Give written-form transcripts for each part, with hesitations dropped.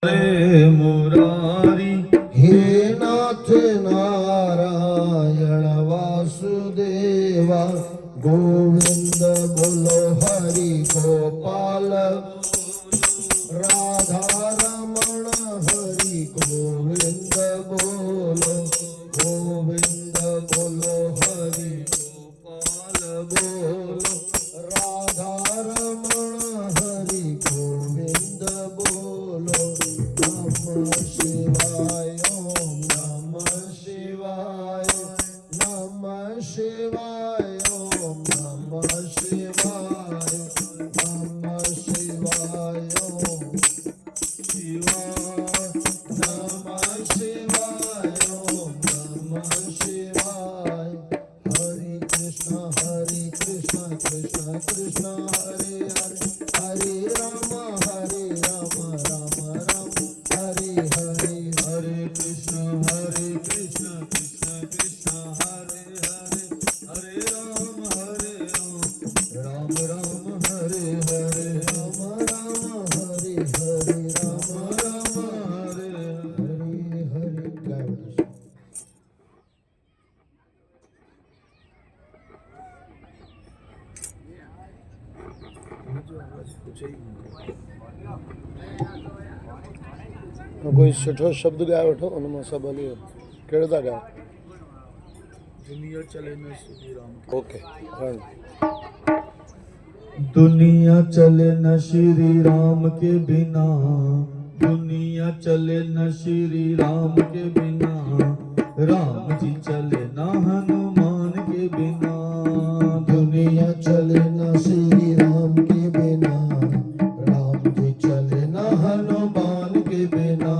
हरे मुरारी हे नाथ नारायण वासुदेवा गोविंद बोलो हरि गोपाल राधा रमण हरि गोविंद बोलो हरि गोपाल बोलो राधा रमण हरि गोविंद बोलो नमः शिवाय ओम नमः शिवाय नमः शिवाय ओम नमः शिवाय नमः शिवाय ओम शिवाय नमः शिवाय ओम नमः शिवाय हरे कृष्ण कृष्ण कृष्ण हरे हरे हरे राम राम राम हरे हरे हरे कृष्ण कृष्ण कृष्ण हरे हरे हरे राम राम राम हरे हरे राम हरे हरे राम हरे हरे जय कोई सुठो शब्द गाए वठो उनमें सब हली कहिड़ो था ॻायो दुनिया चले न श्री राम ओके दुनिया चले न श्री राम के बिना दुनिया चले न श्री राम के बिना राम जी चले न हनुमान के बिना दुनिया चले न श्री राम के बिना राम जी चले न हनुमान के बिना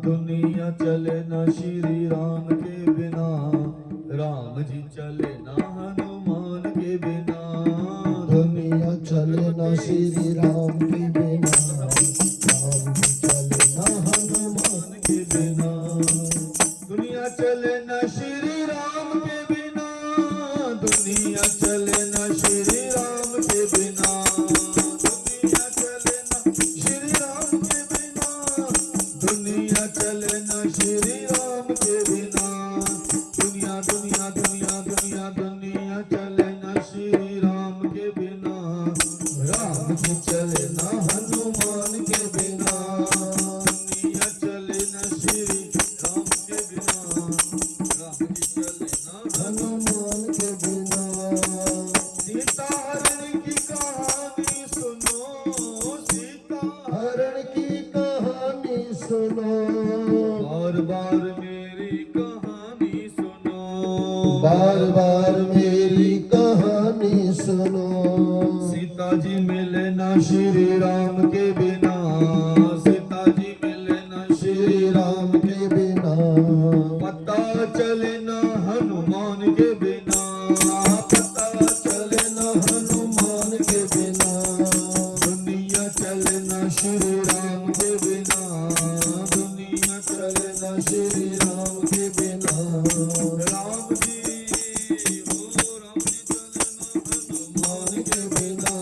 दुनिया चले न श्री राम के बिना राम जी चले न हनुमान के बिना दुनिया चले न श्री राम के बिना राम जी चले न हनुमान के बिना दुनिया चले न श्री राम के बिना दुनिया चले न श्री राम के बिना दुनिया चले न श्री राम के बिना दुनिया चले न श्री राम के बिना दुनिया दुनिया दुनिया दुनिया दुनिया चले न श्री राम के बिना राम जी चले न हनुमान के बिना दुनिया चले न श्री राम के बिना राम जी चले न हनुमान के बिना सीता हरण की कहानी सुनो सीता हरण की कहानी सुनो बार बार मेरी कहानी सुनो बार बार मेरी कहानी सुनो सीता जी मिले न श्री राम के बिना सीता जी मिले न श्री राम के बिना पता चले न हनुमान के बिना पता चले न हनुमान के बिना दुनिया चले न श्री राम के बिना दुनिया चले न श्री राम के बिना राम जी हो राम जी चले न हनुमान के बिना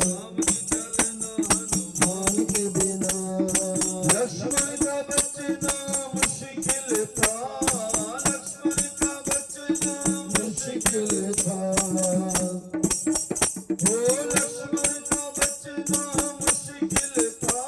राम जी चले न हनुमान के बिना लक्ष्मण का बचना मुश्किल था लक्ष्मण का बचना मुश्किल था ओ लक्ष्मण का बचना मुश्किल था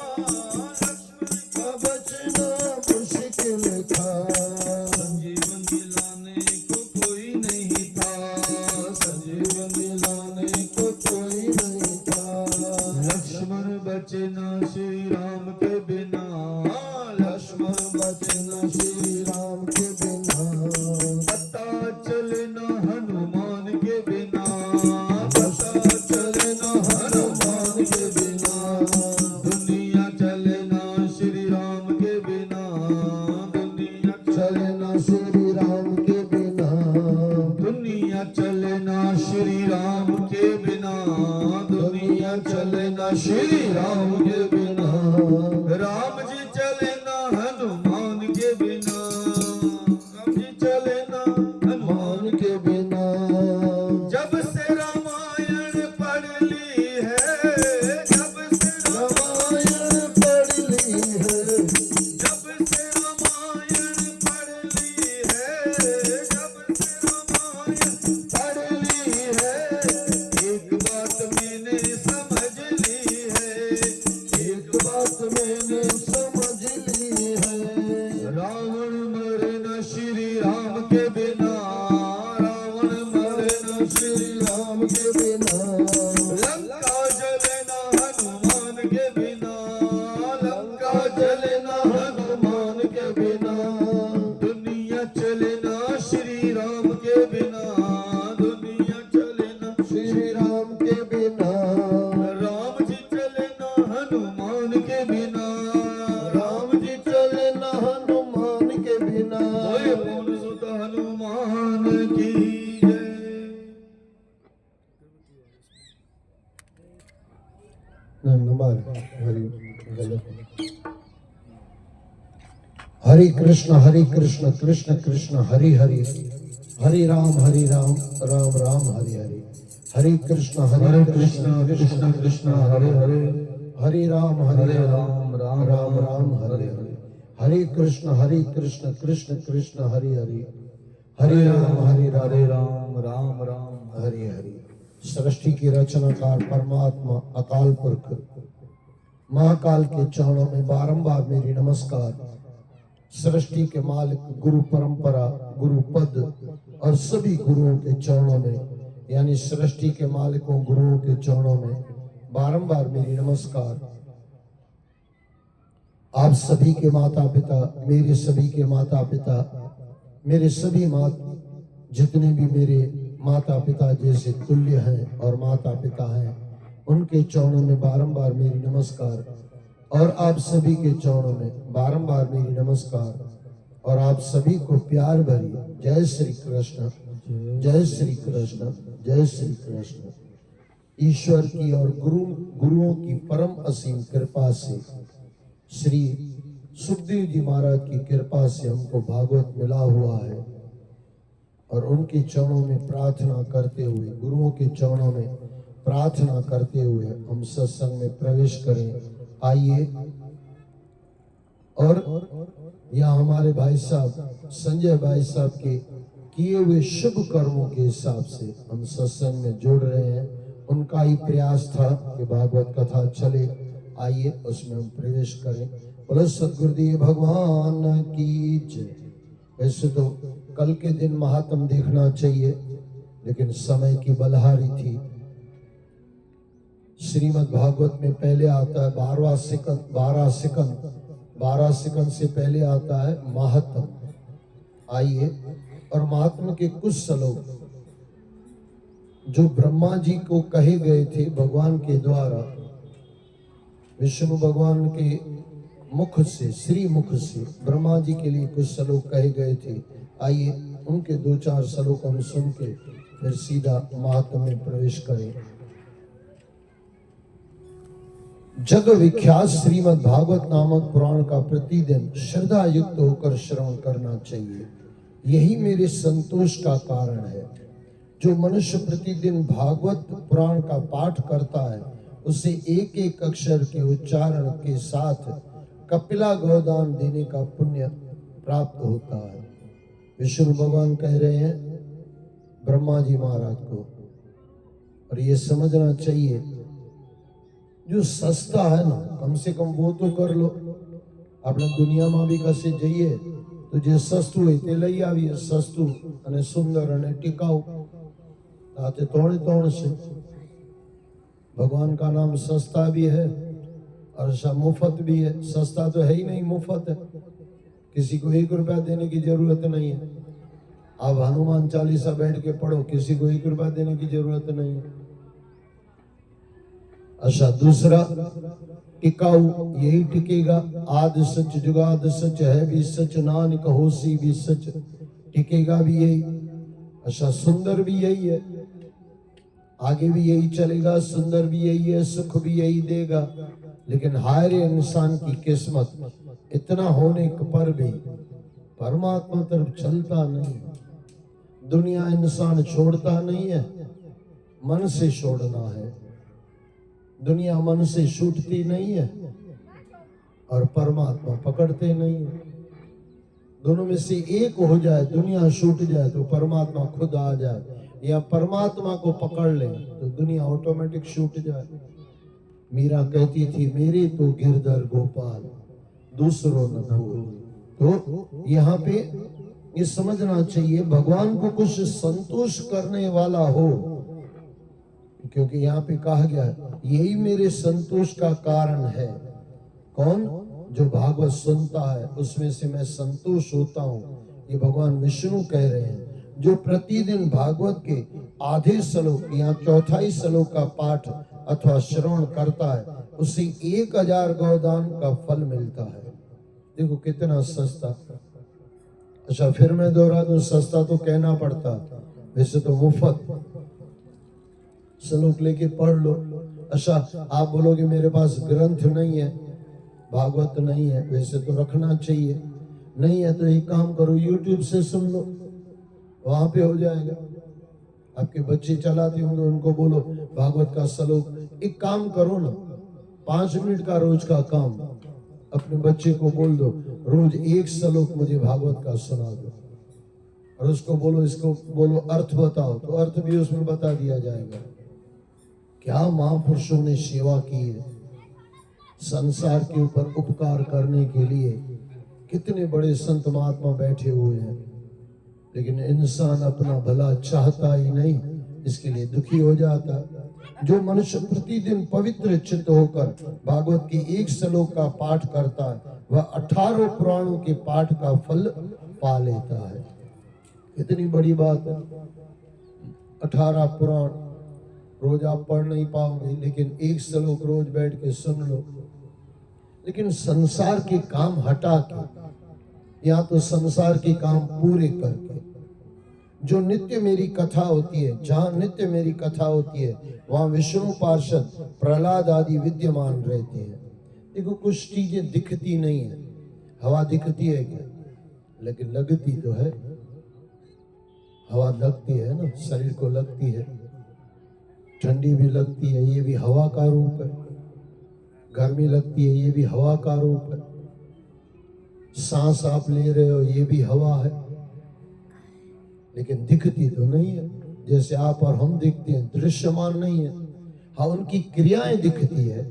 बात मैंने समझ ली है। रावण मरे न श्री राम के बिना, रावण मरे न श्री राम के बिना, लंका जले न हनुमान के बिना, लंका चले न हनुमान के बिना, दुनिया चले न श्री राम के बिना, दुनिया चले न श्री राम के बिना, राम जी चले न हनुमान के बिना, राम जी चले न हनुमान के बिना। बोले पवन सुत हनुमान की जय। नंबर हरि हरे कृष्ण कृष्ण कृष्ण हरि हरि, हरे राम राम राम हरे हरे। हरे कृष्ण कृष्ण कृष्ण हरे हरे, हरे राम राम राम हरे हरे। हरे कृष्ण कृष्ण कृष्ण हरे हरे, हरे राम राम राम हरे हरे। सृष्टि की रचनाकार परमात्मा अकाल पुरख महाकाल के चरणों में बारंबार मेरी नमस्कार। सृष्टि के मालिक गुरु परंपरा, गुरु पद और सभी गुरुओं के चरणों में, यानी सृष्टि के मालिकों गुरुओं के चरणों में बारंबार मेरी नमस्कार। आप सभी के माता पिता, मेरे सभी के माता पिता, मेरे सभी जितने भी मेरे माता पिता जैसे तुल्य हैं और माता पिता हैं, उनके चरणों में बारंबार मेरी नमस्कार। और आप सभी के चरणों में बारंबार मेरी नमस्कार। और आप सभी को प्यार भरी जय श्री कृष्ण, जय श्री कृष्ण, जय श्री कृष्ण। ईश्वर की और गुरुओं की परम असीम कृपा से, श्री सुखदेव जी महाराज की कृपा से हमको भागवत मिला हुआ है। और उनके चरणों में प्रार्थना करते हुए, गुरुओं के चरणों में प्रार्थना करते हुए हम सत्संग में प्रवेश करें। आइए। और यहाँ हमारे भाई साहब संजय भाई साहब के किए हुए शुभ कर्मों के हिसाब से हम सत्संग में जुड़ रहे हैं। उनका ही प्रयास था कि भागवत कथा चले। आइए उसमें हम प्रवेश करें। बोलो सद्गुरुदेव भगवान की जय। वैसे तो कल के दिन महात्म देखना चाहिए, लेकिन समय की बलहारी थी। श्रीमद् भागवत में पहले आता है 12 सेकंड से पहले आता है महात्म। आइए। और महात्म के कुछ श्लोक जो ब्रह्मा जी को कहे गए थे भगवान के द्वारा, विष्णु भगवान के मुख से, श्री मुख से ब्रह्मा जी के लिए कुछ श्लोक कहे गए थे। आइए उनके 2-4 श्लोक हम सुन के फिर सीधा महात्म में प्रवेश करें। जग विख्यात श्रीमद् भागवत नामक पुराण का प्रतिदिन श्रद्धा युक्त होकर श्रवण करना चाहिए। यही मेरे संतोष का कारण है। जो मनुष्य प्रतिदिन भागवत पुराण का पाठ करता है, उसे एक एक अक्षर के उच्चारण के साथ कपिला गोदान देने का पुण्य प्राप्त होता है। विष्णु भगवान कह रहे हैं ब्रह्मा जी महाराज को। और ये समझना चाहिए, जो सस्ता है ना, कम से कम वो तो कर लो। अपने दुनिया में भी कसे जाइए तो जे सस्तु है ते लई आवीए। सस्तु અને સુંદર અને टिकाऊ आते तोड़ से। भगवान का नाम सस्ता भी है और मुफ्त भी है। सस्ता तो है ही नहीं, मुफ्त है। किसी को 1 रुपया देने की जरूरत नहीं है। आप हनुमान चालीसा बैठ के पढ़ो, किसी को 1 रुपया देने की जरूरत नहीं है। अच्छा, दूसरा टिकाऊ, यही टिकेगा। आद सच जुगाद सच, है भी सच, नानक होसी भी सच, टिकेगा भी यही। अच्छा, सुंदर भी यही है, आगे भी यही चलेगा। सुंदर भी यही है, सुख भी यही देगा। लेकिन हाय इंसान की किस्मत, इतना होने पर भी परमात्मा तरफ चलता नहीं। दुनिया इंसान छोड़ता नहीं है, मन से छोड़ना है। दुनिया मन से छूटती नहीं है और परमात्मा पकड़ते नहीं है। दोनों में से एक हो जाए, दुनिया छूट जाए तो परमात्मा खुद आ जाए, या परमात्मा को पकड़ ले तो दुनिया ऑटोमेटिक छूट जाए। मीरा कहती थी मेरे तो गिरधर गोपाल दूसरों न भूल। तो यहाँ पे ये समझना चाहिए भगवान को कुछ संतोष करने वाला हो, क्योंकि यहाँ पे कहा गया यही मेरे संतोष का कारण है। कौन? जो भागवत सुनता है उसमें से मैं संतोष होता हूँ। ये भगवान विष्णु कह रहे हैं। जो प्रतिदिन भागवत के आधे श्लोक या चौथाई श्लोक का पाठ अथवा श्रवण करता है उसे 1000 गौदान का फल मिलता है। देखो कितना सस्ता। अच्छा फिर मैं दोहरा दूं, सस्ता तो कहना पड़ता, वैसे तो मुफ्त। श्लोक लेके पढ़ लो। अच्छा आप बोलोगे मेरे पास ग्रंथ नहीं है, भागवत नहीं है, वैसे तो रखना चाहिए। नहीं है तो एक काम करो, यूट्यूब से सुन लो, वहां पे हो जाएगा। आपके बच्चे चलाते होंगे, उनको बोलो भागवत का श्लोक। एक काम करो ना, 5 मिनट का रोज का काम, अपने बच्चे को बोल दो रोज एक श्लोक मुझे भागवत का सुना दो, और उसको बोलो, इसको बोलो अर्थ बताओ, तो अर्थ भी उसमें बता दिया जाएगा। क्या महापुरुषों ने सेवा की है, संसार के ऊपर उपकार करने के लिए कितने बड़े संत महात्मा बैठे हुए हैं, लेकिन इंसान अपना भला चाहता ही नहीं, इसके लिए दुखी हो जाता। जो मनुष्य प्रतिदिन पवित्र चित्त होकर भागवत के एक श्लोक का पाठ करता है वह 18 पुराणों के पाठ का फल पा लेता है। इतनी बड़ी बात है। 18 पुराण रोज आप पढ़ नहीं पाओगे, लेकिन एक श्लोक रोज बैठ के सुन लो। लेकिन संसार के काम हटा के या तो संसार के काम पूरे करके, जो नित्य मेरी कथा होती है, जहां नित्य मेरी कथा होती है वहां विष्णु पार्षद प्रहलाद आदि विद्यमान रहते हैं। देखो कुछ चीजें दिखती नहीं है, हवा दिखती है क्या, लेकिन लगती तो है। हवा लगती है ना, शरीर को लगती है, ठंडी भी लगती है, ये भी हवा का रूप है। गर्मी लगती है, ये भी हवा का रूप है। सांस आप ले रहे हो, ये भी हवा है, लेकिन दिखती तो नहीं है। जैसे आप और हम दिखते हैं, दृश्यमान नहीं है। हाँ उनकी क्रियाएं दिखती है।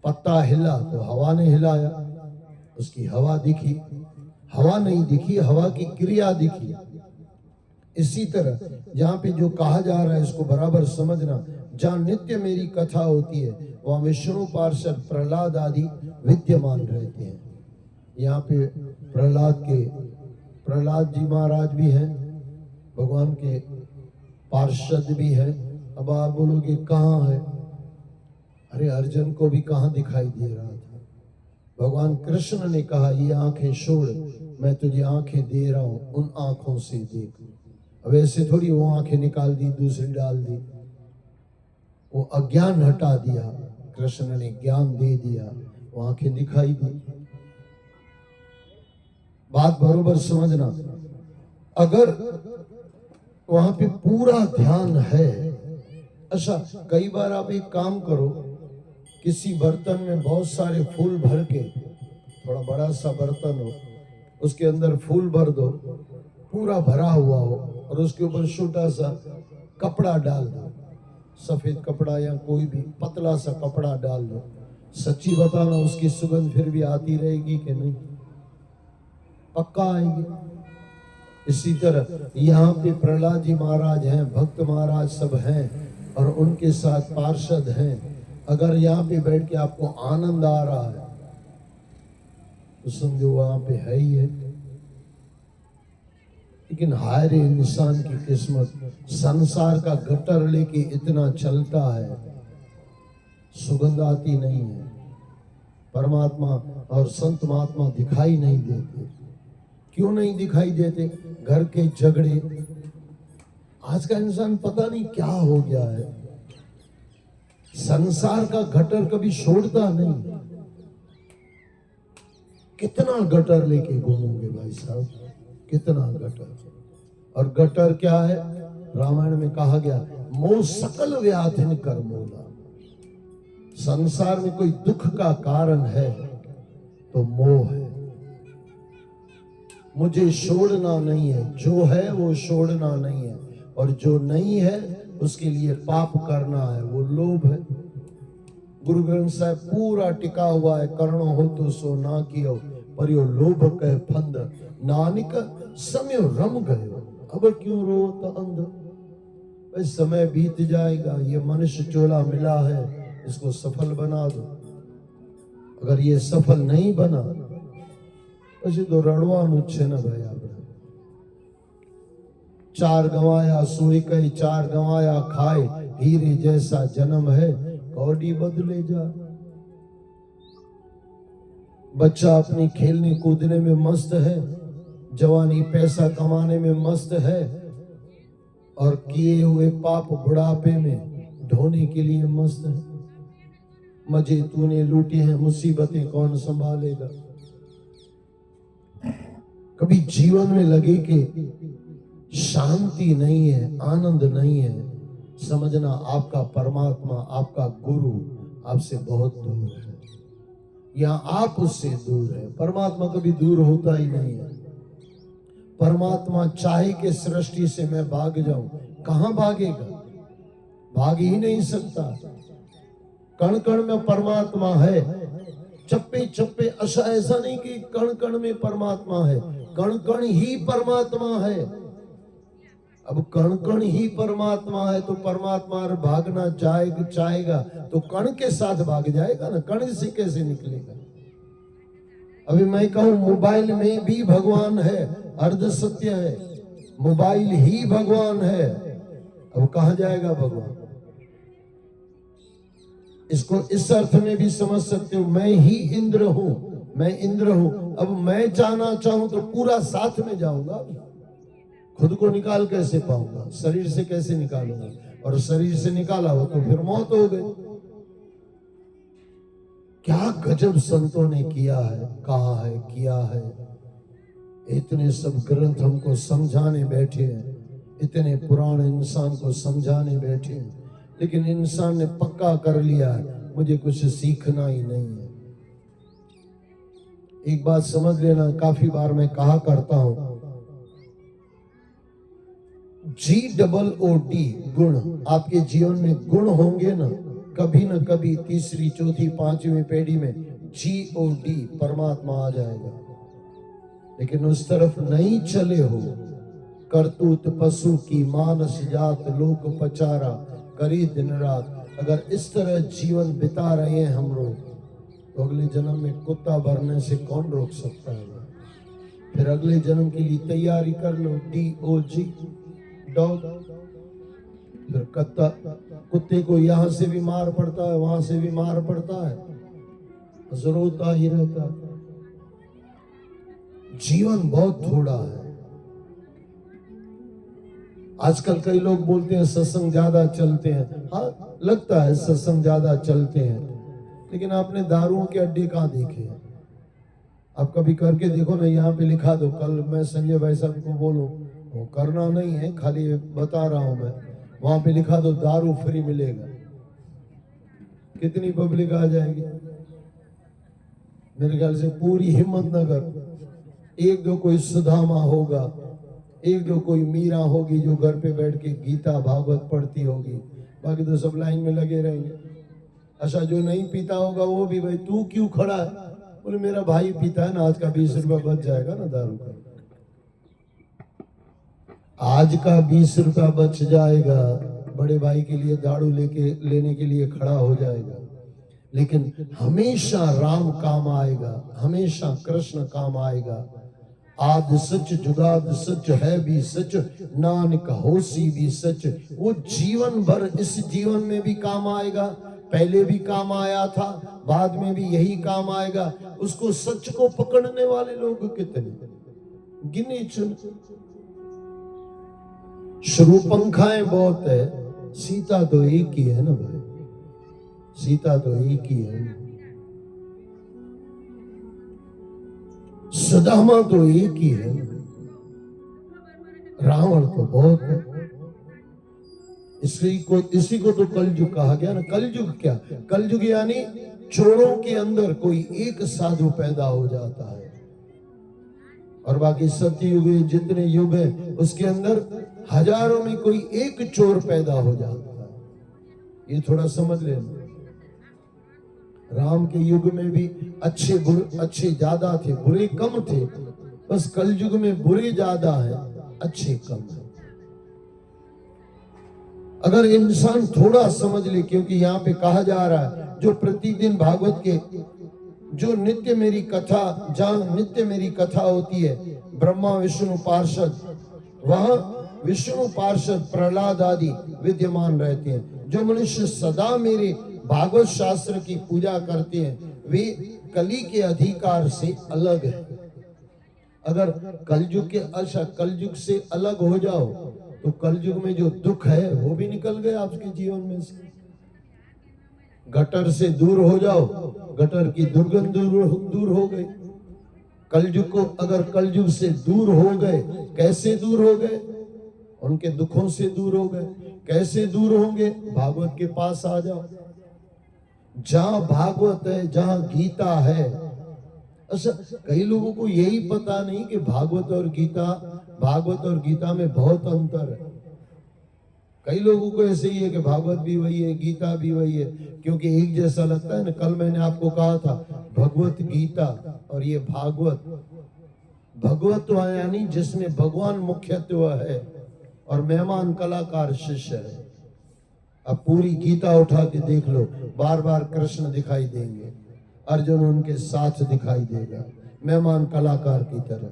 पत्ता हिला तो हवा ने हिलाया, उसकी हवा दिखी। हवा नहीं दिखी, हवा की क्रिया दिखी। इसी तरह जहाँ पे जो कहा जा रहा है इसको बराबर समझना। जहाँ नित्य मेरी कथा होती है वहाँ विष्णु पार्षद प्रहलाद आदि विद्यमान रहते हैं। यहाँ पे प्रहलाद जी महाराज भी हैं, भगवान के पार्षद भी हैं। अब आप बोलोगे कहाँ है? अरे अर्जुन को भी कहाँ दिखाई दे रहा था। भगवान कृष्ण ने कहा ये आंखें छोड़, मैं तुझे आंखें दे रहा हूं, उन आंखों से देख। अब ऐसे थोड़ी वो आंखें निकाल दी दूसरी डाल दी, वो अज्ञान हटा दिया, कृष्ण ने ज्ञान दे दिया, वो आंखें दिखाई दी। बात बरोबर समझना। अगर वहां पे पूरा ध्यान है। अच्छा कई बार आप एक काम करो, किसी बर्तन में बहुत सारे फूल भर के, थोड़ा बड़ा सा बर्तन हो, उसके अंदर फूल भर दो, पूरा भरा हुआ हो, और उसके ऊपर छोटा सा कपड़ा डाल दो, सफेद कपड़ा या कोई भी पतला सा कपड़ा डाल दो। सच्ची बताना उसकी सुगंध फिर भी आती रहेगी कि नहीं? पक्का आएगी। इसी तरह यहाँ पे प्रहलाद जी महाराज हैं, भक्त महाराज सब हैं, और उनके साथ पार्षद हैं। अगर यहाँ पे बैठ के आपको आनंद आ रहा है तो समझो वहां पे है ही है। लेकिन हाय रे इंसान की किस्मत, संसार का गटर लेके इतना चलता है, सुगंध आती नहीं है। परमात्मा और संत महात्मा दिखाई नहीं देते। क्यों नहीं दिखाई देते? घर के झगड़े। आज का इंसान पता नहीं क्या हो गया है, संसार का गटर कभी छोड़ता नहीं। कितना गटर लेके घूमोगे भाई साहब, कितना गटर। और गटर क्या है? रामायण में कहा गया मोह सकल व्याधिन कर मोला। संसार में कोई दुख का कारण है तो मोह है। मुझे छोड़ना नहीं है, जो है वो छोड़ना नहीं है, और जो नहीं है उसके लिए पाप करना है, वो लोभ है। गुरु ग्रंथ साहिब पूरा टिका हुआ है। करणो हो तो सो ना कियो, पर यो लोभ कह फंद, नानक समय रम गयो, अब क्यों रोत अंध। भाई समय बीत जाएगा, ये मनुष्य चोला मिला है, इसको सफल बना दो। अगर ये सफल नहीं बना પછી તો રડવાનું જ છે ને ભાઈ। આપણે चार गवाया सोई कई, चार गवाया खाए, हीरे जैसा जन्म है कौड़ी बदले जा। बच्चा अपनी खेलने कूदने में मस्त है, जवानी पैसा कमाने में मस्त है, और किए हुए पाप बुढ़ापे में ढोने के लिए मस्त है। मजे तूने लूटे हैं, मुसीबतें कौन संभालेगा। कभी जीवन में लगे कि शांति नहीं है, आनंद नहीं है, समझना आपका परमात्मा, आपका गुरु आपसे बहुत दूर है, या आप उससे दूर है। परमात्मा कभी दूर होता ही नहीं है। परमात्मा चाहे कि सृष्टि से मैं भाग जाऊं, कहां भागेगा, भाग ही नहीं सकता। कण कण में परमात्मा है, चप्पे चप्पे, ऐसा नहीं कि कण कण में परमात्मा है, कण कण ही परमात्मा है। अब कण कण ही परमात्मा है तो परमात्मा भागना चाहेगा तो कण के साथ भाग जाएगा ना, कण से कैसे निकलेगा। अभी मैं कहूं मोबाइल में भी भगवान है, अर्ध सत्य है, मोबाइल ही भगवान है, अब कहां जाएगा भगवान। इसको इस अर्थ में भी समझ सकते हो, मैं ही इंद्र हूं, मैं इंद्र हूं। अब मैं जाना चाहूं तो पूरा साथ में जाऊंगा, खुद को निकाल कैसे पाऊंगा, शरीर से कैसे निकालूंगा, और शरीर से निकाला हो तो फिर मौत हो गई। क्या गजब संतों ने किया है, कहा है, किया है। इतने सब ग्रंथ हमको समझाने बैठे हैं, इतने पुराण इंसान को समझाने बैठे हैं, लेकिन इंसान ने पक्का कर लिया है मुझे कुछ सीखना ही नहीं है। एक बात समझ लेना, काफी बार मैं कहा करता हूं, GOOD गुण, आपके जीवन में गुण होंगे ना, कभी न कभी तीसरी चौथी पांचवी पीढ़ी में GOD परमात्मा आ जाएगा। लेकिन उस तरफ नहीं चले हो, करतूत पशु की मानस जात, लोक पचारा करी दिन रात। अगर इस तरह जीवन बिता रहे हैं हम लोग, तो अगले जन्म में कुत्ता भरने से कौन रोक सकता है। फिर अगले जन्म के लिए तैयारी कर लो, DOG डॉग। फिर कुत्ते को यहां से भी मार पड़ता है, वहां से भी मार पड़ता है, जरूरत ही रहता है। जीवन बहुत थोड़ा है। आजकल कई लोग बोलते हैं सत्संग ज्यादा चलते हैं, हाँ लगता है सत्संग ज्यादा चलते हैं, लेकिन आपने दारुओं के अड्डे कहां देखे हैं। आप कभी करके देखो ना, यहाँ पे लिखा दो। कल मैं संजय भाई साहब को बोलूं, वो करना नहीं है, खाली बता रहा हूं मैं, वहां पे लिखा दो दारू फ्री मिलेगा, कितनी पब्लिक आ जाएगी। मेरे ख्याल से पूरी हिम्मतनगर एक दो कोई सुदामा होगा, एक दो कोई मीरा होगी जो घर पे बैठ के गीता भागवत पढ़ती होगी, बाकी तो सब लाइन में लगे रहेंगे। अच्छा जो नहीं पीता होगा वो भी, भाई तू क्यों खड़ा है, बोले मेरा भाई पीता है ना, आज का 20 रुपया बच जाएगा ना दारू का, आज का 20 रुपया बच जाएगा, बड़े भाई के लिए दारू लेने के लिए खड़ा हो जाएगा। लेकिन हमेशा राम काम आएगा, हमेशा कृष्ण काम आएगा। आद सच जुगाद सच है भी सच, नानक होसी भी सच। वो जीवन भर इस जीवन में भी काम आएगा, पहले भी काम आया था, बाद में भी यही काम आएगा। उसको सच को पकड़ने वाले लोग कितने, गिने चुन। शुरूपंखाएं बहुत है, सीता तो एक ही है ना भाई, सीता तो एक ही है, सुदामा तो एक ही है, रावण तो बहुत है। इसी को तो कलयुग कहा गया ना। कलयुग क्या, कलयुग यानी चोरों के अंदर कोई एक साधु पैदा हो जाता है, और बाकी सतयुग जितने युग है उसके अंदर हजारों में कोई एक चोर पैदा हो जाता है। ये थोड़ा समझ लेना। राम के युग में भी अच्छे ज्यादा थे, बुरे कम थे। बस कल युग में बुरे ज्यादा है, अच्छे कम है। अगर इंसान थोड़ा समझ ले, क्योंकि यहाँ पे कहा जा रहा है जो प्रतिदिन भागवत के जो नित्य मेरी कथा, जहाँ नित्य मेरी कथा होती है, ब्रह्मा विष्णु पार्षद, वहां विष्णु पार्षद प्रहलाद आदि विद्यमान रहते हैं। जो मनुष्य सदा मेरे भागवत शास्त्र की पूजा करते हैं वे कली के अधिकार से अलग है। अगर कलयुग से अलग हो जाओ तो कलयुग में जो दुख है वो भी निकल गए आपके जीवन में से। गटर से दूर हो जाओ, गटर की दुर्गंध दूर हो गई। कलयुग को अगर कलयुग से दूर हो गए, कैसे दूर हो गए? उनके दुखों से दूर हो गए। कैसे दूर होंगे? भागवत के पास आ जाओ। जहां भागवत है, जहां गीता है। अच्छा, कई लोगों को यही पता नहीं कि भागवत और गीता में बहुत अंतर है। कई लोगों को ऐसे ही है कि भागवत भी वही है, गीता भी वही है, क्योंकि एक जैसा लगता है ना। कल मैंने आपको कहा था भगवत गीता और ये भागवत। भगवत यानी जिसमें भगवान मुख्यत्व है और मेहमान कलाकार शिष्य है। अब पूरी गीता उठा के देख लो, बार बार कृष्ण दिखाई देंगे, अर्जुन उनके साथ दिखाई देगा मेहमान कलाकार की तरह।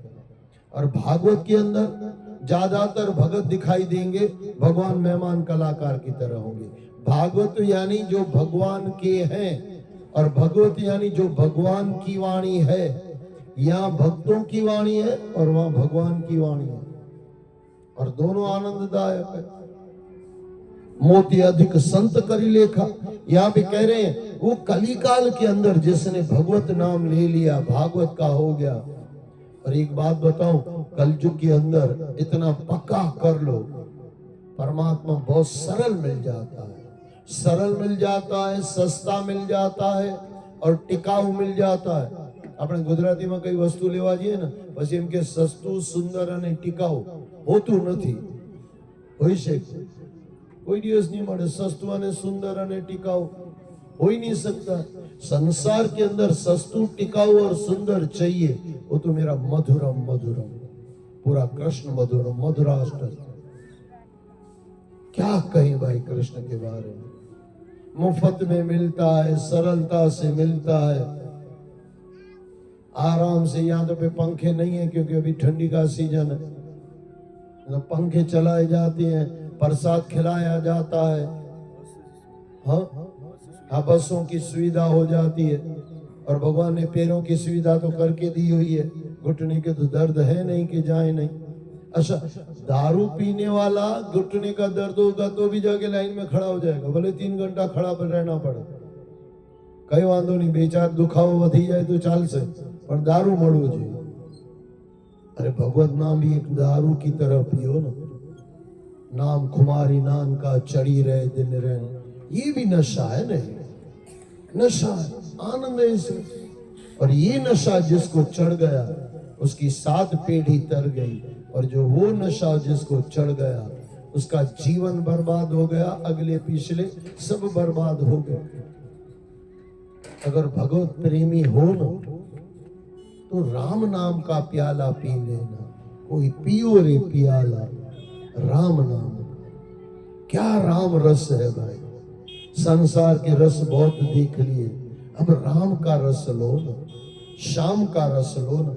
और भागवत के अंदर ज्यादातर भगत दिखाई देंगे, भगवान मेहमान कलाकार की तरह होंगे। भागवत यानी जो भगवान के हैं और भगवत यानी जो भगवान की वाणी है। यहाँ भक्तों की वाणी है और वहां भगवान की वाणी है, और दोनों आनंददायक है। मोती अधिक संत करी लेखा, यहाँ पे कह रहे हैं वो कलिकाल के अंदर जिसने भगवत नाम ले लिया, भागवत का हो गया। और एक बात बताऊं, कलयुग के अंदर इतना पक्का कर लो, परमात्मा बहुत सरल मिल जाता है। सरल मिल जाता है, सस्ता मिल जाता है और टिकाऊ मिल जाता है। આપણે ગુજરાતીમાં કઈ વસ્તુ લેવા જઈએ ને, પછી એમ કે સસ્તું, સુંદર અને ટિકાઉ હોતું નથી। હોઈ શકે, કોઈ દિવસ નહીં મળે સસ્તું અને સુંદર અને ટિકાઉ, हो ही नहीं सकता। संसार के अंदर सस्तु, टिकाऊ और सुंदर चाहिए, वो तो मेरा मधुरम मधुरम, पूरा कृष्ण मधुरम मधुराष्टक। क्या कहें भाई कृष्ण के बारे में। मुफ्त में मिलता है, सरलता से मिलता है, आराम से। यहाँ पे पंखे नहीं है क्योंकि अभी ठंडी का सीजन है, तो पंखे चलाए जाते हैं, प्रसाद खिलाया जाता है। हाँ, बसों की सुविधा हो जाती है, और भगवान ने पैरों की सुविधा तो करके दी हुई है। घुटने के तो दर्द है नहीं कि जाए नहीं। अच्छा, दारू पीने वाला घुटने का दर्द होगा तो भी जाके लाइन में खड़ा हो जाएगा, भले 3 घंटा खड़ा पर रहना पड़े, कई वांधो नहीं, 2-4 दुखावो वधी जाए तो चालसे, पर दारू मळवो जोईए। अरे भगवत नाम भी एक दारू की तरह पियो ना। नाम खुमारी नान का चढ़ी रहे दिन रहन, ये भी नशा है। नहीं, नशा है, आनंद है इसमें। और ये नशा जिसको चढ़ गया उसकी 7 पीढ़ी तर गई, और जो वो नशा जिसको चढ़ गया उसका जीवन बर्बाद हो गया, अगले पिछले सब बर्बाद हो गए। अगर भगवत प्रेमी हो ना तो राम नाम का प्याला पी लेना। कोई पियो रे प्याला राम नाम। क्या राम रस है भाई। संसार के रस बहुत देख लिए, अब राम का रस लो ना, श्याम का रस लो ना।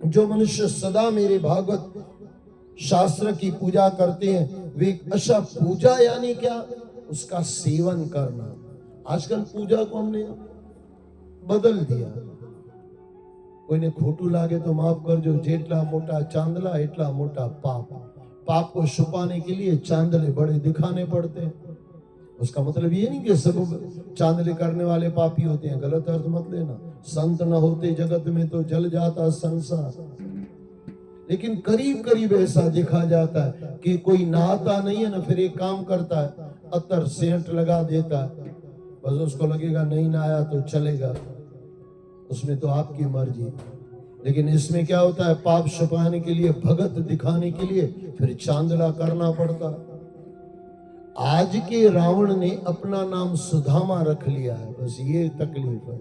जो मनुष्य सदा मेरे भागवत शास्त्र की पूजा करते हैं वे, अच्छा पूजा यानी क्या? उसका सेवन करना। आजकल पूजा को हमने बदल दिया। कोઈને खोटू लागे तो माफ करजो, जेटला मोटा चांदला एटला मोटा पाप। पाप को छुपाने के लिए चांदले बड़े दिखाने पड़ते हैं। उसका मतलब ये नहीं कि सब चांदले करने वाले पापी होते हैं, गलत अर्थ मत लेना। संत न होते जगत में तो जल जाता संसार। लेकिन करीब करीब ऐसा देखा जाता है कि कोई नहाता नहीं है ना, फिर एक काम करता है, अतर सेंट लगा देता है, बस उसको लगेगा नहीं नहाया तो चलेगा, उसमें तो आपकी मर्जी। लेकिन इसमें क्या होता है, पाप छुपाने के लिए, भगत दिखाने के लिए फिर चांदला करना पड़ता है। आज के रावण ने अपना नाम सुदामा रख लिया है, बस ये तकलीफ है।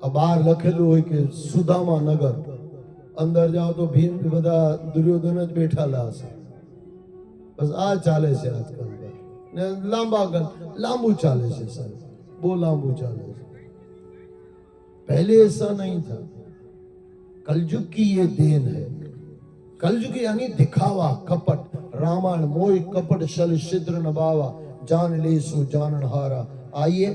अब बाहर लखेलू हो कि सुदामा नगर, अंदर जाओ तो भीम बधा दुर्योधन ज बैठा लाश, बस आ चाले से आजकल ने लांबू चाले से सर, वो लांबू चाले से। पहले ऐसा नहीं था। कलयुग की ये देन है। कलयुग यानी दिखावा, कपट, रामायण मोह कपट शल छिद्र नभावा, जान ले सो जानन हारा। आइए,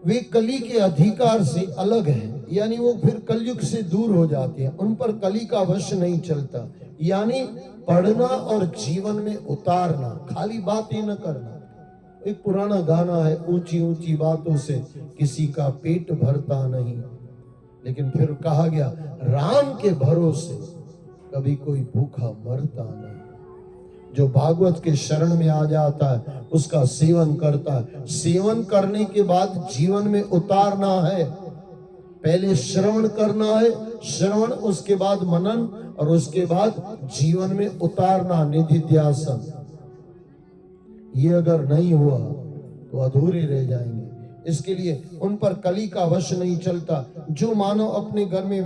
वे कली के अधिकार से अलग हैं, यानी वो फिर कलयुग से दूर हो जाते हैं, उन पर कली का वश नहीं चलता। यानी पढ़ना और जीवन में उतारना, खाली बात ही न करना। एक पुराना गाना है, ऊंची ऊंची बातों से किसी का पेट भरता नहीं, लेकिन फिर कहा गया राम के भरोसे कभी कोई भूखा मरता नहीं। जो भागवत के शरण में आ जाता है उसका सेवन करता है। सेवन करने के बाद जीवन में उतारना है। पहले श्रवण करना है, श्रवण, उसके बाद मनन, और उसके बाद जीवन में उतारना, निधिध्यासन। ये अगर नहीं हुआ तो अधूरे रह जाएंगे। इसके लिए उन पर कली का वश नहीं चलता। जो मानव अपने घर में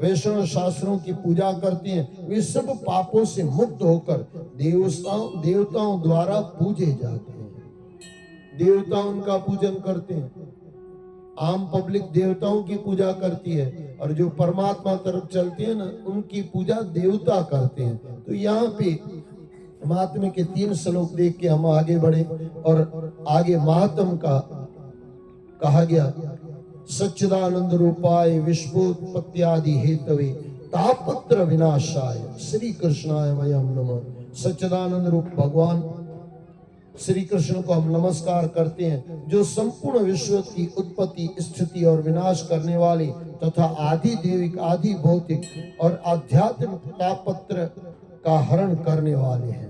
वैष्णव शास्त्रों की पूजा करते हैं, वे सब पापों से मुक्त होकर देवताओं द्वारा पूजे जाते हैं। देवता उनका पूजन करते हैं। आम पब्लिक देवताओं की पूजा करती है, और जो परमात्मा तरफ चलते हैं ना, उनकी पूजा देवता करते हैं। तो यहाँ पे महात्म्य के 3 श्लोक देख के हम आगे बढ़े, और आगे महात्म का कहा गया, सच्चिदानंद रूपाय विश्वोत्पत्त्यादि हेतवे तापत्र विनाशाय श्री कृष्णाय वयम नमः। सच्चिदानंद रूप भगवान श्री कृष्ण को हम नमस्कार करते हैं, जो संपूर्ण विश्व की उत्पत्ति, स्थिति और विनाश करने वाले तथा आदि देविक, आदि भौतिक और आध्यात्मिक तापत्र का हरण करने वाले हैं।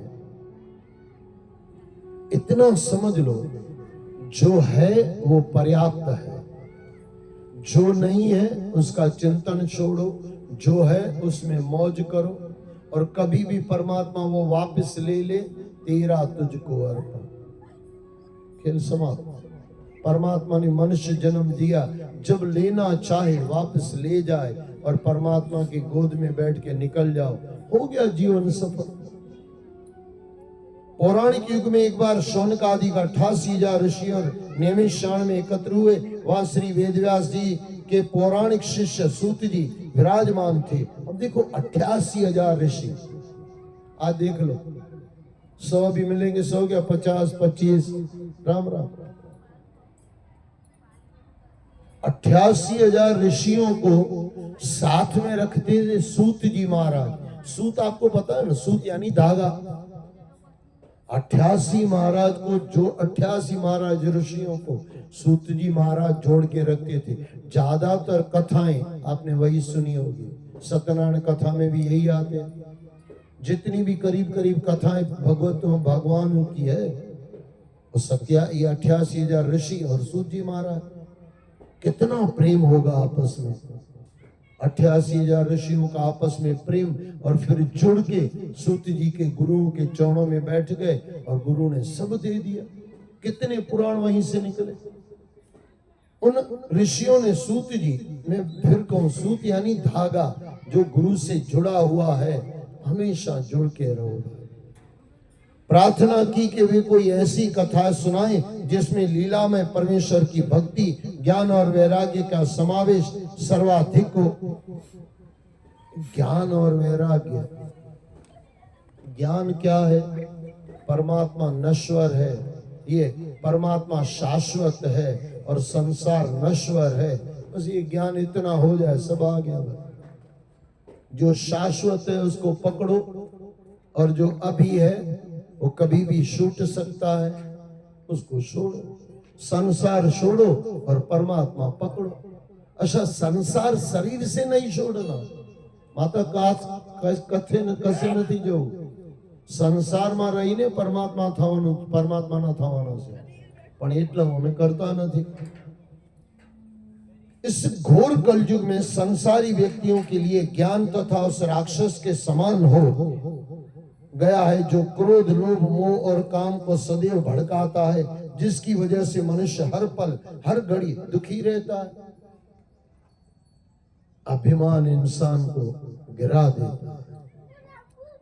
इतना समझ लो, जो है वो पर्याप्त है, जो नहीं है उसका चिंतन छोड़ो, जो है उसमें मौज करो, और कभी भी परमात्मा वो वापस ले ले, तेरा तुझको अर्पण। खेल समाप्त। परमात्मा ने मनुष्य जन्म दिया, जब लेना चाहे वापस ले जाए, और परमात्मा की गोद में बैठ के निकल जाओ, हो गया जीवन सफल। पौराणिक युग में एक बार शौनक आदि का 88,000 ऋषि और नैमिषारण्य में एकत्र हुए। वहां श्री वेदव्यास जी के पौराणिक शिष्य सूत जी विराजमान थे। अब देखो 88,000 ऋषि, आज देख लो 100 भी मिलेंगे, 100 क्या 50, 25, राम राम। 88,000 ऋषियों को साथ में रखते थे सूत जी महाराज। सूत आपको पता है ना, सूत यानी धागा। 88 महाराज को, जो 88 महाराज ऋषियों को सूत जी महाराज जोड़ के रखते थे। ज्यादातर कथाएं आपने वही सुनी होगी, सत्यनारायण कथा में भी यही आते हैं। जितनी भी करीब करीब कथाएं भगवानों की है, वो 88,000 ऋषि और सूत जी महाराज। कितना प्रेम होगा आपस में। 88,000 ऋषियों का आपस में प्रेम, और फिर जुड़ के सूत जी के गुरुओं के चरणों में बैठ गए, और गुरु ने सब दे दिया। कितने पुराण वहीं से निकले। उन ऋषियों ने सूत जी, मैं फिर कहूं, सूत यानी धागा, जो गुरु से जुड़ा हुआ है, हमेशा जुड़ के रहो। प्रार्थना की कि वे कोई ऐसी कथा सुनाएं जिसमें लीला में परमेश्वर की भक्ति, ज्ञान और वैराग्य का समावेश सर्वाधिक हो। ज्ञान और वैराग्य, ज्ञान क्या है? परमात्मा नश्वर है, ये परमात्मा शाश्वत है, और संसार नश्वर है। बस ये ज्ञान इतना हो जाए, सब आ गया। जो शाश्वत है उसको पकड़ो, और जो अभी है वो कभी भी छूट सकता है, उसको छोड़ो। संसार छोड़ो और परमात्मा पकड़ो। अच्छा, संसार शरीर से नहीं छोड़ना। माता कथे कसे નથી જવું। સંસારમાં રહીને પરમાત્મા થવાનું, પરમાત્માના થવાનો છે, પણ એટલા અમે કરતા નથી। इस घोर कलयुग में संसारी व्यक्तियों के लिए ज्ञान तथा उस राक्षस के समान हो, गया है, जो क्रोध, लोभ, मोह और काम को सदैव भड़काता है, जिसकी वजह से मनुष्य हर पल हर घड़ी दुखी रहता है। अभिमान इंसान को गिरा देता है,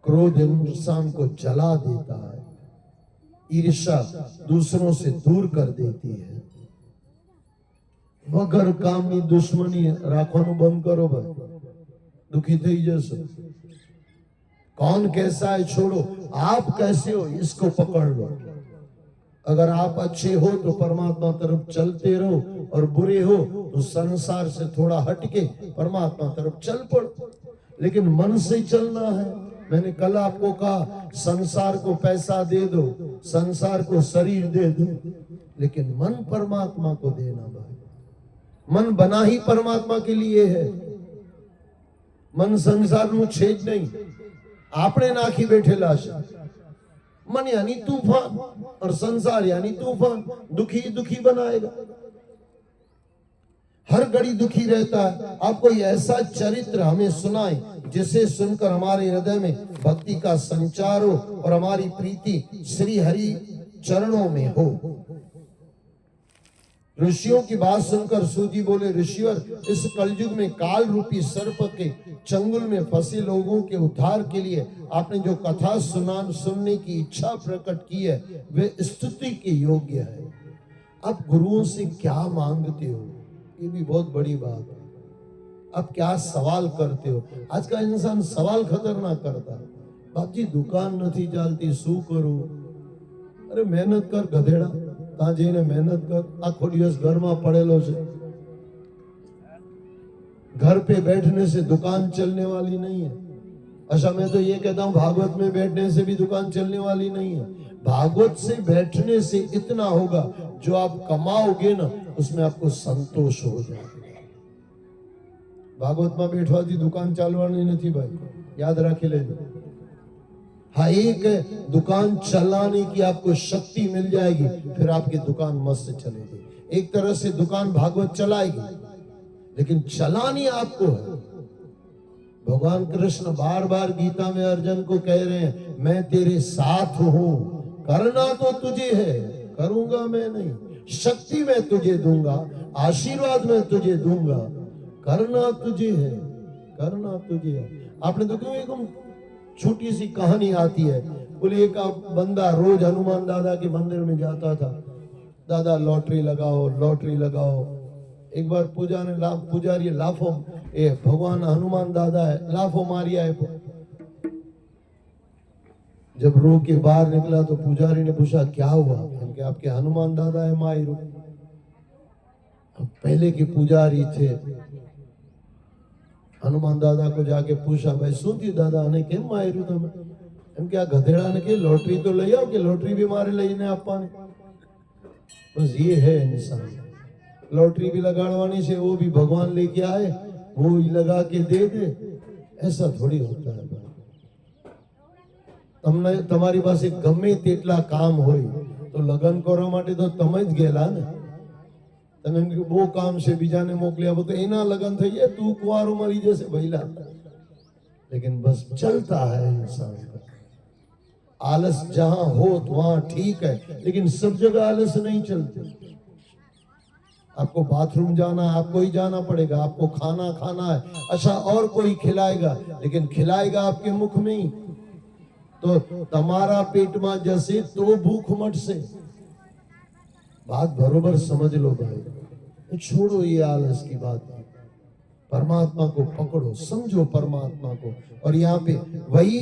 क्रोध इंसान को जला देता है, ईर्ष्या दूसरों से दूर कर देती है। वगर कामनी दुश्मनी राखવાનું બંધ કરો ભાઈ, दुखी થઈ जसो। कौन कैसा है छोड़ो, आप कैसे हो इसको पकड़ लो। अगर आप अच्छे हो तो परमात्मा तरफ चलते रहो, और बुरे हो तो संसार से थोड़ा हटके परमात्मा तरफ चल पड़ो। लेकिन मन से चलना है। मैंने कल आपको कहा, संसार को पैसा दे दो, संसार को शरीर दे दो, लेकिन मन परमात्मा को देना भाई। मन बना ही परमात्मा के लिए है। मन संसार નું છે જ नहीं, आपने नाखी बैठेला છે। मन यानी तूफान और संसार यानी तूफान, दुखी दुखी बनाएगा, हर घड़ी दुखी रहता है। आप कोई ऐसा चरित्र हमें सुनाए जिसे सुनकर हमारे हृदय में भक्ति का संचार हो और हमारी प्रीति श्री हरि चरणों में हो। ऋषियों की बात सुनकर सूजी बोले, ऋषिवर, इस कलयुग में काल रूपी सर्प के चंगुल में फंसे लोगों के उद्धार के लिए आपने जो कथा सुनने की इच्छा प्रकट की है, वे स्तुति के योग्य है। आप गुरुओं से क्या मांगते हो, ये भी बहुत बड़ी बात है। आप क्या सवाल करते हो। आज का इंसान सवाल खतरनाक करता है। बाप जी दुकान नहीं चलती, शू करूं? अरे मेहनत कर गधेड़ा, ता जईने मेहनत कर। आखो दिवस घर में पड़ेलो छे। घर पे बैठने से दुकान चलने वाली नहीं है। अच्छा, मैं तो ये कहता हूँ भागवत में बैठने से भी दुकान चलने वाली नहीं है। भागवत से बैठने से इतना होगा, जो आप कमाओगे ना उसमें आपको संतोष हो जाएगा। भागवत में बैठवाથી दुकान चालवानी नहीं भाई, याद राखी लेજો। हाँ, एक दुकान चलाने की आपको शक्ति मिल जाएगी, फिर आपकी दुकान मस्त चलेगी। एक तरह से दुकान भागवत चलाएगी, लेकिन चलानी आपको है। भगवान कृष्ण बार बार गीता में अर्जुन को कह रहे हैं, मैं तेरे साथ हूं, करना तो तुझे है, करूंगा मैं नहीं। शक्ति मैं तुझे दूंगा, आशीर्वाद मैं तुझे दूंगा, करना तुझे है, करना तुझे है। आपने तो क्यों एक छोटी सी कहानी आती है। बोले एक बंदा रोज हनुमान दादा के मंदिर में जाता था, दादा लॉटरी लगाओ, लॉटरी लगाओ। एक बार पुजारी लाफो, ए भगवान हनुमान दादा है, लाफो मारी आए। जब रो के बाहर निकला तो पुजारी ने पूछा क्या हुआ? क्योंकि आपके हनुमान दादा है मायरू। पहले के पुजारी थे, हनुमान दादा को जाके पूछा, भाई શું થયું દાદા, અને કેમ માર્યું તમે? એમ કે આ ગધેડાને કે લોટરી તો લઈ આવ, કે લોટરી भी मारे લઈને આપવાની। बस ये है इंसान। लॉटरी भी लगाड़वानी से, वो भी भगवान लेके आए, वो ही लगा के दे दे, ऐसा थोड़ी होता है। તમને તમારી પાસે ગમે તેટલા કામ હોય તો લગન કરવા માટે તો તમે જ ગયેલા ને। તમે એમ કે બહુ કામ છે, બીજાને મોકલી આપો તો એના લગન થઈ જાય, તું કુંવારો મરી જશે ભઈલા। लेकिन बस चलता है इंसान का। आलस जहां हो तो वहां ठीक है, लेकिन सब जगह आलस नहीं चलते। आपको बाथरूम जाना है, आपको ही जाना पड़ेगा। आपको खाना खाना है, अच्छा और कोई खिलाएगा, लेकिन खिलाएगा आपके मुख में ही। तो तमारा पेट में जैसे तो भूख मटसे। बात बरोबर समझ लो भाई, छोड़ो ये आलस की बात। परमात्मा को पकड़ो, समझो परमात्मा को। और यहाँ पे वही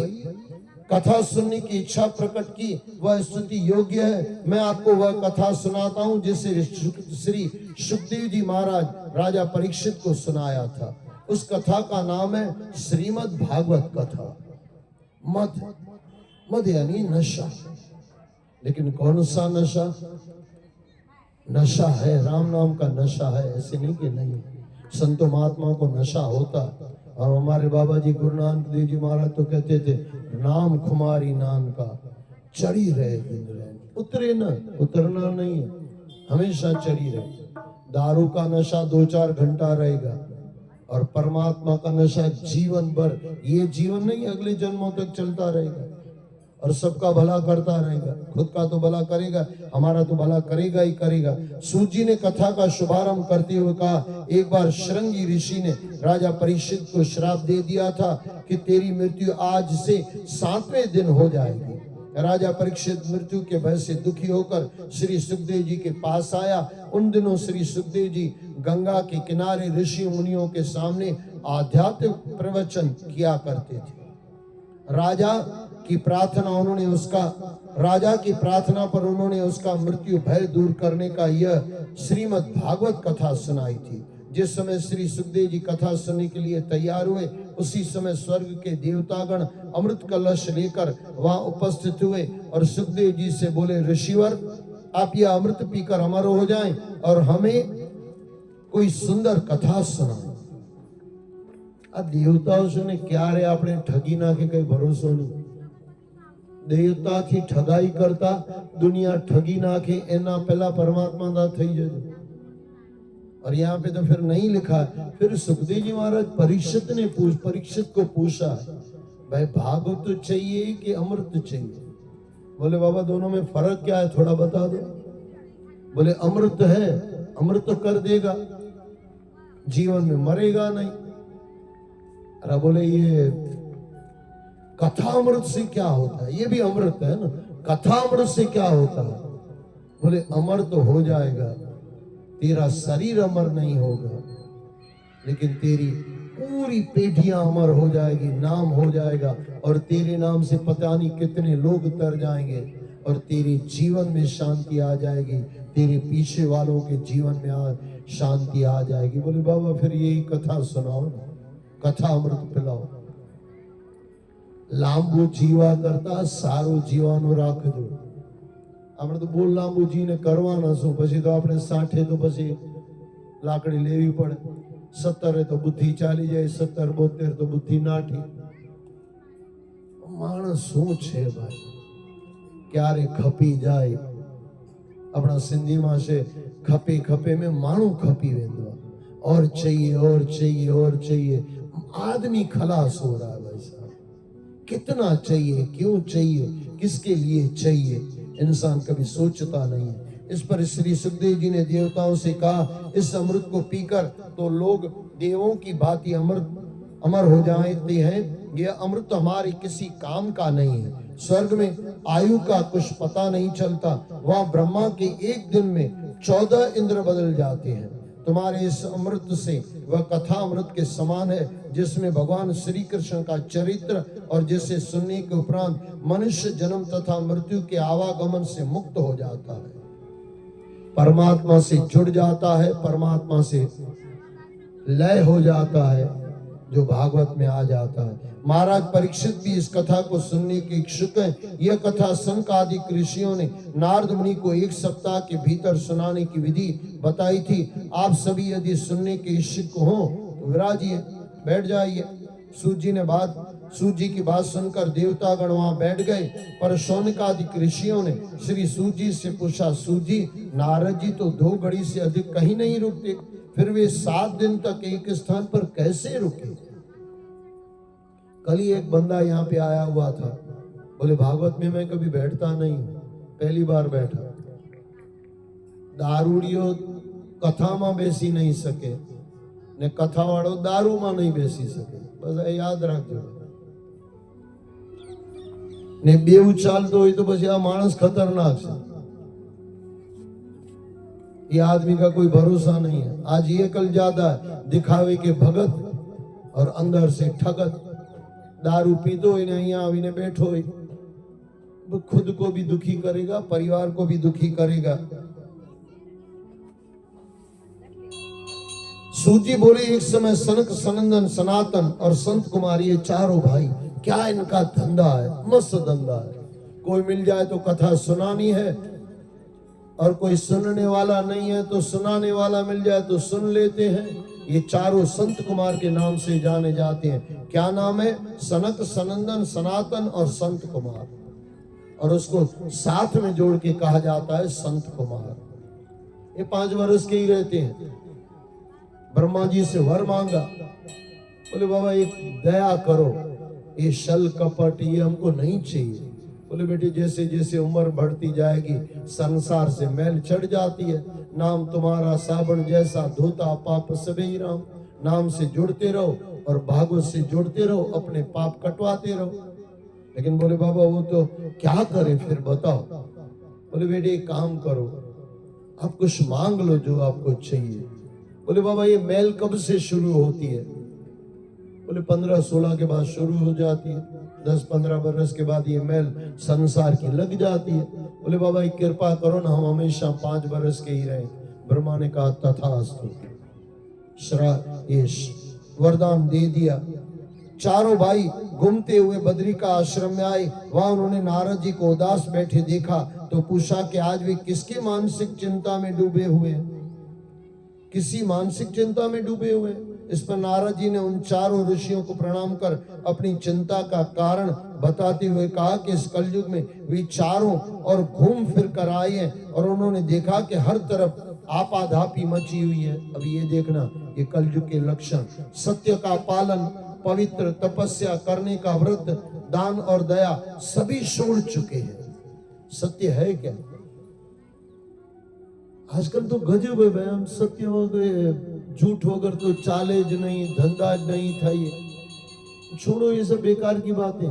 कथा सुनने की इच्छा प्रकट की, वह स्तुति योग्य है। मैं आपको वह कथा सुनाता हूं जिसे श्री सुखदेव जी महाराज राजा परीक्षित को सुनाया था। उस कथा का नाम है श्रीमद् भागवत कथा। मद, मद यानी नशा। लेकिन कौन सा नशा? नशा है राम नाम का नशा है, ऐसे नहीं कि नहीं। संतो महात्मा को नशा होता। और हमारे बाबा जी गुरु नानक देव जी महाराज तो कहते थे, नाम खुमारी नान का चढ़ी रहे दिन रहे, उतरे न, उतरना नहीं है, हमेशा चढ़ी रहे। दारू का नशा 2-4 घंटा रहेगा, और परमात्मा का नशा जीवन भर, ये जीवन नहीं अगले जन्मों तक चलता रहेगा। और सबका भला करता रहेगा। खुद का तो भला करेगा, हमारा तो भला करेगा ही करेगा। सूत जी ने कथा का शुभारंभ करते हुए कहा, एक बार श्रृंगी ऋषि ने राजा परीक्षित को श्राप दे दिया था कि तेरी मृत्यु आज से 7वें दिन हो जाएगी। राजा परीक्षित मृत्यु के भय से दुखी होकर श्री सुखदेव जी के पास आया। उन दिनों श्री सुखदेव जी गंगा के किनारे ऋषि मुनियों के सामने आध्यात्मिक प्रवचन किया करते थे। राजा की प्रार्थना पर उन्होंने उसका मृत्यु भय दूर करने का यह श्रीमद् भागवत कथा सुनाई थी। जिस समय श्री सुखदेव जी कथा सुनने के लिए तैयार हुए, उसी समय स्वर्ग के देवतागण अमृत कलश लेकर वहां उपस्थित हुए और सुखदेव जी से बोले, ऋषिवर, आप यह अमृत पीकर अमर हो जाएं और हमें कोई सुंदर कथा सुनाएं। अब देवताओं से क्या रे, આપણે ठगी नाखे कई भरोसो नहीं। देवता थी ठगाई करता, दुनिया ठगी नाखे एना पहला परमात्मा दा थई जजे। और यहाँ पे तो फिर नहीं लिखा। फिर सुखदेव जी महाराज परीक्षित को पूछा, भाई भागवत चाहिए कि अमृत चाहिए? बोले बाबा दोनों में फर्क क्या है, थोड़ा बता दो। बोले अमृत है, अमृत तो कर देगा, जीवन में मरेगा नहीं। अरे बोले ये कथा अमृत से क्या होता है? ये भी अमृत है ना, कथा अमृत से क्या होता है? बोले अमर तो हो जाएगा, तेरा शरीर अमर नहीं होगा, लेकिन तेरी पूरी पेटियां अमर हो जाएगी, नाम हो जाएगा, और तेरे नाम से पता नहीं कितने लोग तर जाएंगे, और तेरे जीवन में शांति आ जाएगी, तेरे पीछे वालों के जीवन में शांति आ जाएगी। बोले बाबा फिर यही कथा सुनाओ ना, कथा अमृत पिलाओ। लांबू जीवा करता सारो जीवानो राखजो। આપણે તો બોલ લાંબુજીને કરવાના શું, પછી તો આપણે 60 તો પછી લાકડી લેવી પડે, 70 તો બુદ્ધિ ચાલી જાય, 70 72 તો બુદ્ધિ નાઠી। માણસ શું છે ભાઈ, ક્યારે ખપી જાય। આપણા સિંધીમાં છે ખપે ખપે में माण्हू खपी वेंदो आहे, और चाहिए और चाहिए और चाहिए। आदमी खलास हो रहा है भाई साहब। कितना चाहिए, क्यों चाहिए, किसके लिए चाहिए, इंसान कभी सोचता नहीं है। इस पर श्री सुखदेव जी ने देवताओं से कहा, इस अमृत को पीकर तो लोग देवों की भांति अमर हो जाते हैं। यह अमृत हमारे किसी काम का नहीं है। स्वर्ग में आयु का कुछ पता नहीं चलता, वहां ब्रह्मा के एक दिन में 14 इंद्र बदल जाते हैं। तुम्हारे इस अमृत से वह कथा अमृत के समान है, जिसमें भगवान श्री कृष्ण का चरित्र और जिसे सुनने के उपरांत मनुष्य जन्म तथा मृत्यु के आवागमन से मुक्त हो जाता है, परमात्मा से जुड़ जाता है, परमात्मा से लय हो जाता है, जो भागवत में आ जाता है। महाराज परीक्षित भी इस कथा को सुनने के इच्छुक हैं। यह कथा संक आदि ऋषियों ने नारद मुनि को 1 सप्ताह के भीतर सुनाने की विधि बताई थी। आप सभी यदि सुनने के इच्छुक हो तो विराजिए, बैठ जाइए। सूत जी की बात सुनकर देवतागण वहां बैठ गए, पर शौनक आदि ऋषियों ने श्री सूत जी से पूछा, सूत जी, नारद जी तो 2 घड़ी से अधिक कहीं नहीं रुकते, फिर वे 7 दिन तक एक स्थान पर कैसे रुके? कल ही एक बंदा यहाँ पे आया हुआ था, बोले भागवत में मैं कभी बैठता नहीं, पहली बार बैठा। दारूडियो कथा में बेसी नहीं सके ने कथा वाળો दारू में नहीं बेसी सके, बस याद रखो। ने बेऊ चालतो હોય तो પછી આ माणस खतरनाक है। ये आदमी का कोई भरोसा नहीं है। आज ये कल ज्यादा है, दिखावे के भगत और अंदर से ठगत। दारू पीतो હોય ને અહીંયા આવીને બેઠો હોય, खुद को भी दुखी करेगा, परिवार को भी दुखी करेगा। सूजी बोले, एक समय सनक, सनंदन, सनातन और संत कुमार, ये चारों भाई, क्या इनका धंधा है, मस्त धंधा है। कोई मिल जाए तो कथा सुनानी है, और कोई सुनने वाला नहीं है तो सुनाने वाला मिल जाए तो सुन लेते हैं। ये चारों संत कुमार के नाम से जाने जाते हैं। क्या नाम है? सनक, सनंदन, सनातन और संत कुमार, और उसको साथ में जोड़ के कहा जाता है संत कुमार। ये 5 वर्ष के ही रहते हैं। ब्रह्मा जी से वर मांगा, बोले बाबा एक दया करो, ये छल कपट ये हमको नहीं चाहिए, बोले बेटी जैसे जैसे उम्र बढ़ती जाएगी संसार से मैल चढ़ जाती है। नाम तुम्हारा साबुन जैसा धोता पाप सबे राम। नाम से जुड़ते रहो और भागवत से जुड़ते रहो, अपने पाप कटवाते रहो। लेकिन बोले बाबा वो तो क्या करे फिर बताओ। बोले बेटे एक काम करो, आप कुछ मांग लो जो आपको चाहिए। बोले बाबा ये मैल कब से शुरू होती है? बोले 15-16 के बाद शुरू हो जाती है, 10-15 बरस के बाद ये मैल संसार की लग जाती है। बोले बाबा एक कृपा करो ना, हम हमेशा 5 बरस के ही रहे। ब्रह्मा ने कहा तथास्तु, ये वरदान दे दिया। चारों भाई घूमते हुए बद्री का आश्रम में आए। वहां उन्होंने नारद जी को उदास बैठे देखा तो पूछा कि आज वे किसकी मानसिक चिंता में डूबे हुए हैं? किसी मानसिक चिंता में डूबे हुए हैं। इस पर नारद जी ने उन चारों ऋषियों को प्रणाम कर अपनी चिंता का कारण बताते हुए कहा कि इस कलयुग में वे चारों और घूम फिर कर आए हैं और उन्होंने देखा कि हर तरफ आपाधापी मची हुई है। अब ये देखना, ये कलयुग के लक्षण, सत्य का पालन, पवित्र तपस्या करने का व्रत, दान और दया सभी छोड़ चुके हैं। सत्य है क्या? आजकल तो गजब है बहन, सत्य हो गए, झूठ वगैरह तो चाले ज नहीं, धंधा नहीं था। ये छोड़ो, ये सब बेकार की बातें।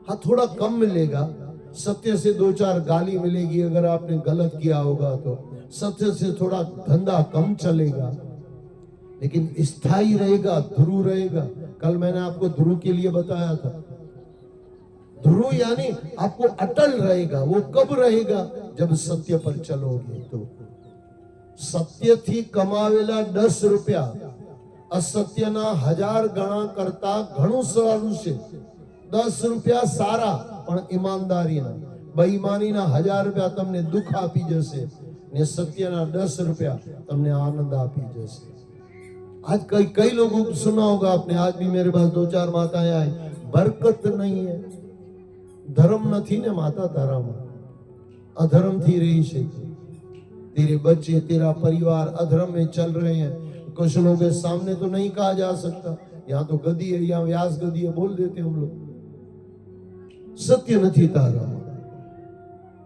हाँ थोड़ा कम मिलेगा, सत्य से 2-4 गाली मिलेगी अगर आपने गलत किया होगा तो, सत्य से थोड़ा धंधा कम चलेगा, लेकिन स्थायी रहेगा, ध्रुव रहेगा। कल मैंने आपको ध्रुव के लिए बताया था। ध्रुव यानी आपको अटल रहेगा। वो कब रहेगा? जब सत्य पर चलोगे तो। सत्य थी कमावेला 10 रुपया, असत्यना 1000 गणा करता घणું સારું છે। 10 રૂપિયા સારા પણ ઈમાનદારીના, બેઈમાનીના 1000 રૂપિયા તમને દુઃખ આપી જશે ને સત્યના 10 રૂપિયા તમને आनंद આપી जैसे। आज कई लोगों को सुना होगा आपने, आज भी मेरे पास 2-4 माताएं आई, बरकत नहीं है। धर्म नहीं ने माता धर्म, अधर्म थी रही है। तेरे बच्चे, तेरा परिवार अधर्म में चल रहे हैं। कुछ लोग के सामने तो नहीं कहा जा सकता, यहाँ तो गदी है, यहाँ व्यास गदी है, बोल देते हम लोग। सत्य नहीं तारा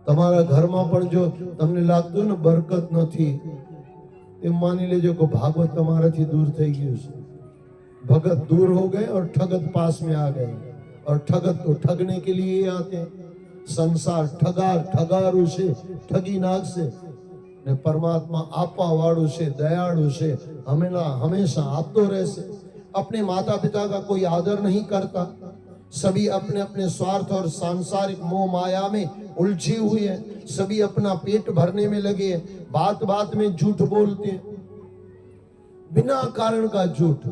तमारा घर में पण जो तमने लागतो ने बरकत नहीं, ते मानी लेजो को भागवत तमारा थी दूर થઈ ગયું છે। भगत दूर हो गए और ठगत पास में आ गए, और ठगत तो ठगने के लिए ही आते हैं। संसार ठगारू से, ठगी नाग से, ने परमात्मा आपा वाळू से, दयाळु से, हमेशा आपतो रहसे। अपने माता पिता का कोई आदर नहीं करता, सभी अपने अपने स्वार्थ और सांसारिक मोह माया में उलझे हुए हैं। सभी अपना पेट भरने में लगे हैं, बात बात में झूठ बोलते हैं, बिना कारण का झूठ।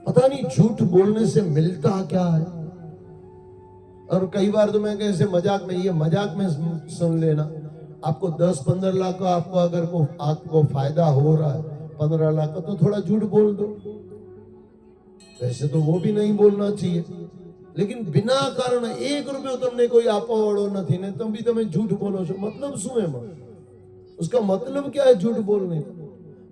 पता नहीं झूठ बोलने से मिलता क्या है। और कई बार तो मैं कैसे मजाक में, ये मजाक में सुन लेना, आपको 10-15 लाख का आपको अगर आपको फायदा हो रहा है 15 लाख का, तो थोड़ा झूठ बोल दो। वैसे तो वो भी नहीं बोलना चाहिए, लेकिन बिना कारण 1 रुपये तुमने कोई आपा वाળો નથી ने तुम भी તમે झूठ बोलो છો, मतलब શું है? उसका मतलब क्या है झूठ बोलने का?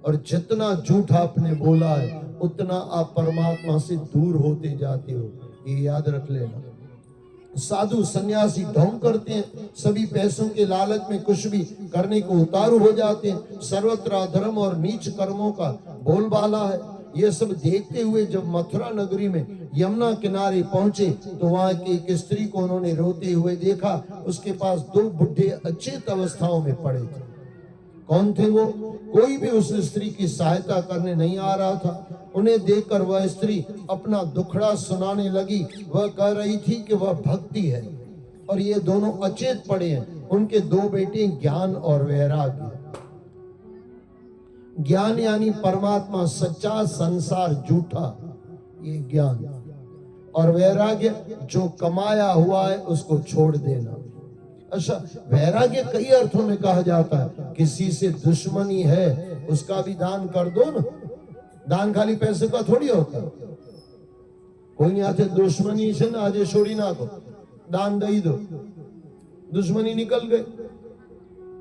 और जितना झूठ आपने बोला है उतना आप परमात्मा से दूर होते जाते हो, ये याद रख लेना। साधु सन्यासी ढोंग करते हैं, सभी पैसों के लालच में कुछ भी करने को उतारू हो जाते हैं। सर्वत्र अधर्म और नीच कर्मों का बोलबाला है। ये सब देखते हुए जब मथुरा नगरी में यमुना किनारे पहुंचे तो वहां की एक स्त्री को उन्होंने रोते हुए देखा। उसके पास 2 बुढ़े अचेत अवस्थाओं में पड़े थे। कौन थे वो? कोई भी उस स्त्री की सहायता करने नहीं आ रहा था। उन्हें देखकर वह स्त्री अपना दुखड़ा सुनाने लगी। वह कह रही थी कि वह भक्ति है और ये दोनों अचेत पड़े हैं। उनके 2 बेटे ज्ञान और वैराग्य। ज्ञान यानी परमात्मा सच्चा, संसार झूठा, ये ज्ञान। और वैराग्य जो कमाया हुआ है उसको छोड़ देना। अच्छा, वैराग्य कई अर्थों में कहा जाता है। किसी से दुश्मनी है उसका भी दान कर दो ना। दान खाली पैसे का थोड़ी होता। कोई आते दुश्मनी से ना आज छोड़ी ना को दान दे दो, दुश्मनी निकल गई।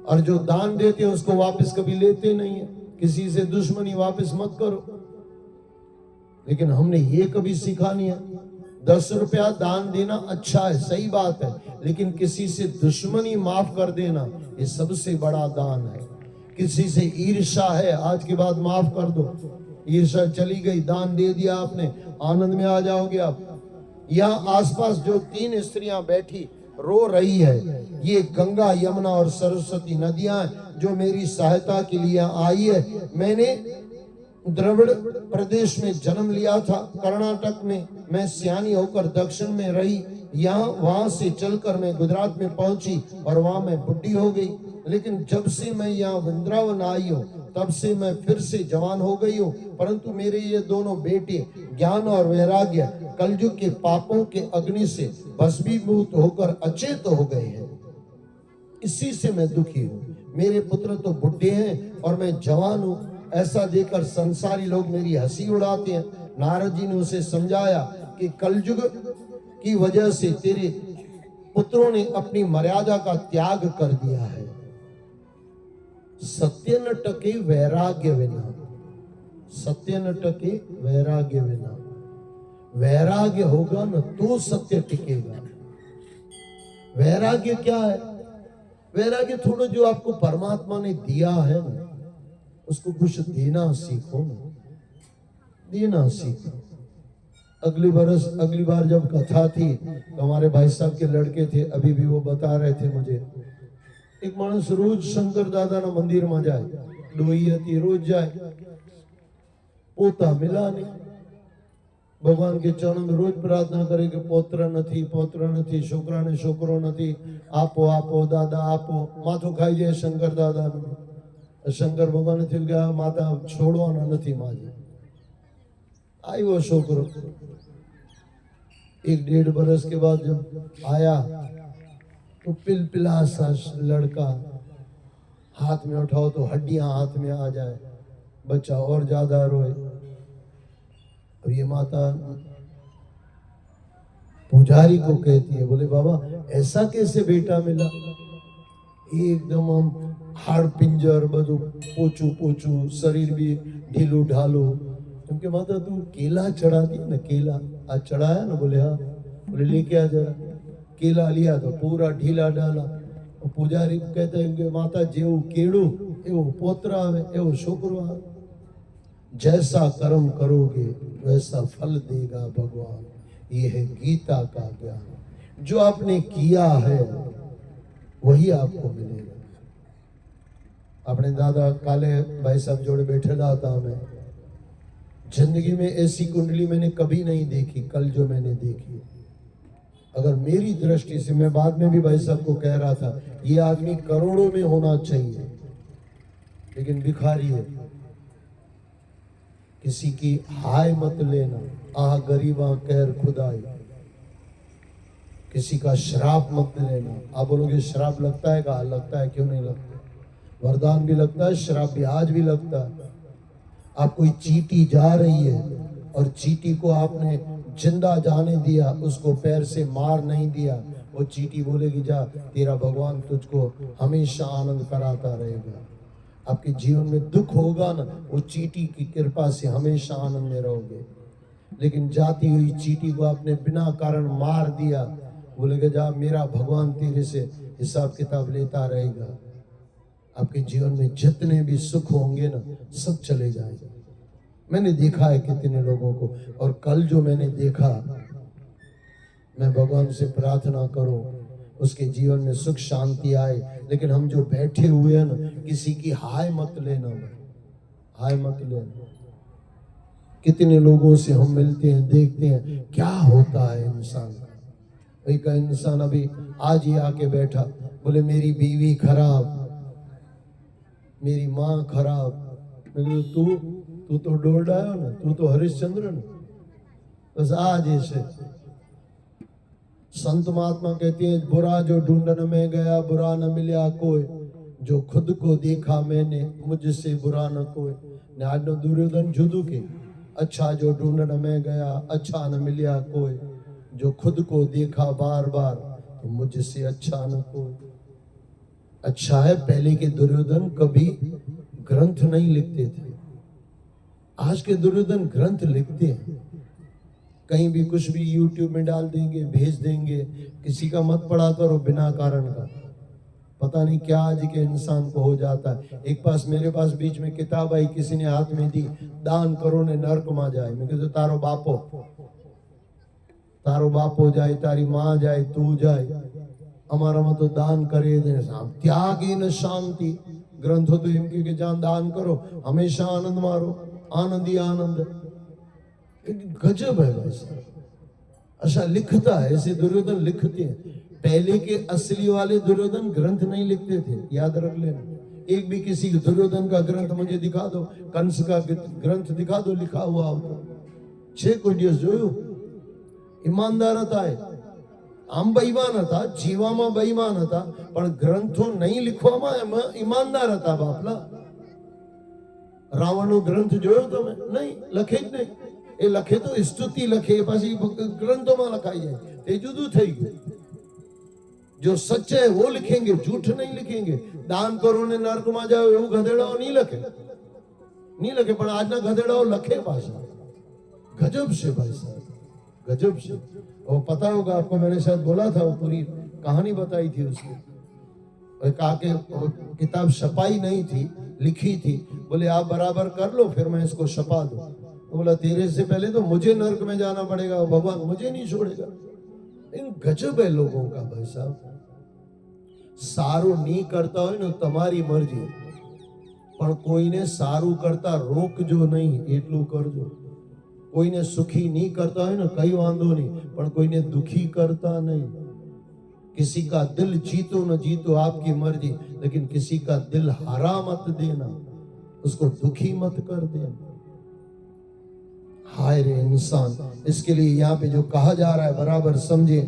और जो दान देते हैं उसको वापस कभी लेते नहीं है। किसी से दुश्मनी वापस मत करो। लेकिन हमने ये कभी सीखा नहीं है। 10 रुपया दान देना अच्छा है, सही बात है, लेकिन किसी से दुश्मनी माफ कर देना ये सबसे बड़ा दान है। किसी से ईर्ष्या है, आज के बाद माफ कर दो। ईर्ष्या चली गई, दान दे दिया आपने, आनंद में आ जाओगे आप। यहाँ आसपास जो 3 स्त्रियां बैठी रो रही है, ये गंगा, यमुना और सरस्वती नदियां हैं जो मेरी सहायता के लिए आई है। मैंने द्रविड़ प्रदेश में जन्म लिया था, कर्नाटक में मैं सियानी होकर दक्षिण में रही, यहाँ वहां से चलकर मैं गुजरात में पहुंची और वहां मैं बुढ़ी हो गई। लेकिन जब से मैं यहाँ वृंदावन आई हूँ तब से मैं फिर से जवान हो गई हूँ। परंतु मेरे ये दोनों बेटे ज्ञान और वैराग्य कलयुग के पापों के अग्नि से भस्मीभूत होकर अचेत हो गए हैं, इसी से मैं दुखी हूँ। मेरे पुत्र तो बुढ़े हैं और मैं जवान हूँ, ऐसा देखकर संसारी लोग मेरी हंसी उड़ाते हैं। नारद जी ने उसे समझाया कि कलयुग की वजह से तेरे पुत्रों ने अपनी मर्यादा का त्याग कर दिया है। सत्य न टके वैराग्य बिना, सत्य न टके वैराग्य बिना। वैराग्य होगा न तो सत्य टिकेगा। वैराग्य क्या है? वैराग्य थोड़ा जो आपको परमात्मा ने दिया है ना, उसको कुछ देना सीखो ना, देना सीखो। अगली बार जब कथा थी तो हमारे भाई साहब के लड़के थे, अभी भी वो बता रहे थे मुझे, एक मानस रोज शंकर दादा ना मंदिर में जाए, डोई हती रोज जाए, पोता मिला नहीं। भगवान के चरण में रोज प्रार्थना करे कि पोत्र नहीं, छोकरा ने छोकरो नहीं, आपो आपो दादा आपो। माथो खाई जाए शंकर दादा ने। शंकर भगवान ने गया माता छोड़वाना नहीं माजे। आई वो छोकरो 1-1.5 बरस के बाद जब आया तो पिलपिला सा लड़का, हाथ में उठाओ तो हड्डियां हाथ में आ जाए, बच्चा और ज्यादा रोए। अब ये माता पुजारी को कहती है, बोले बाबा ऐसा कैसे बेटा मिला? एकदम हम हाड़ पिंजर बधु पोचू, शरीर भी ढीलो ढालो। क्योंकि माता तू केला चढ़ा दी ना, केला आज चढ़ाया ना? बोले हाँ। बोले लेके आ जरा। केला लिया तो पूरा ढीला डाला। पुजारी कहते हैं कि माता जेव केड़ू एवो पोतरा आवे, एवो छोकरो आवे। जैसा कर्म करोगे वैसा फल देगा भगवान, ये है गीता का ज्ञान। जो आपने किया है वही आपको मिलेगा। अपने दादा काले भाई साहब जोड़े बैठे था मैं, जिंदगी में ऐसी कुंडली मैंने कभी नहीं देखी, कल जो मैंने देखी। अगर मेरी दृष्टि से, मैं बाद में भी भाई साहब को कह रहा था, ये आदमी करोड़ों में होना चाहिए लेकिन भिखारी है। किसी की हाय मत लेना, आह गरीबा कहर खुदाई। किसी का श्राप मत लेना। आप बोलोगे श्राप लगता है? कहा लगता है, क्यों नहीं लगता? वरदान भी लगता है, श्राप भी आज भी लगता है। आप कोई चींटी जा रही है और चींटी को आपने जिंदा जाने दिया, उसको पैर से मार नहीं दिया, वो चींटी बोलेगी जा, तेरा भगवान तुझको हमेशा आनंद कराता रहेगा। आपके जीवन में दुख होगा ना, वो चींटी की कृपा से हमेशा आनंद में रहोगे। लेकिन जाती हुई चींटी को आपने बिना कारण मार दिया, बोलेगा जा, मेरा भगवान तेरे से हिसाब किताब लेता रहेगा। आपके जीवन में जितने भी सुख होंगे ना, सब चले जाएंगे। मैंने देखा है कितने लोगों को, और कल जो मैंने देखा, मैं भगवान से प्रार्थना करूं उसके जीवन में सुख शांति आए। लेकिन हम जो बैठे हुए हैं ना, किसी की हाय मत लेना, हाय मत लेना। कितने लोगों से हम मिलते हैं, देखते हैं क्या होता है इंसान का। एक इंसान अभी आज ही आके बैठा, बोले मेरी बीवी खराब, मेरी माँ खराब। मैं तू तो डोरडा है ना, तू तो हरिश्चंद्र ना, बस आज ऐसे। संत महात्मा कहते हैं, बुरा जो ढूंढन में गया बुरा न मिला कोई, जो खुद को देखा मैंने मुझसे बुरा न कोई। न्याय दुर्योधन जुदू के, अच्छा जो ढूंढन में गया अच्छा न मिला कोई, जो खुद को देखा बार बार तो मुझसे अच्छा न कोई। अच्छा है, पहले के दुर्योधन कभी ग्रंथ नहीं लिखते थे, आज के दुर्योधन ग्रंथ लिखते हैं। कहीं भी कुछ भी यूट्यूब में डाल देंगे, भेज देंगे। किसी का मत पढ़ा करो बिना कारण का। पता नहीं क्या आज के इंसान को हो जाता है। एक पास मेरे पास बीच में किताब आई, किसी ने हाथ में दी, दान करो ने नर्क में जाए। मैं कहते तारो बापो जाए, तारी माँ जाए, तू जाए, हमारा में तो दान करे दे त्यागी न शांति। ग्रंथों तो इनके के जान दान करो, हमेशा आनंद मारो, आनंद ही आनंद। गजब है वैसा। अच्छा लिखता है, ऐसे दुर्योधन लिखते हैं। पहले के असली वाले दुर्योधन ग्रंथ नहीं लिखते थे, याद रख लेना। एक भी किसी दुर्योधन का ग्रंथ मुझे दिखा दो, कंस का ग्रंथ दिखा दो लिखा हुआ हो तो। 6 कोई दिवस जोयो ईमानदार था है, आम बेईमान था, जीवामा बेईमान था, पण ग्रंथो नहीं लिखवामा एમાં ईमानदार था बापला। रावणનો ગ્રંથ જોયો તમે? નહીં લખે જ નહીં। એ લખે તો સ્તુતિ લખે, પછી ગ્રંથોમાં લખાઈ જાય, તે જુદું થઈ ગયું। जो सच है वो लिखेंगे, झूठ नहीं लिखेंगे। दान करो ने नर्क में जाओ એવું ગધેડાઓ नहीं લખે, પણ આજના ગધેડાઓ લખે પાછા। गजब से भाई साहब, गजब से। और पता होगा आपको, मैंने शायद बोला था, वो पूरी कहानी बताई थी उसकी। कहा कि किताब छपाई नहीं थी, लिखी थी। बोले आप बराबर कर लो, फिर मैं इसको छपा दूं। तो बोला तेरे से पहले तो मुझे नर्क में जाना पड़ेगा, भगवान मुझे नहीं छोड़ेगा। इन गजब है लोगों का भाई साहब। सारू नहीं करता हो ने तमारी मर्जी, पण कोईने सारू करता रोकजो नहीं, एटलू करजो। कोईने सुखी नहीं करता है ना, कई वांधो नहीं, पण कोईने दुखी करता नहीं। किसी का दिल जीतो न जीतो आपकी मर्जी, लेकिन किसी का दिल हरा मत देना, उसको दुखी मत कर देना। हाय रे इंसान। इसके लिए यहाँ पे जो कहा जा रहा है बराबर समझे।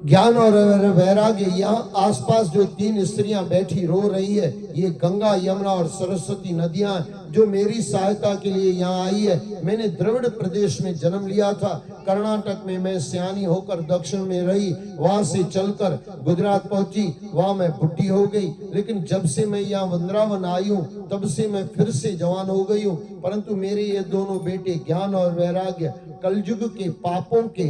ज्ञान और वैराग्य। यहाँ आसपास जो 3 स्त्रियां बैठी रो रही है, ये गंगा, यमुना और सरस्वती नदियां जो मेरी सहायता के लिए यहाँ आई है। मैंने द्रविड़ प्रदेश में जन्म लिया था, कर्नाटक में मैं सियानी होकर दक्षिण में रही, वहां से चलकर गुजरात पहुंची, वहां मैं बुढ़ी हो गई। लेकिन जब से मैं यहाँ वृंदावन आई हूँ तब से मैं फिर से जवान हो गई हूँ। परंतु मेरे ये दोनों बेटे ज्ञान और वैराग्य कलयुग के पापों के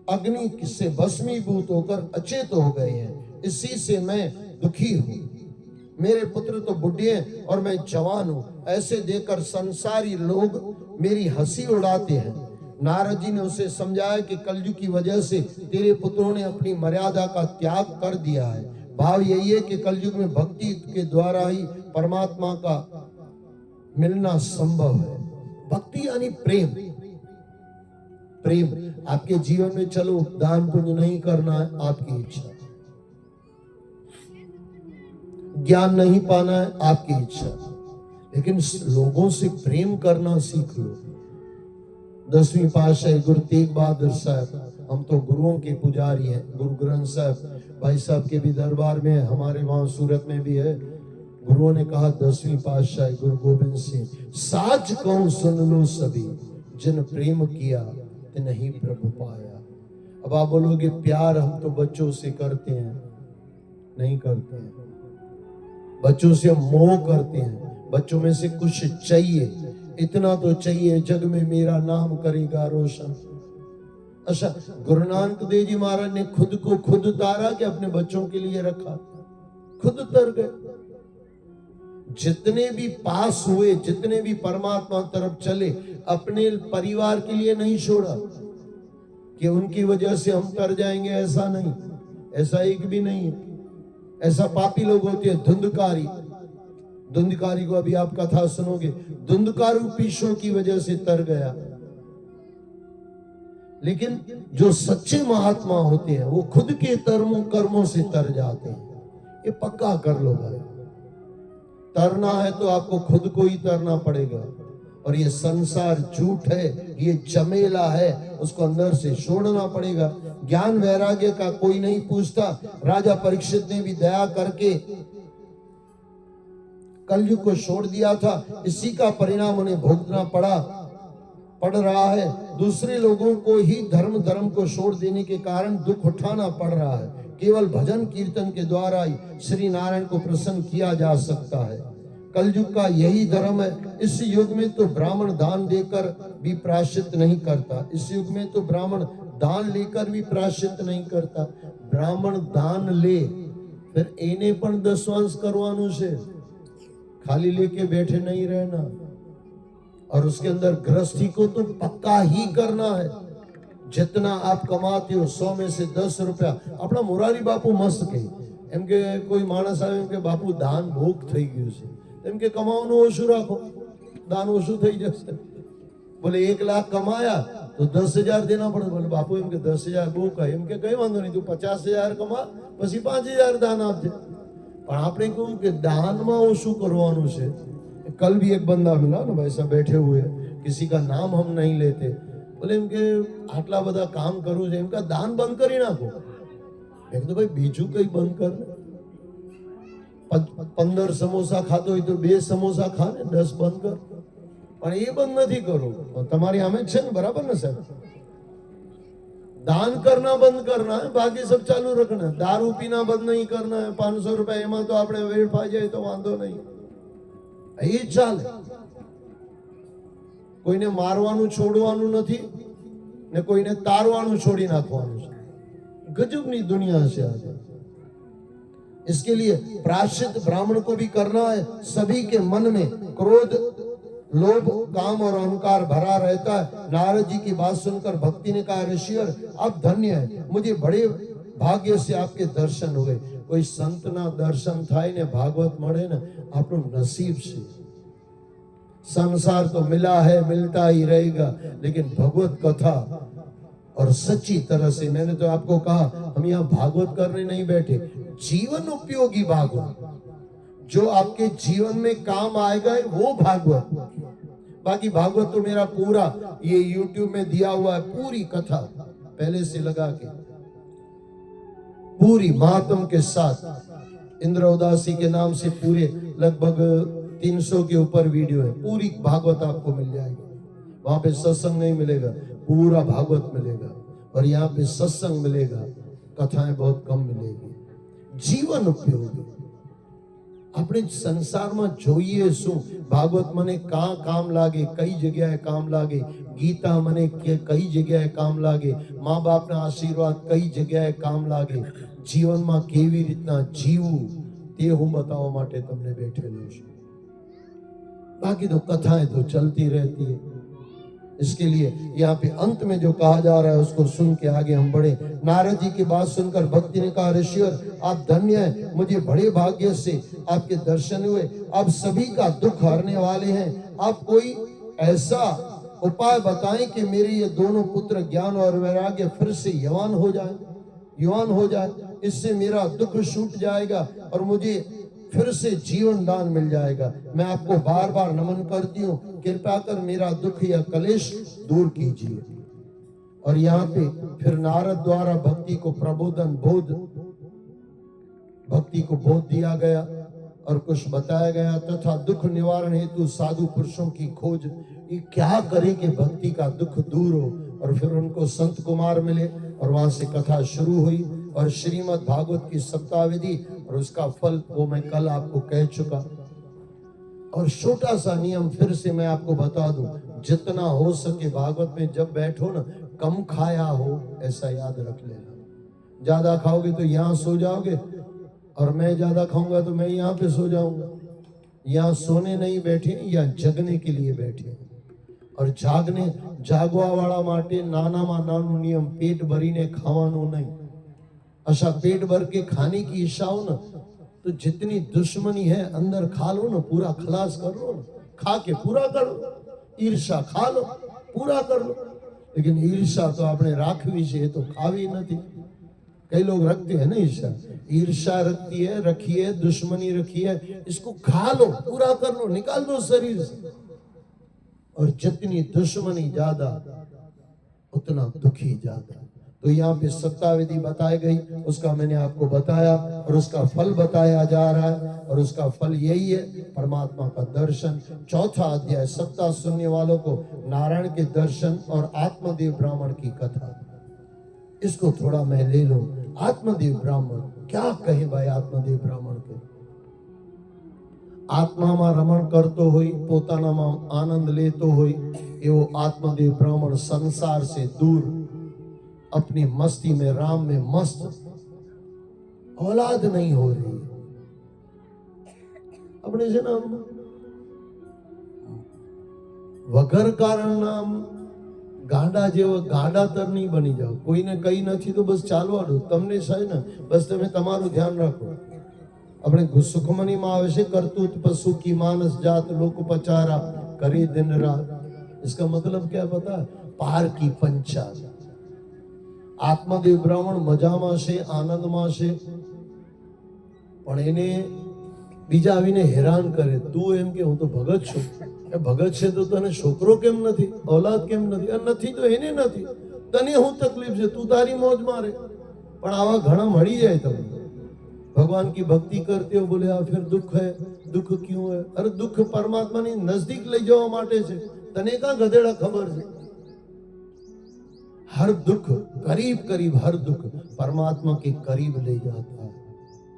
अग्नि से भस्मीभूत होकर अचेत हो गए हैं, इसी से मैं दुखी हूँ। मेरे पुत्र तो बुढ़े हैं और मैं जवान हूँ। ऐसे देखकर संसारी लोग मेरी हंसी उड़ाते हैं। नारद जी ने उसे समझाया कि कलयुग की वजह से तेरे पुत्रों ने अपनी मर्यादा का त्याग कर दिया है। भाव यही है कि कलयुग में भक्ति के द्वारा ही परमात्मा का मिलना संभव है। भक्ति यानी प्रेम। प्रेम आपके जीवन में, चलो दान पुण्य नहीं करना है आपकी इच्छा, ज्ञान नहीं पाना है आपकी इच्छा, लेकिन लोगों से प्रेम करना सीख लो। 10वीं पातशाही गुरु तेग बहादुर साहब, हम तो गुरुओं के पुजारी हैं। गुरु ग्रंथ साहब भाई साहब के भी दरबार में, हमारे वहां सूरत में भी है। गुरुओं ने कहा 10वीं पातशाही गुरु गोविंद सिंह, साच कहूं सुन लो सभी, जिन प्रेम किया नहीं प्रभु पाया। अब आप बोलोगे प्यार हम तो बच्चों से करते हैं, नहीं करते हैं। बच्चों से हम मोह करते हैं, बच्चों में से कुछ चाहिए, इतना तो चाहिए जग में मेरा नाम करेगा रोशन। अच्छा, गुरु नानक देव जी महाराज ने खुद को खुद उतारा कि अपने बच्चों के लिए रखा? खुद उतर गए। जितने भी पास हुए, जितने भी परमात्मा तरफ चले, अपने परिवार के लिए नहीं छोड़ा कि उनकी वजह से हम तर जाएंगे, ऐसा नहीं, ऐसा एक भी नहीं है। ऐसा पापी लोग होते हैं, धुंधकारी को अभी आप कथा सुनोगे, धुंधकारू पीशों की वजह से तर गया। लेकिन जो सच्चे महात्मा होते हैं वो खुद के कर्मों से तर जाते हैं। ये पक्का कर लो भाई। तरना है तो आपको खुद को ही तरना पड़ेगा। और ये संसार झूठ है, ये झमेला है, उसको अंदर से छोड़ना पड़ेगा। ज्ञान वैराग्य का कोई नहीं पूछता। राजा परीक्षित ने भी दया करके कलयुग को छोड़ दिया था, इसी का परिणाम उन्हें भुगतना पड़ रहा है। दूसरे लोगों को ही धर्म को छोड़ देने के कारण दुख उठाना पड़ रहा है। केवल भजन कीर्तन के द्वारा ही श्री नारायण को प्रसन्न किया जा सकता है। कलयुग का यही धर्म है। इस युग में तो ब्राह्मण दान देकर भी प्रायश्चित नहीं करता। इस युग में तो ब्राह्मण दान लेकर भी प्रायश्चित नहीं करता। ब्राह्मण दान ले फिर एने पण दसवांश करवानु से, खाली लेके बैठे नहीं रहना। और उसके अंदर गृहस्थी को तो पक्का ही करना है। जितना आप कमाते हो 100 में से 10 रुपया, अपना मोरारी बापू मस्त कही एम के कोई माणस આવે એમ કે બાપુ દાન ભોગ થઈ ગયું છે, એમ કે કમાવાનું ઓછું રાખો, દાન ઓછું થઈ જશે। બોલે 1 લાખ કમાયા તો 10,000 દેના પડે। બોલે બાપુ એમ કે 10,000 બહુ કહે, એમ કે કઈ વાંધો નહીં, તું 50,000 કમા પછી 5,000 દાન આપજે। પણ આપણે કહું કે દાનમાં ઓછું કરવાનું છે। कल भी एक बंदा मिला ना वैसा बैठे हुए, किसी का नाम हम नहीं लेते, बोले इनके आटला बदा काम करूं छे, इनका दान बंद करी नाखो। मैं तो भाई बीजू कई बंद कर ले, 15 समोसा खातो હોય तो 2 समोसा खा ने, 10 बंद कर। પણ એ બંધ નથી કરો, તમારી આમે છે ને, બરાબર ને સાહેબ? दान करना बंद करना है, बाकी सब चालू रखना है। दारू पीना बंद नहीं करना है। 500 रुपया एमा तो આપણે વેડફાઈ જાય તો વાંધો નહીં, એ ચાલે। કોઈને મારવાનું છોડવાનું નથી ને કોઈને તારવાનું છોડી નાખવાનું છે। गजब दुनिया से आज। इसके लिए प्रायश्चित ब्राह्मण को भी करना है। सभी के मन में क्रोध, लोभ, काम और अहंकार भरा रहता है। नारद जी की बात सुनकर भक्ति ने कहा, ऋषिवर आप धन्य है, मुझे बड़े भाग्य से आपके दर्शन हुए। कोई संत ना दर्शन थाय ने भागवत મળે ને, આપણું नसीब से। संसार तो मिला है, मिलता ही रहेगा, लेकिन भगवत कथा और सच्ची तरह से, मैंने तो आपको कहा हम यहाँ भागवत करने नहीं बैठे, जीवन उपयोगी भागवत, जो आपके जीवन में काम आएगा वो भागवत। बाकी भागवत तो मेरा पूरा ये YouTube में दिया हुआ है, पूरी कथा पहले से लगा के, पूरी महात्म के साथ। इंद्र उदासी के नाम से पूरे लगभग 300 के ऊपर वीडियो है, पूरी भागवत आपको मिल जाएगी। वहां पे सत्संग नहीं मिलेगा, पूरा भागवत मिलेगा। और यहाँ पे सत्संग मिलेगा, कथाएं बहुत कम मिलेगी। जीवन उपयोगी આપણે સંસારમાં જોઈએ શું? ભાગવત મને કામ લાગે, કઈ જગ્યાએ કામ લાગે? ગીતા મને કઈ જગ્યાએ કામ લાગે? મા બાપના આશીર્વાદ કઈ જગ્યાએ કામ લાગે? જીવનમાં કેવી રીતના જીવવું તે હું બતાવવા માટે તમને બેઠેલો છું। बाकी तो कथाएं तो चलती रहती है। इसके लिए यहाँ पे अंत में जो कहा जा रहा है उसको सुन के आगे हम बढ़े। नारद जी की बात सुनकर भक्ति ने कहा, ऋषिवर आप धन्य हैं, मुझे बड़े भाग्य से आपके दर्शन हुए। आप सभी का दुख हरने वाले हैं। आप कोई ऐसा उपाय बताएं कि मेरे ये दोनों पुत्र ज्ञान और वैराग्य फिर से युवान हो जाए, इससे मेरा दुख छूट जाएगा और मुझे फिर से जीवन दान मिल जाएगा। मैं आपको बार बार नमन करती हूँ, कृपया कर मेरा दुख या कलेश दूर कीजिए। और यहाँ पे फिर नारद द्वारा भक्ति को बोध दिया गया और कुछ बताया गया, तथा दुख निवारण हेतु साधु पुरुषों की खोज। ये क्या करे कि भक्ति का दुख दूर हो। और फिर उनको संत कुमार मिले और वहां से कथा शुरू हुई। और श्रीमद् भागवत की सप्ताहविधि और उसका फल वो मैं कल आपको कह चुका। और छोटा सा नियम फिर से मैं आपको बता दूं, जितना हो सके भागवत में जब बैठो ना, कम खाया हो ऐसा याद रख लेना। ज्यादा खाओगे तो यहाँ सो जाओगे और मैं ज्यादा खाऊंगा तो मैं यहाँ पे सो जाऊंगा। यहाँ सोने नहीं बैठे, यहाँ जगने के लिए बैठे। और जागवा वाला माटे नानामा नानु नियम, पेट भरीने खावानुं नहीं। अच्छा पेट भर के खाने की इच्छा हो ना, तो जितनी दुश्मनी है अंदर खा लो ना, पूरा खलास कर लो ना, खा के पूरा कर लो। ईर्षा खा लो, पूरा कर लो। लेकिन ईर्षा तो आपने राखवी है, तो खावी नहीं। कई लोग रखते हैं ना ईर्षा, ईर्षा रखी है, दुश्मनी रखी है, इसको खा लो, पूरा कर लो, निकाल दो शरीर से। और जितनी दुश्मनी ज्यादा उतना दुखी ज्यादा। तो यहाँ पे सप्ताहविधि बताई गई, उसका मैंने आपको बताया और उसका फल बताया जा रहा है। और उसका फल यही है, परमात्मा का दर्शन। चौथा अध्याय, सत्ता सुनने वालों को नारायण के दर्शन और आत्मदेव ब्राह्मण की कथा। इसको थोड़ा मैं ले लूं। आत्मदेव ब्राह्मण क्या कहे भाई? आत्मदेव ब्राह्मण के આત્મામાં રમણ કરતો હોય, પોતાનામાં આનંદ લેતો હોય, એવો આત્મદેવ બ્રાહ્મણ संसार से दूर अपनी मस्ती में राम में मस्त, औलाद नहीं हो रही। अपने से नाम वगर कारण नाम गांडा जेवा गांडातर नहीं बनी जाओ। कोईने कई नहीं तो बस चालवा दो, तमने सही ना, बस तमे तमारू ध्यान रखो। अपने सुखमनी में आवे से करतूत पशु की मानस जात लोक पचारा करे दिन रात। इसका मतलब क्या पता? पार की पंचाल। आत्मदेव ब्राह्मण मजामा से आनंद में से, पण एने बीजा आवीने हैरान करे। तू एम के हूँ तो भगत छू, भगत छे तो तने छोकरो केम नथी, औलाद केम नथी? नथी तो एने नथी, तने हूँ तकलीफ छे, तू तारी मौज मारे। पण आवा घणा मळी जाय तमने। भगवान की भक्ति करते हो, बोले फिर दुख है, दुख क्यों है? अरे दुख परमात्मा ने नजदीक ले जावा माटे छे, तने का गधेड़ा खबर है? हर दुख करीब करीब, हर दुख परमात्मा के करीब ले जाता है।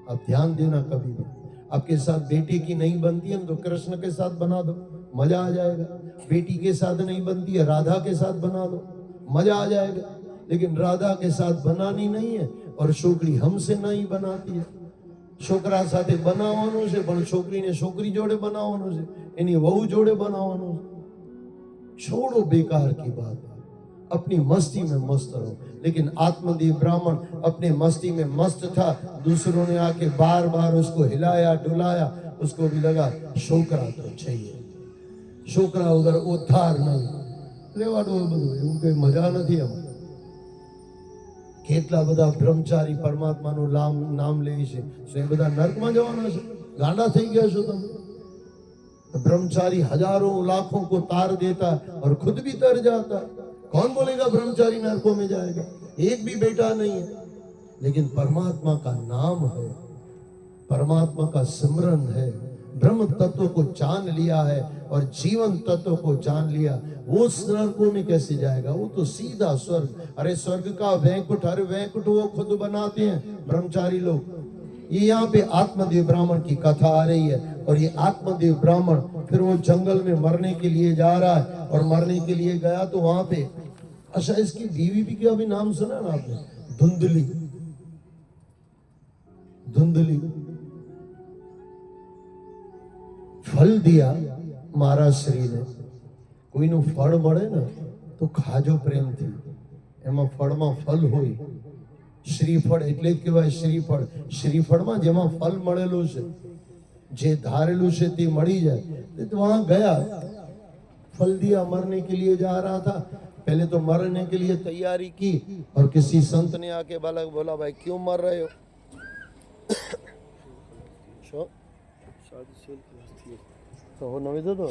आप ध्यान देना, कभी भी आपके साथ बेटे की नहीं बनती है तो कृष्ण के साथ बना दो, मजा आ जाएगा। बेटी के साथ नहीं बनती है, राधा के साथ बना दो, मजा आ जाएगा। लेकिन राधा के साथ बनानी नहीं है और छोकरी हमसे नहीं बनाती है। छोकरा साथे बनावવાનું છે પણ છોકરીને છોકરી જોડે બનાવવાનું છે, એની વહુ જોડે બનાવવાનું છે। छोड़ो बेकार की बात, अपनी मस्ती में मस्त रहो। लेकिन आत्मदेव ब्राह्मण अपने मस्ती में मस्त था, दूसरों ने आके बार बार उसको हिलाया डुलाया, उसको भी लगा छोकरा तो चाहिए, छोकरा वगर उद्धार नहीं। लेवा दो બધું, એવું કઈ મજા નથી। એમ કેટલા બધા બ્રહ્મચારી પરમાત્માનું નામ લે છે, એ બધા નરકમાં જવાના છે? ગાંડા થઈ ગયા છો તમે? ब्रह्मचारी हजारों लाखों को तार देता और खुद भी तर जाता। कौन बोलेगा ब्रह्मचारी नरकों में जाएगा? एक भी बेटा नहीं है। लेकिन परमात्मा का नाम है, परमात्मा का सिमरन है, ब्रह्म तत्व को जान लिया है और जीवन तत्व को जान लिया, वो नरकों में कैसे जाएगा? वो तो सीधा स्वर्ग। अरे स्वर्ग का वैकुंठ, अरे वैकुंठ वो खुद बनाते हैं ब्रह्मचारी लोग। ये यहाँ पे आत्मदेव ब्राह्मण की कथा आ रही है और ये आत्मदेव ब्राह्मण फिर वो जंगल में मरने के लिए जा रहा है और मरने के लिए गया तो वहां पे, अच्छा इसकी बीवी भी क्या भी नाम सुना ना आपने? धुंधली। धुंधली फल दिया महाराज श्री ने। कोई नु फल મળે ને તો ખાજો પ્રેમથી, એમાં ફળમાં ફલ હોય। શ્રીફળ એટલે જ કહેવાય શ્રીફળ। શ્રીફળમાં જેમાં ફલ મળેલું છે, જે ધારેલું છે તે મળી જાય। તો वहां गया, फल दिया, मरने के लिए जा रहा था। पहले तो मरने के लिए तैयारी की और किसी संत ने आके बोला भाई क्यों मर रहे हो? तो हो नवे दो तो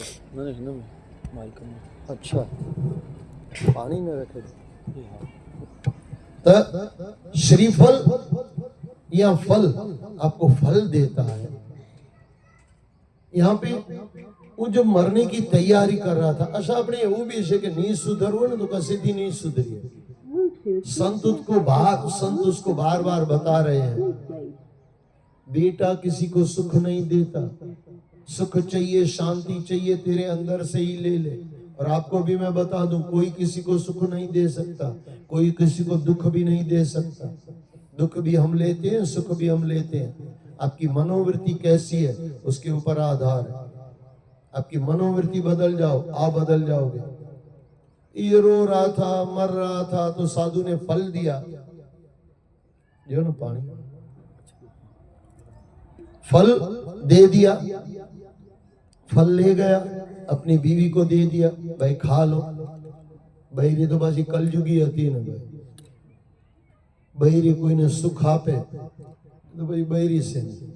अच्छा पानी में रखे तो श्रीफल या फल आपको फल देता है। यहाँ पे वो जो मरने की तैयारी कर रहा था, अच्छा अपने वो भी है कि नहीं सुधरવો ना तो कैसे भी नहीं सुधरिए। संत उसको बार बार बता रहे हैं, बेटा किसी को सुख नहीं देता, सुख चाहिए, शांति चाहिए, तेरे अंदर से ही ले ले। और आपको भी मैं बता दूं, कोई किसी को सुख नहीं दे सकता, कोई किसी को दुख भी नहीं दे सकता। दुख भी हम लेते हैं, सुख भी हम लेते हैं। आपकी मनोवृत्ति कैसी है उसके ऊपर आधार है। आपकी मनोवृत्ति बदल जाओ, आप बदल जाओगे। ये रो रहा था, मर रहा था, तो साधु ने फल दिया, जो ना पानी, फल दे दिया। फल ले गया, अपनी बीवी को दे दिया, भाई खा लो। बहिरी तो पाછી कलयुगी હતી ને ભાઈ, बहिरी कोई ने सुख आपे तो भाई बहिरी से नहीं।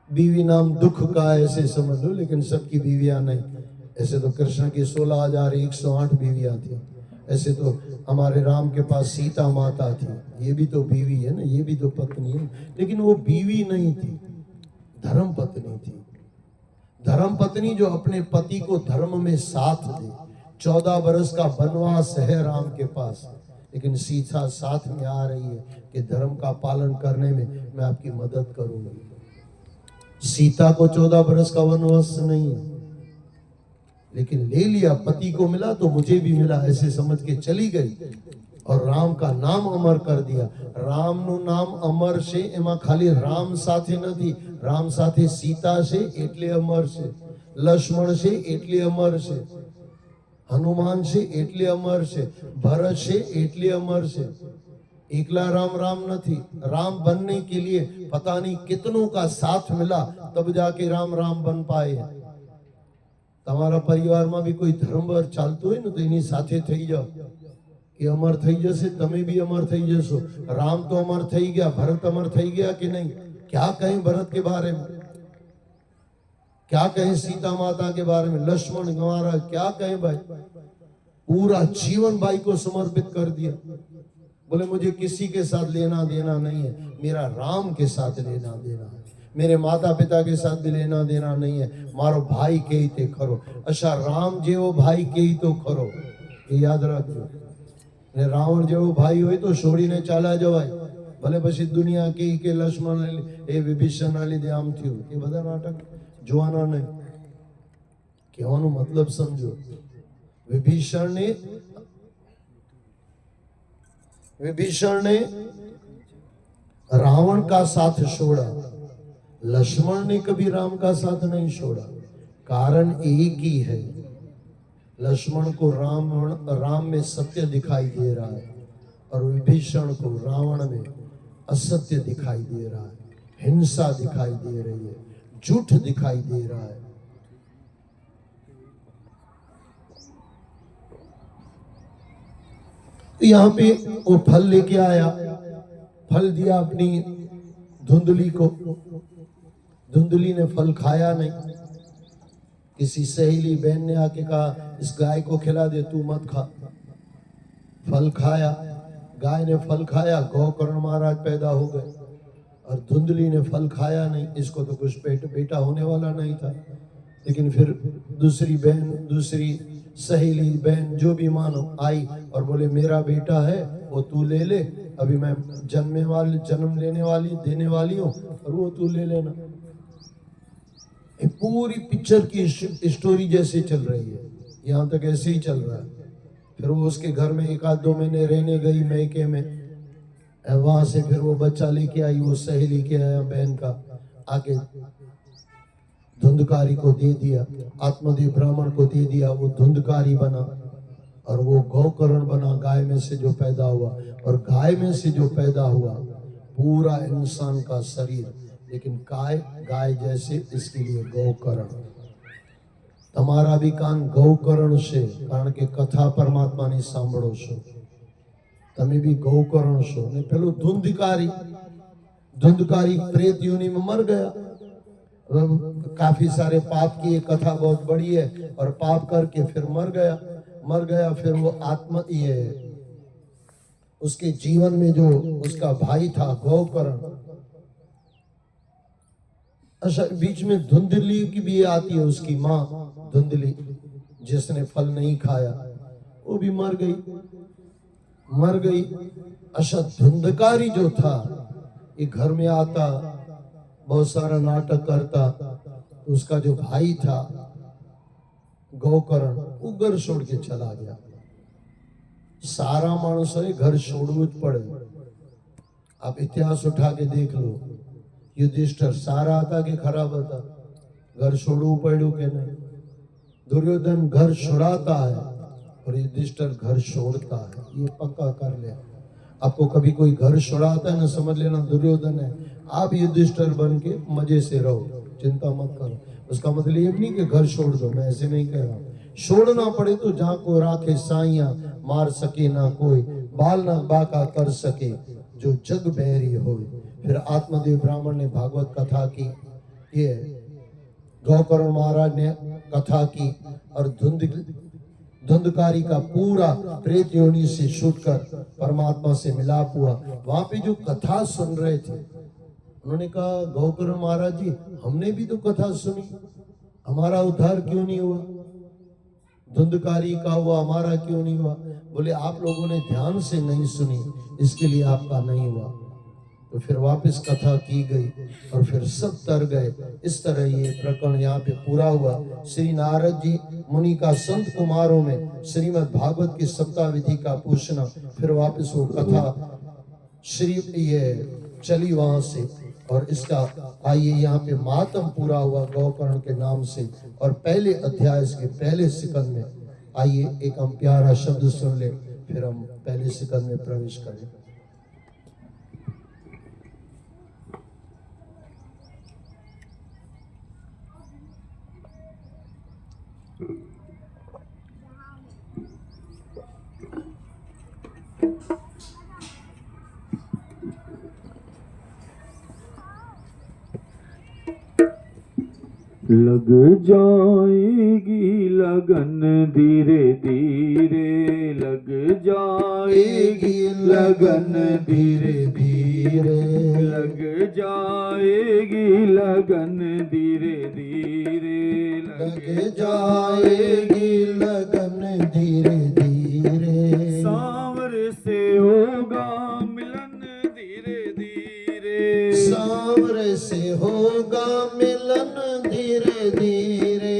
बीवी नाम दुख का ऐसे समझ लो, लेकिन सबकी बीवियां नहीं। ऐसे तो कृष्ण की 16,108 बीवियां थी, ऐसे तो हमारे राम के पास सीता माता थी, ये भी तो बीवी है ना, ये भी तो पत्नी है। लेकिन वो बीवी नहीं थी, धर्म पत्नी थी। धर्म पत्नी जो अपने पति को धर्म में साथ दे। 14 वर्ष का वनवास है राम के पास, लेकिन सीता साथ में आ रही है कि धर्म का पालन करने में मैं आपकी मदद करूंगी। सीता को 14 बरस का वनवास नहीं है, लेकिन ले लिया, पति को मिला तो मुझे भी मिला ऐसे समझ के चली गई और राम का नाम अमर कर दिया। राम નું નામ અમર છે, એમાં ખાલી રામ સાથે નથી, રામ સાથે સીતા છે એટલે અમર છે, લક્ષ્મણ છે એટલે અમર છે, હનુમાન છે એટલે અમર છે, ભરત છે એટલે અમર છે। एकला राम राम नहीं, राम बनने के लिए पता नहीं कितनों का साथ मिला तब जाके राम राम बन पाए। तमारा परिवार में भी कोई धर्म चालतो है तो एनी साथे थई जाओ कि अमर थई जैसे, तमे भी अमर थई जशो। राम तो अमर थई गया, भरत अमर थई गया कि नहीं? क्या कहें भरत के बारे में, क्या कहें सीता माता के बारे में, लक्ष्मण महाराज क्या कहें भाई, पूरा जीवन भाई को समर्पित कर दिया। बोले मुझे किसी के साथ लेना देना नहीं है, मेरा राम के साथ लेना देना है, मेरे माता पिता के साथ भी लेना देना नहीं है, मारो भाई के ही ते करो। अच्छा राम जेवो भाई के ही तो करो, ये याद रखो। रावण जेवो भाई हो तो छोड़ी ने चाला जवाय, भले पछी दुनिया के लक्ष्मण ए विभीषण ना लीधे आम थयुं, ये बधा नाटक जोवाना नहीं। कहेवानो मतलब समझो, विभीषण ने रावण का साथ छोड़ा, लक्ष्मण ने कभी राम का साथ नहीं छोड़ा। कारण एक ही है, लक्ष्मण को राम में सत्य दिखाई दे रहा है और विभीषण को रावण में असत्य दिखाई दे रहा है, हिंसा दिखाई दे रही है, झूठ दिखाई दे रहा है। यहाँ पे वो फल लेके आया, फल दिया अपनी धुंधली को, धुंधली ने फल खाया नहीं। किसी सहेली बहन ने आके कहा इस गाय को खिला दे, तू मत खा। फल खाया, गाय ने फल खाया, गौकर्ण महाराज पैदा हो गए और धुंधली ने फल खाया नहीं। इसको तो कुछ बेटा होने वाला नहीं था, लेकिन फिर दूसरी बहन, दूसरी सहेली बहन जो भी मानो आई और बोले मेरा बेटा है वो तू ले ले, अभी मैं जन्म लेने वाली देने वाली हूँ और वो तू ले लेना। पूरी पिक्चर की स्टोरी जैसे चल रही है, यहाँ तक ऐसे ही चल रहा है। फिर वो उसके घर में 1-2 महीने रहने गई मैके में, वहां से फिर वो बच्चा लेके आई, वो सहेली के आया बहन का, आके धुंधकारी को दे दिया, आत्मदेव ब्राह्मण को दे दिया, वो धुंधकारी बना और वो गौकर्ण बना, गाय में से जो पैदा हुआ। और गाय में से जो पैदा हुआ पूरा इंसान का शरीर, लेकिन गाय जैसे, इसके लिए गौकर्ण। तमारा भी कान गौकर्ण से, कारण के कथा परमात्मा ने सांभळो छो, तमे भी गौकर्ण छो ने। पेलो धुंधकारी प्रेत योनि में मर गया, काफी सारे पाप की, एक कथा बहुत बड़ी है, और पाप करके फिर मर गया। फिर वो आत्मा, ये उसके जीवन में जो उसका भाई था गौकर्ण, अच्छा बीच में धुंधली की भी आती है, उसकी माँ धुंधली जिसने फल नहीं खाया, वो भी मर गई। अच्छा धुंधकारी जो था ये घर में आता, बहुत सारा नाटक करता, उसका जो भाई था गौकर्ण वो घर छोड़ के चला गया। सारा मानुषों घर छोड़વું જ પડે। आप इतिहास उठा के देख लो, युधिष्ठिर सारा था कि खराब था, घर छोड़વું પડ્યું કે नहीं? दुर्योधन घर छुड़ाता है और युधिष्ठिर घर छोड़ता है, ये पक्का कर ले। आपको कभी कोई घर छुड़ाता है ना, समझ लेना दुर्योधन है। आप युधिष्ठिर बन के मजे से रहो, चिंता मत करो। उसका मतलब ये नहीं कि घर छोड़ दो, मैं ऐसे नहीं कह रहा। छोड़ना पड़े तो जहाँ को राखे साइया, मार सके ना कोई, बाल ना बाका कर सके जो जग बैरी हो। फिर आत्मदेव ब्राह्मण ने भागवत कथा की, ये गौकर्ण महाराज ने कथा की, और धुंधकारी का पूरा प्रेत योनि से छूटकर परमात्मा से मिलाप हुआ। वहां पे जो कथा सुन रहे थे उन्होंने कहा गौकर्ण महाराज जी, हमने भी तो कथा सुनी, हमारा उद्धार क्यों नहीं हुआ? धुंधकारी का हुआ, हमारा क्यों नहीं हुआ? बोले आप लोगों ने ध्यान से नहीं सुनी, इसके लिए आपका नहीं हुआ। तो फिर वापस कथा की गई और फिर सब तर गए। इस तरह ये प्रकरण यहाँ पे पूरा हुआ। श्री नारद जी मुनि का संत कुमारों में श्रीमद् भागवत की सप्ताह विधि का पूछना, फिर वापस वो कथा श्री ये चली वहां से। और इसका आइए यहाँ पे मातम पूरा हुआ गौकर्ण के नाम से। और पहले अध्याय के पहले सिकंद में आइए एक हम प्यारा शब्द सुन ले, फिर हम पहले सिकंद में प्रवेश करें। लग जाएगी लगन धीरे धीरे, लग जाएगी लगन धीरे धीरे, लग जाएगी लगन धीरे धीरे, लग जाएगी लगन धीरे धीरे। सांवर से होगा मिलन धीरे धीरे, सांवरे से होगा मिलन धीरे धीरे,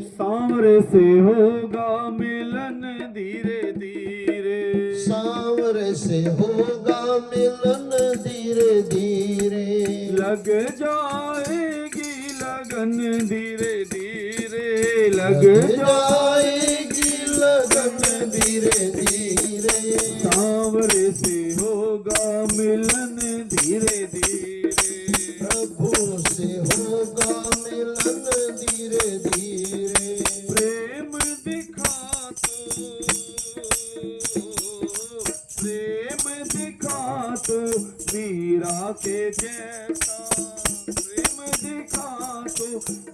सांवरे से होगा मिलन धीरे धीरे, सांवरे से होगा मिलन धीरे धीरे। लग जाएगी लगन धीरे धीरे, लग जाएगी लगन धीरे धीरे। सांवरे से होगा मिलन धीरे धीरे, प्रभु से होगा मिलन धीरे धीरे। प्रेम दिखा तो, प्रेम दिखा तो मीरा के जैसा, प्रेम दिखा तो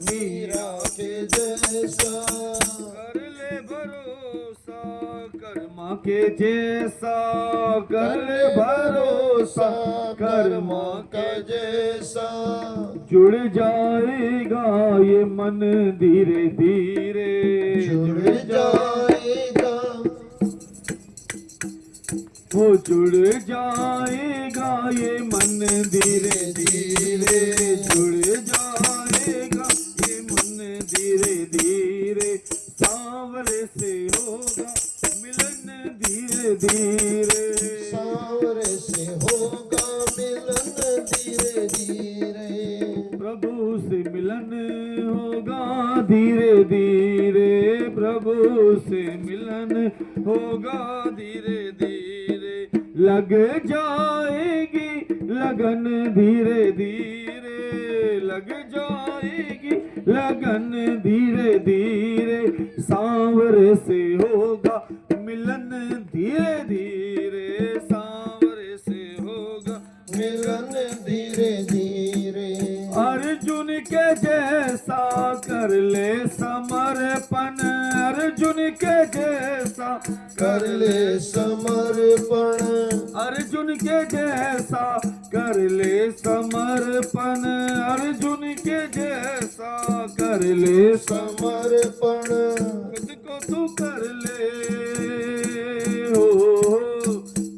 मीरा के जैसा। कर ले भरोसा कर्मा के जैसा, कर ले भरोसा कर्मा का जैसा। जुड़ जाएगा ये मन धीरे धीरे, जुड़ जाएगा वो जुड़ जाएगा ये मन धीरे धीरे, जुड़ जाएगा ये मन धीरे धीरे। सांवरे से होगा मिलन धीरे धीरे, सांवरे से होगा मिलन धीरे धीरे। प्रभु से मिलन होगा धीरे धीरे, प्रभु से मिलन होगा धीरे धीरे। लग जाएगी लगन धीरे धीरे, लग जाएगी लगन धीरे धीरे। सांवरे से होगा मिलन धीरे धीरे, सांवरे से होगा मिलन धीरे धीरे। अर्जुन के जैसा कर ले समर्पण, अर्जुन के जैसा कर ले समर्पण, अर्जुन के जैसा कर ले समर्पण, अर्जुन के जैसा कर ले समर्पण। खुद को तू कर ले, हो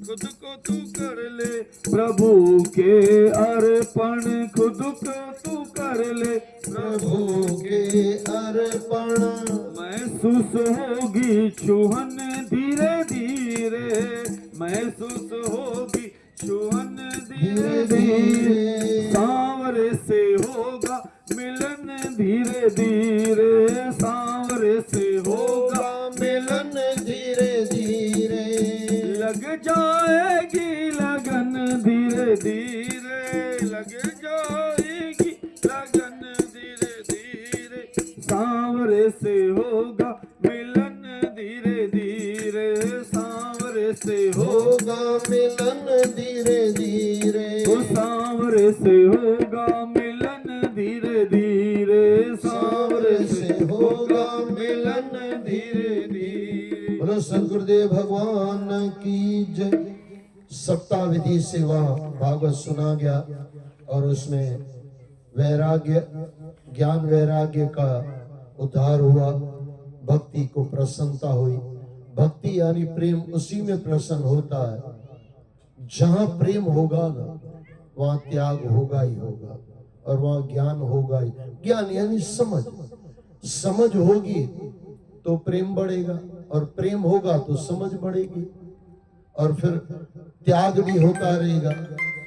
खुद को तू कर ले, प्रभु के अर्पण खुद को तू कर ले, प्रभु के अर्पण। महसूस होगी छुहन धीरे धीरे, महसूस होगी छुहन धीरे धीरे। सांवरे से होगा मिलन धीरे धीरे, सांवरे से होगा मिलन धीरे धीरे। लग जाएगी लगन धीरे धीरे, लग जाएगी लगन धीरे धीरे। सांवरे से होगा मिलन धीरे धीरे, सांवरे से होगा मिलन धीरे धीरे। सांवरे से होगा मिलन धीरे धीरे, सांवरे से होगा मिलन धीरे धीरे। बोलो सद्गुरुदेव भगवान की जय। सप्ताह विधि से वह भागवत सुना गया और उसमें वैराग्य, ज्ञान वैराग्य का उद्धार हुआ, भक्ति को प्रसन्नता हुई। भक्ति यानी प्रेम, उसी में प्रसन्न होता है। जहां प्रेम होगा ना वहां त्याग होगा ही होगा, और वहां ज्ञान होगा ही। ज्ञान यानी समझ, समझ होगी तो प्रेम बढ़ेगा, और प्रेम होगा तो समझ बढ़ेगी, और फिर त्याग भी होता रहेगा।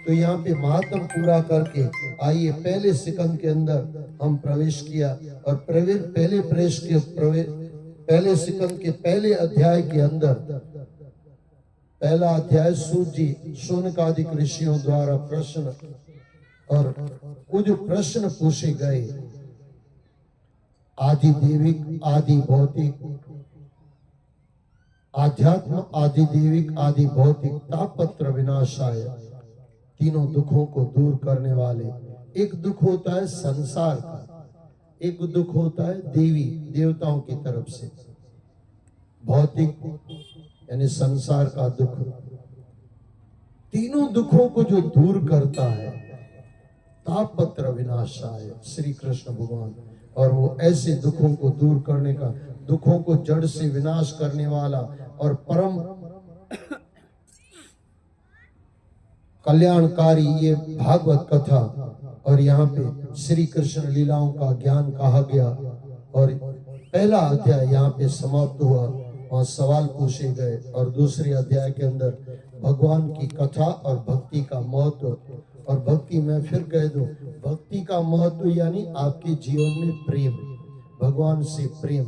तो यहाँ पे महात्म पूरा करके आइए पहले सिकंद के अंदर हम प्रवेश किया, और पहले सिकंद के पहले अध्याय के अंदर, पहला अध्याय सूत जी शौनकादिक ऋषियों द्वारा प्रश्न, और वो जो प्रश्न पूछे गए, आदि देविक, आदि भौतिक, आध्यात्म, आदि देविक, आदि भौतिक, तापत्र विनाशाय, तीनों दुखों को दूर करने वाले। एक दुख होता है संसार का, एक दुख होता है देवी देवताओं की तरफ से, भौतिक यानी संसार का दुख। तीनों दुखों को जो दूर करता है, तापत्र विनाशाय, श्री कृष्ण भगवान। और वो ऐसे दुखों को दूर करने का, दुखों को जड़ से विनाश करने वाला और परम कल्याणकारी ये भागवत कथा। और यहाँ पे श्री कृष्ण लीलाओं का ज्ञान कहा गया, और पहला अध्याय यहाँ पे समाप्त हुआ, वहाँ सवाल पूछे गए, और दूसरे अध्याय के अंदर भगवान की कथा और भक्ति का महत्व। और भक्ति मैं फिर कह दूं, भक्ति का महत्व यानी आपके जीवन में प्रेम, भगवान से प्रेम,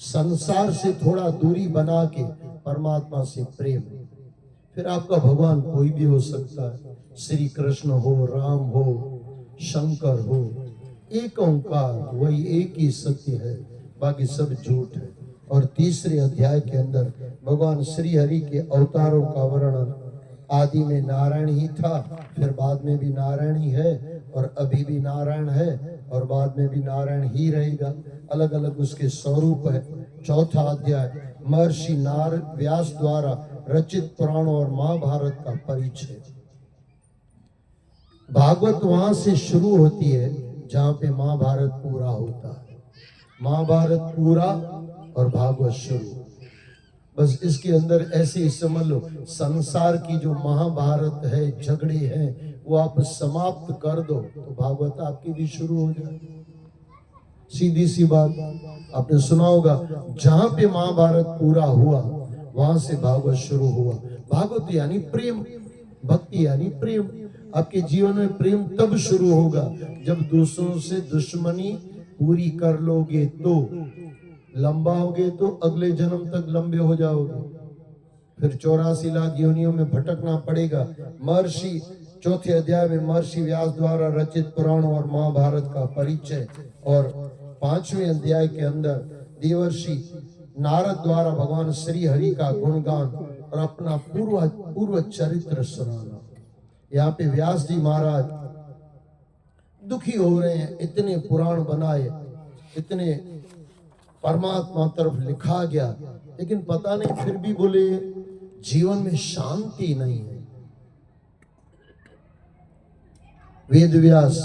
संसार से थोड़ा दूरी बना के परमात्मा से प्रेम। फिर आपका भगवान कोई भी हो सकता है, श्री कृष्ण हो, राम हो, शंकर हो, एक ओंकार, वही एक ही सत्य है, बाकी सब झूठ है। और तीसरे अध्याय के अंदर भगवान श्री हरि के अवतारों का वर्णन, आदि में नारायण ही था, फिर बाद में भी नारायण ही है, और अभी भी नारायण है, और बाद में भी नारायण ही रहेगा। अलग अलग उसके स्वरूप है। चौथा अध्याय महर्षि नारद व्यास द्वारा रचित पुराणों और महाभारत का परिचय। भागवत वहां से शुरू होती है जहां पे महाभारत पूरा होता है, महाभारत पूरा और भागवत शुरू। बस इसके अंदर ऐसे ही समझ लो, संसार की जो महाभारत है, झगड़े हैं, वो आप समाप्त कर दो तो भागवत आपकी भी शुरू हो जाए। सीधी सी बात, आपने सुना होगा, जहां पे महाभारत पूरा हुआ वहां से भागवत शुरू हुआ। भागवत यानी प्रेम, भक्ति यानी प्रेम। आपके जीवन में प्रेम तब शुरू होगा जब दूसरों से दुश्मनी पूरी कर लोगे, तो लंबा होगे तो अगले जन्म तक लंबे हो जाओगे, फिर 84 लाख योनियों में भटकना पड़ेगा। महर्षि चौथे अध्याय में महर्षि व्यास द्वारा रचित पुराणों और महाभारत का परिचय, और 5वें अध्याय के अंदर देवर्षि नारद द्वारा भगवान श्री हरि का गुणगान और अपना पूर्व चरित्र सुनाना। यहाँ पे व्यास जी महाराज दुखी हो रहे हैं, इतने पुराण बनाए, इतने परमात्मा तरफ लिखा गया, लेकिन पता नहीं फिर भी बोले जीवन में शांति नहीं है। वेद व्यास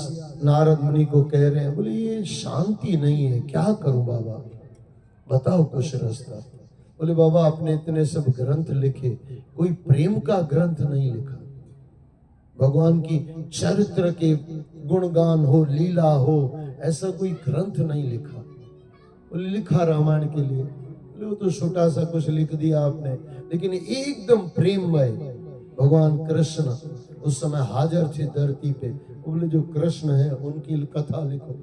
नारद मुनि को कह रहे हैं, बोले ये शांति नहीं है, क्या करूं बाबा, बताओ कुछ रास्ता। बोले बाबा आपने इतने सब ग्रंथ लिखे, कोई प्रेम का ग्रंथ नहीं लिखा, भगवान की चरित्र के गुणगान हो, लीला हो, ऐसा कोई ग्रंथ नहीं लिखा। बोले लिखा रामायण के लिए, बोले वो तो छोटा सा कुछ लिख दिया आपने, लेकिन एकदम प्रेममय भगवान कृष्ण उस समय हाजिर थे धरती पे। बोले जो कृष्ण है उनकी कथा लिखो,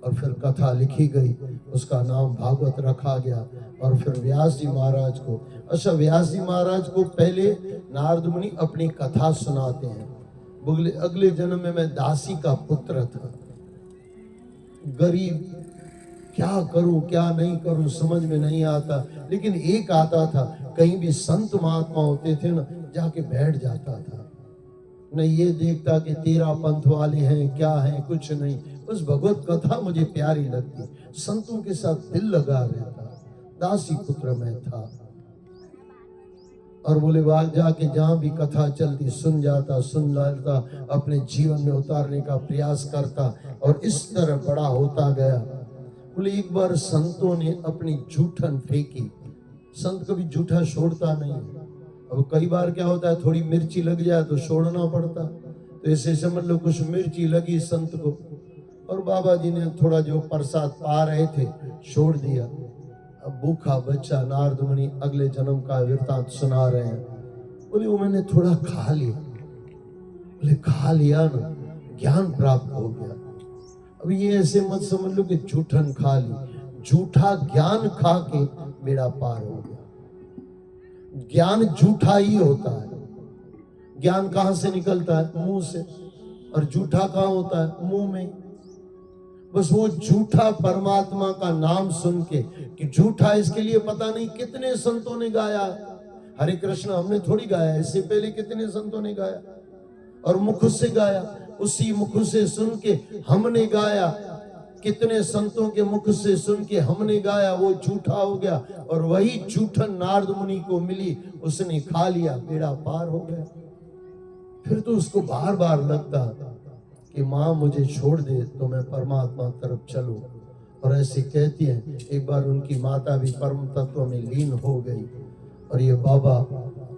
और फिर कथा लिखी गई, उसका नाम भागवत रखा गया। और फिर व्यास जी महाराज को, अच्छा व्यास जी महाराज को पहले नारद मुनि अपनी कथा सुनाते हैं। बोले अगले जन्म में मैं दासी का पुत्र था, गरीब, क्या करूं क्या नहीं करूं समझ में नहीं आता, लेकिन एक आता था, कहीं भी संत महात्मा होते थे ना, जाके बैठ जाता था, नहीं ये देखता कि तेरा पंथ वाले हैं क्या हैं, कुछ नहीं, बस भगवत कथा मुझे प्यारी लगती, संतों के साथ दिल लगा रहता, दासी पुत्र मैं था। और बोले बाहर जाके जहां भी कथा चलती सुन जाता, अपने जीवन में उतारने का प्रयास करता, और इस तरह बड़ा होता गया। बोले एक बार संतों ने अपनी जूठन फेंकी, संत कभी जूठा छोड़ता नहीं। अब कई बार क्या होता है, थोड़ी मिर्ची लग जाए तो छोड़ना पड़ता, तो ऐसे समझ लो कुछ मिर्ची लगी संत को, और बाबा जी ने थोड़ा जो प्रसाद पा रहे थे छोड़ दिया। अब भूखा बच्चा नारद मुनि अगले जन्म का वृतांत सुना रहे हैं। बोले वो मैंने थोड़ा खा लिया। बोले खा लिया ना, ज्ञान प्राप्त हो गया। अब ये ऐसे मत समझ लो कि झूठन खा ली, झूठा ज्ञान खा के बेड़ा पार हो गया। ज्ञान झूठा ही होता है। ज्ञान कहां से निकलता है? मुंह से। और झूठा कहां होता है? मुंह में। बस वो झूठा परमात्मा का नाम सुन के, कि झूठा इसके लिए पता नहीं कितने संतों ने गाया। हरे कृष्ण हमने थोड़ी गाया, इससे पहले कितने संतों ने गाया और मुख से गाया। उसी मुख से सुन के हमने गाया, कितने संतों के मुख से सुन के हमने गाया, वो झूठा हो गया। और वही झूठन नारद मुनि को मिली, उसने खा लिया, बेड़ा पार हो गया। फिर तो उसको बार बार लगता कि माँ मुझे छोड़ दे तो मैं परमात्मा तरफ चलूं। और ऐसे कहती हैं। एक बार उनकी माता भी परम तत्व में लीन हो गई, और ये बाबा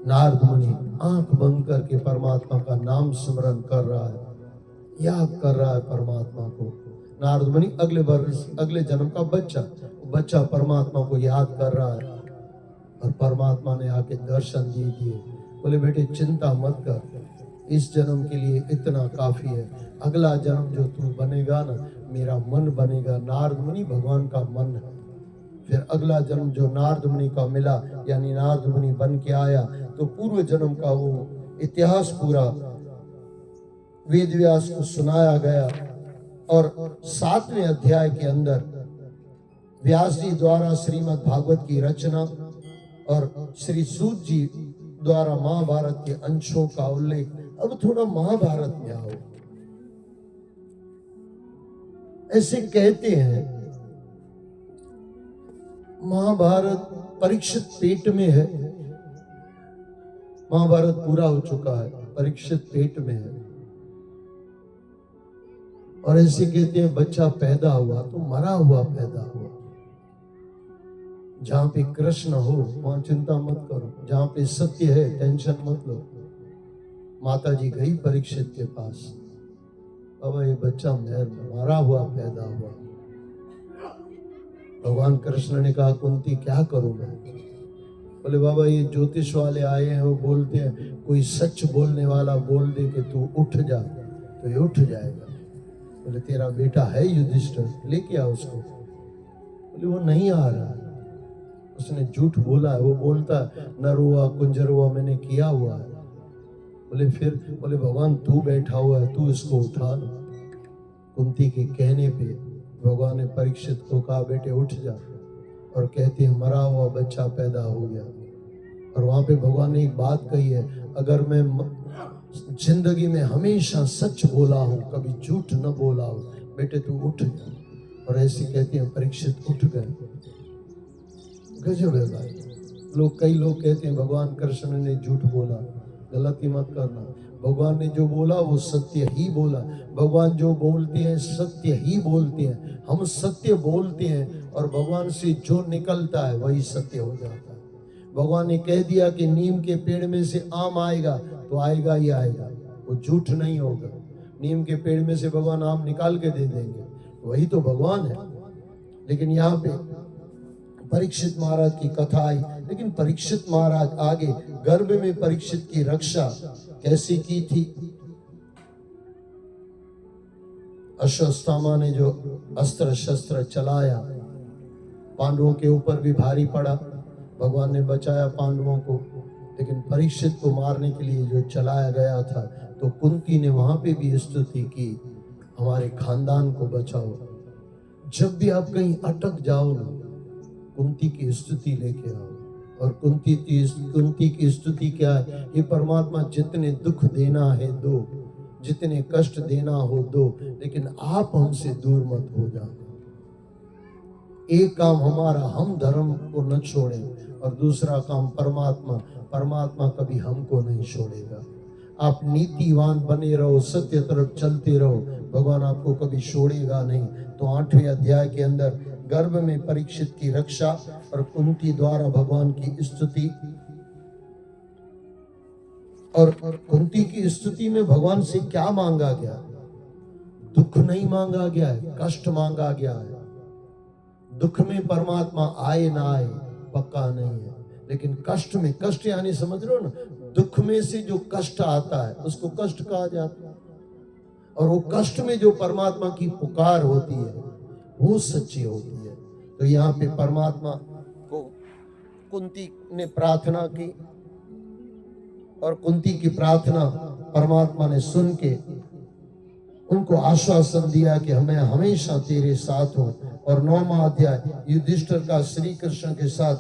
नारद मुनि आंख बंद करके परमात्मा का नाम स्मरण कर रहा है, याद कर रहा है परमात्मा को। नारद मुनि अगले वर्ष अगले जन्म का बच्चा परमात्मा को याद कर रहा है। और परमात्मा ने आके दर्शन दे दिए। बोले बेटे चिंता मत कर, इस जन्म के लिए इतना काफी है। अगला जन्म जो तू बनेगा ना, मेरा मन बनेगा। नारद मुनि भगवान का मन है। फिर अगला जन्म जो नारद मुनि का मिला, यानी नारद मुनि बन के आया, तो पूर्व जन्म का वो इतिहास पूरा वेद व्यास को सुनाया गया। और 7वें अध्याय के अंदर व्यास जी द्वारा श्रीमद् भागवत की रचना और श्री सूत जी द्वारा महाभारत के अंशों का उल्लेख। अब थोड़ा महाभारत में आओ। ऐसे कहते हैं महाभारत परीक्षित पेट में है। महाभारत पूरा हो चुका है, परीक्षित पेट में है। और ऐसे कहते हैं बच्चा पैदा हुआ तो मरा हुआ पैदा हुआ। जहां पे कृष्ण हो वहां चिंता मत करो, जहां पे सत्य है टेंशन मत लो। माता जी गई परीक्षित के पास, बाबा ये बच्चा मरा हुआ पैदा हुआ। भगवान कृष्ण ने कहा कुंती क्या करूं मैं? बोले बाबा ये ज्योतिष वाले आए हैं, वो बोलते हैं कोई सच बोलने वाला बोल दे कि तू उठ जा तो ये उठ जाएगा। बोले तेरा बेटा है युधिष्ठिर, लेके आ उसको। बोले वो नहीं आ रहा, उसने झूठ बोला है। वो बोलता है नर हुआ कुंजर हुआ मैंने किया हुआ है। बोले फिर? बोले भगवान तू बैठा हुआ है, तू इसको उठा लो। कुंती के कहने पे भगवान ने परीक्षित को कहा बेटे उठ जा। और कहते हैं मरा हुआ बच्चा पैदा हो गया। और वहां पे भगवान ने एक बात कही है, अगर मैं जिंदगी में हमेशा सच बोला हूं, कभी झूठ न बोला हूं, बेटे तू उठ जा। और ऐसे कहते हैं परीक्षित उठ गए। गजब है भाई। कई लोग कहते हैं भगवान कृष्ण ने झूठ बोला। गलती मत करना, भगवान ने जो बोला वो सत्य ही बोला। भगवान जो बोलते हैं सत्य ही बोलते हैं। हम सत्य बोलते हैं और भगवान से जो निकलता है वही सत्य हो जाता है। भगवान ने कह दिया कि नीम के पेड़ में से आम आएगा तो आएगा ही आएगा, वो झूठ नहीं होगा। नीम के पेड़ में से भगवान आम निकाल के दे देंगे, वही तो भगवान है। लेकिन यहाँ पे परीक्षित महाराज की कथा आई। लेकिन परीक्षित महाराज आगे गर्भ में परीक्षित की रक्षा कैसे की थी? अश्वत्थामा ने जो अस्त्र शस्त्र चलाया पांडवों के ऊपर भी भारी पड़ा। भगवान ने बचाया पांडवों को। लेकिन परीक्षित को मारने के लिए जो चलाया गया था, तो कुंती ने वहां पे भी स्तुति की, हमारे खानदान को बचाओ। जब भी आप कहीं अटक जाओ ना, कुंती की स्तुति लेके आओ। और कुंती की स्तुति क्या है? ये परमात्मा जितने दुख देना है दो, जितने कष्ट देना हो दो, लेकिन आप हमसे दूर मत हो जाओ। एक काम हमारा, हम धर्म को न छोड़ें, और दूसरा काम परमात्मा कभी हमको नहीं छोड़ेगा। आप नीतिवान बने रहो, सत्य तरफ चलते रहो, भगवान आपको कभी छोड़ेगा नहीं। तो 8वें अध्याय के अंदर गर्भ में परीक्षित की रक्षा और कुंती द्वारा भगवान की स्तुति। और कुंती की स्तुति में भगवान से क्या मांगा गया? दुख नहीं मांगा गया है, कष्ट मांगा गया है। दुख में परमात्मा आए ना आए पक्का नहीं है, लेकिन कष्ट में, कष्ट यानी समझ रहे हो ना, दुख में से जो कष्ट आता है उसको कष्ट कहा जाता है। और वो कष्ट में जो परमात्मा की पुकार होती है वो सच्ची होती है। तो यहाँ पे परमात्मा को कुंती ने प्रार्थना की और कुंती की प्रार्थना परमात्मा ने सुन के उनको आश्वासन दिया कि मैं हमेशा तेरे साथ हूं। और 9वां अध्याय युधिष्ठिर का श्री कृष्ण के साथ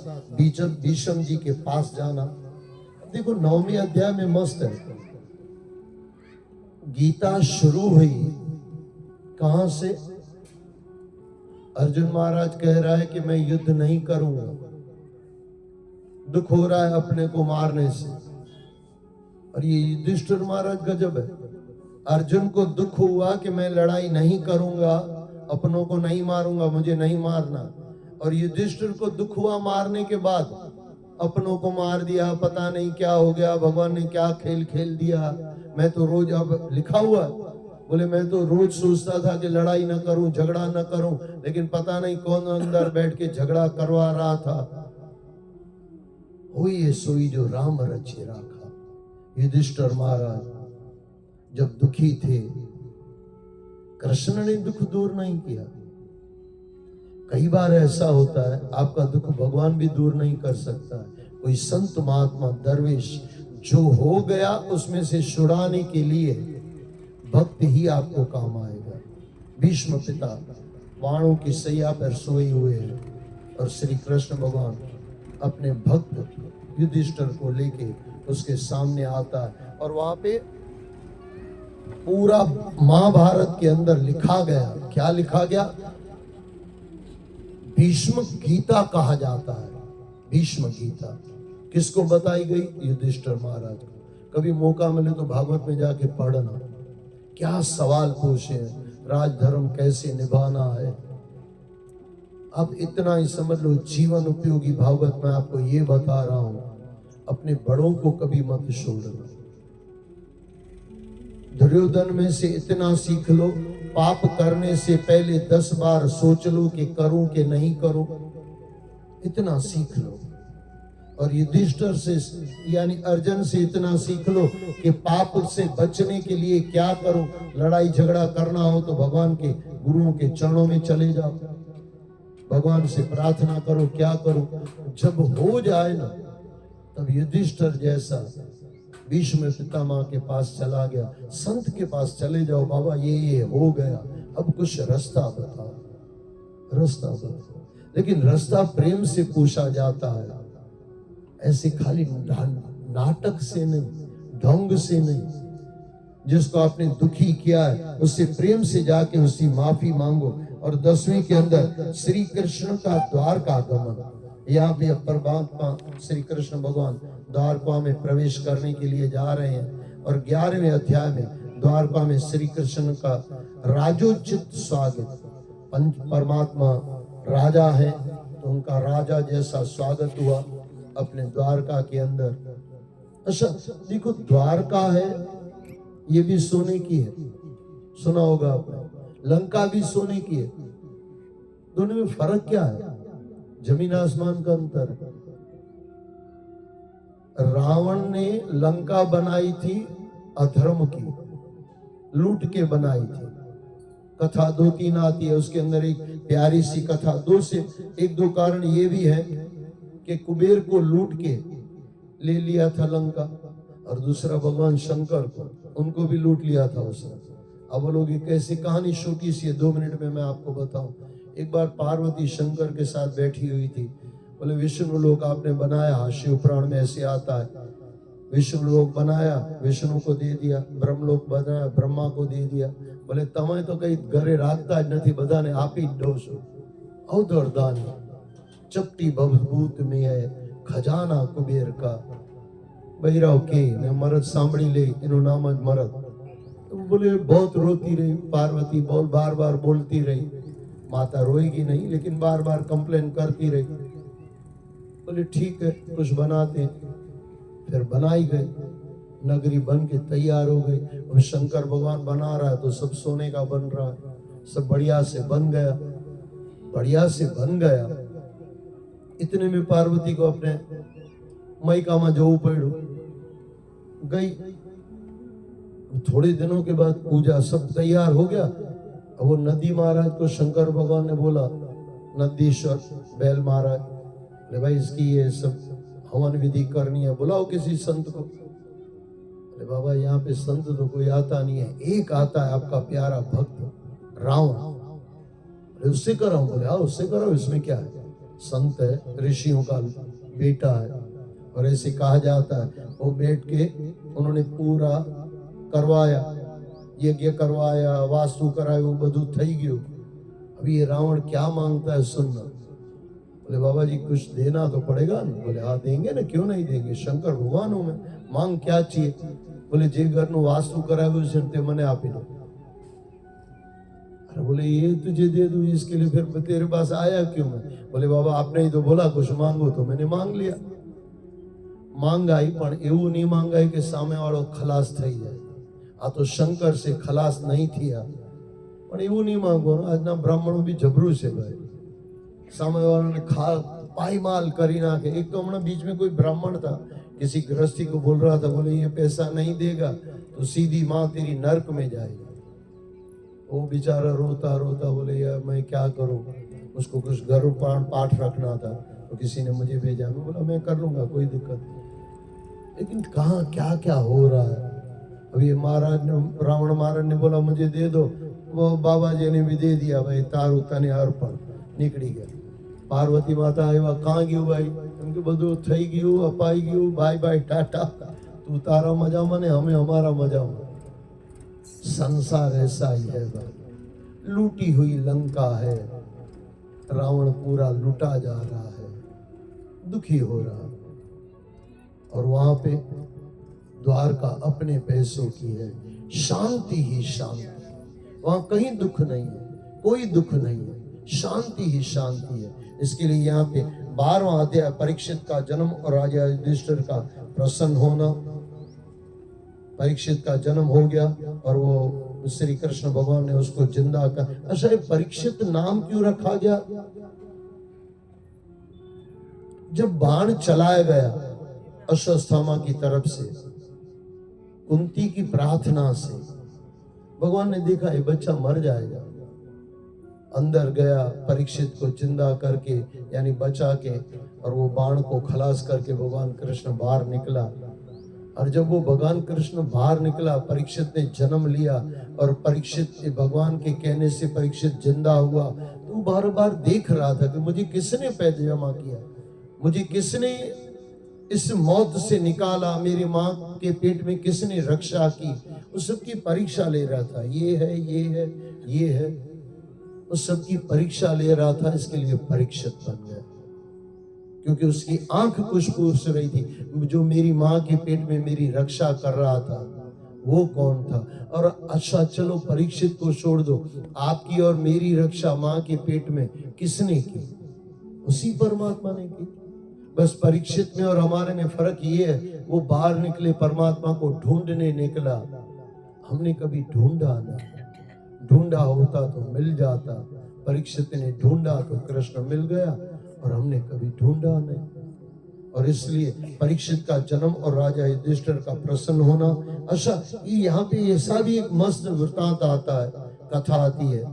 भीष्म जी के पास जाना। देखो 9वें अध्याय में मस्त है, गीता शुरू हुई कहां से? अर्जुन महाराज कह रहा है कि मैं युद्ध नहीं करूंगा, दुख हो रहा है अपने को मारने से। और ये युधिष्ठिर महाराज गजब है, अर्जुन को दुख हुआ कि मैं लड़ाई नहीं करूंगा, अपनों को नहीं मारूंगा, मुझे नहीं मारना। और युधिष्ठिर को दुख हुआ मारने के बाद अपनों को मार दिया, पता नहीं क्या हो गया, भगवान ने क्या खेल खेल दिया। मैं तो रोज, अब लिखा हुआ बोले, मैं तो रोज सोचता था कि लड़ाई न करूं, झगड़ा न करूं, लेकिन पता नहीं कौन अंदर बैठ के झगड़ा करवा रहा था। हुई सोई जो राम रचे राखा। युधिष्ठिर महाराज जब दुखी थे, कृष्ण ने दुख दूर नहीं किया। कई बार ऐसा होता है, आपका दुख भगवान भी दूर नहीं कर सकता है। कोई संत महात्मा दरवेश जो हो गया उसमें से छुड़ाने के लिए भक्त ही आपको काम आएगा। भीष्म पिता बाणों की सैया पर सोए हुए हैं और श्री कृष्ण भगवान अपने भक्त युधिष्ठिर को लेके उसके सामने आता है। और वहां पे पूरा महाभारत के अंदर लिखा गया, क्या लिखा गया? भीष्म गीता कहा जाता है। भीष्म गीता किसको बताई गई? युधिष्ठिर महाराज को। कभी मौका मिले तो भागवत में जाके पढ़ना, क्या सवाल पूछे, राजधर्म कैसे निभाना है। अब इतना ही समझ लो, जीवन उपयोगी भागवत में आपको ये बता रहा हूं, अपने बड़ों को कभी मत छोड़ना। दुर्योधन में से इतना सीख लो, पाप करने से पहले 10 बार सोच लो कि करूं कि नहीं करूं, इतना सीख लो। और युधिष्ठिर से यानी अर्जुन से इतना सीख लो कि पाप से बचने के लिए क्या करूं। लड़ाई झगड़ा करना हो तो भगवान के गुरुओं के चरणों में चले जाओ, भगवान से प्रार्थना करो, क्या करूं। जब हो जाए ना, तब युधिष्ठिर जैसा भीष्म पितामह के पास चला गया, संत के पास चले जाओ, बाबा ये हो गया, अब कुछ रास्ता बताओ, रास्ता बताओ। लेकिन रास्ता प्रेम से पूछा जाता है, ऐसे खाली नाटक से नहीं, ढंग से नहीं। जिसको आपने दुखी किया है उससे प्रेम से जाके उसकी माफी मांगो। और 10वीं के अंदर श्री कृष्ण का द्वारका आगमन, यहाँ पे परमात्मा श्री कृष्ण भगवान द्वारका में प्रवेश करने के लिए जा रहे हैं। और 11वें अध्याय में द्वारका में श्री कृष्ण का राजोचित स्वागत, परमात्मा राजा है तो उनका राजा जैसा स्वागत हुआ अपने द्वारका के अंदर। अच्छा देखो, द्वारका है ये भी सोने की है, सुना होगा आपने। लंका भी सोने की है। दोनों में फर्क क्या है? जमीन आसमान का अंतर है। रावण ने लंका बनाई थी अधर्म की, लूट के बनाई थी। कथा 2-3 आती है, उसके अंदर एक प्यारी सी कथा, 2 से 1-2 कारण ये भी है कि कुबेर को लूट के ले लिया था लंका, और दूसरा भगवान शंकर को, उनको भी लूट लिया था उसने। अब बोलोगे कैसे? कहानी छोटी सी है, 2 मिनट में मैं आपको बताऊं। एक बार पार्वती शंकर के साथ बैठी हुई थी। बोले विष्णु लोक आपने बनाया, शिव पुराण में ऐसे आता है, विष्णु लोक बनाया, विष्णु को दे दिया, ब्रह्मलोक बनाया, ब्रह्मा को दे दिया। बोले तमे तो कई घरे राखता ज नहीं, बधाने आपी ज दो छो। अवधर दान चपटी भूत में है खजाना कुबेर का। बहिराव के ने मरद सांभળી ले, એનું नाम ज मरद। बोले बहुत रोती रही पार्वती, बार बार बोलती रही। माता रोएगी नहीं लेकिन बार बार कंप्लेन करती रही। बोले ठीक है कुछ बनाते। फिर बनाई गई, नगरी बन के तैयार हो गई। अब शंकर भगवान बना रहा है तो सब सोने का बन रहा है, सब बढ़िया से बन गया, बढ़िया से बन गया। इतने में पार्वती को अपने मायका में जવું પડ્યું, गई। थोड़े दिनों के बाद पूजा सब तैयार हो गया। अब वो नंदी महाराज को शंकर भगवान ने बोला, नंदीश्वर बैल महाराज, अरे भाई इसकी ये सब हवन विधि करनी है, बुलाओ किसी संत को। अरे बाबा यहाँ पे संत तो कोई आता नहीं है, एक आता है आपका प्यारा भक्त रावण, अरे उससे कराओ। बोले आओ उससे कराओ, इसमें क्या है, संत है, ऋषियों का बेटा है। और ऐसे कहा जाता है वो बैठ के उन्होंने पूरा करवाया, यज्ञ करवाया, वास्तु कराया, वो બધું થઈ ગયું। अभी ये रावण क्या मांगता है सुनना। बोले बाबा जी कुछ देना तो पड़ेगा ना। बोले हाँ देंगे ना, क्यों नहीं देंगे, शंकर भगवान हूं मैं, मांग क्या चाहिए। बोले जे घरનું वास्तु कराव्યું છે તે મને આપી दो। अरे बोले ये तुझे दे दूं, इसके लिए फिर तेरे पास आया क्यों मैं। बोले बाबा आपने ही तो बोला कुछ मांगो, तो मैंने मांग लिया। मांगाई पण એવું नहीं मांगाई कि सामे वाળો खलास થઈ જાય। आ तो शंकर से खलास नहीं थिया, पण એવું नहीं मांगो। આજના બ્રાહ્મણો भी જબરું છે ભાई, सामे वालों ने खा पाईमाल करी नाखे। एक तो हमने बीच में कोई ब्राह्मण था, किसी गृहस्थी को बोल रहा था, बोले ये पैसा नहीं देगा तो सीधी माँ तेरी नरक में जाएगी। वो बेचारा रोता रोता बोले यार मैं क्या करूं, उसको कुछ घर पाठ रखना था तो किसी ने मुझे भेजा। मैं बोला मैं कर लूंगा, कोई दिक्कत नहीं। लेकिन कहाँ क्या क्या हो रहा है। अभी महाराज ने, रावण महाराज ने बोला मुझे दे दो, वो बाबा जी ने भी दे दिया। भाई तारू तने अर्पण, निकली गया। पार्वती माता आया, कहाँ गयु भाई, उनके બધું થઈ ગયું, અપાઈ ગયું, બાય બાય ટાટા, तू तारा मजा मने हमें हमारा मजा में। संसार ऐसा ही है भाई, लूटी हुई लंका है, रावण पूरा लूटा जा रहा है, दुखी हो रहा। और वहां पे द्वारका अपने पैसों की है, शांति ही शांति, वहां कहीं दुख नहीं है, कोई दुख नहीं है, शांति ही शांति है। इसके लिए यहाँ पे 12वां अध्याय परीक्षित का जन्म और राजा युधिष्ठिर का प्रसन्न होना। परीक्षित का जन्म हो गया और वो श्री कृष्ण भगवान ने उसको जिंदा कर। अच्छा ये परीक्षित नाम क्यों रखा गया। जब बाण चलाया गया अश्वत्थामा की तरफ से, कुंती की प्रार्थना से, भगवान ने देखा ये बच्चा मर जाएगा, अंदर गया, परीक्षित को जिंदा करके यानी बचा के, और वो बाण को खलास करके भगवान कृष्ण बाहर निकला। और जब वो भगवान कृष्ण बाहर निकला, परीक्षित ने जन्म लिया, और परीक्षित भगवान के कहने से परीक्षित जिंदा हुआ। तो बार बार देख रहा था कि मुझे किसने पैजामा किया, मुझे किसने इस मौत से निकाला, मेरी माँ के पेट में किसने रक्षा की, उस सबकी परीक्षा ले रहा था। ये है, ये है, ये है, उस सबकी परीक्षा ले रहा था। इसके लिए परीक्षित बन गया, क्योंकि उसकी आंख कुछ पूछ रही थी, जो मेरी माँ के पेट में मेरी रक्षा कर रहा था वो कौन था। और अच्छा चलो परीक्षित को छोड़ दो, आपकी और मेरी रक्षा माँ के पेट में किसने की, उसी परमात्मा ने की। बस परीक्षित में और हमारे में फर्क ये है, वो बाहर निकले, परमात्मा को ढूंढने निकला, हमने कभी ढूंढा नहीं, ढूंढा होता तो मिल जाता। परीक्षित ने ढूंढा तो कृष्ण मिल गया, और हमने कभी ढूंढा नहीं। और इसलिए परीक्षित का जन्म और राजा युधिष्ठिर का प्रसन्न होना। अच्छा यहाँ पे ऐसा भी एक मस्त वृतांत आता है, कथा आती है।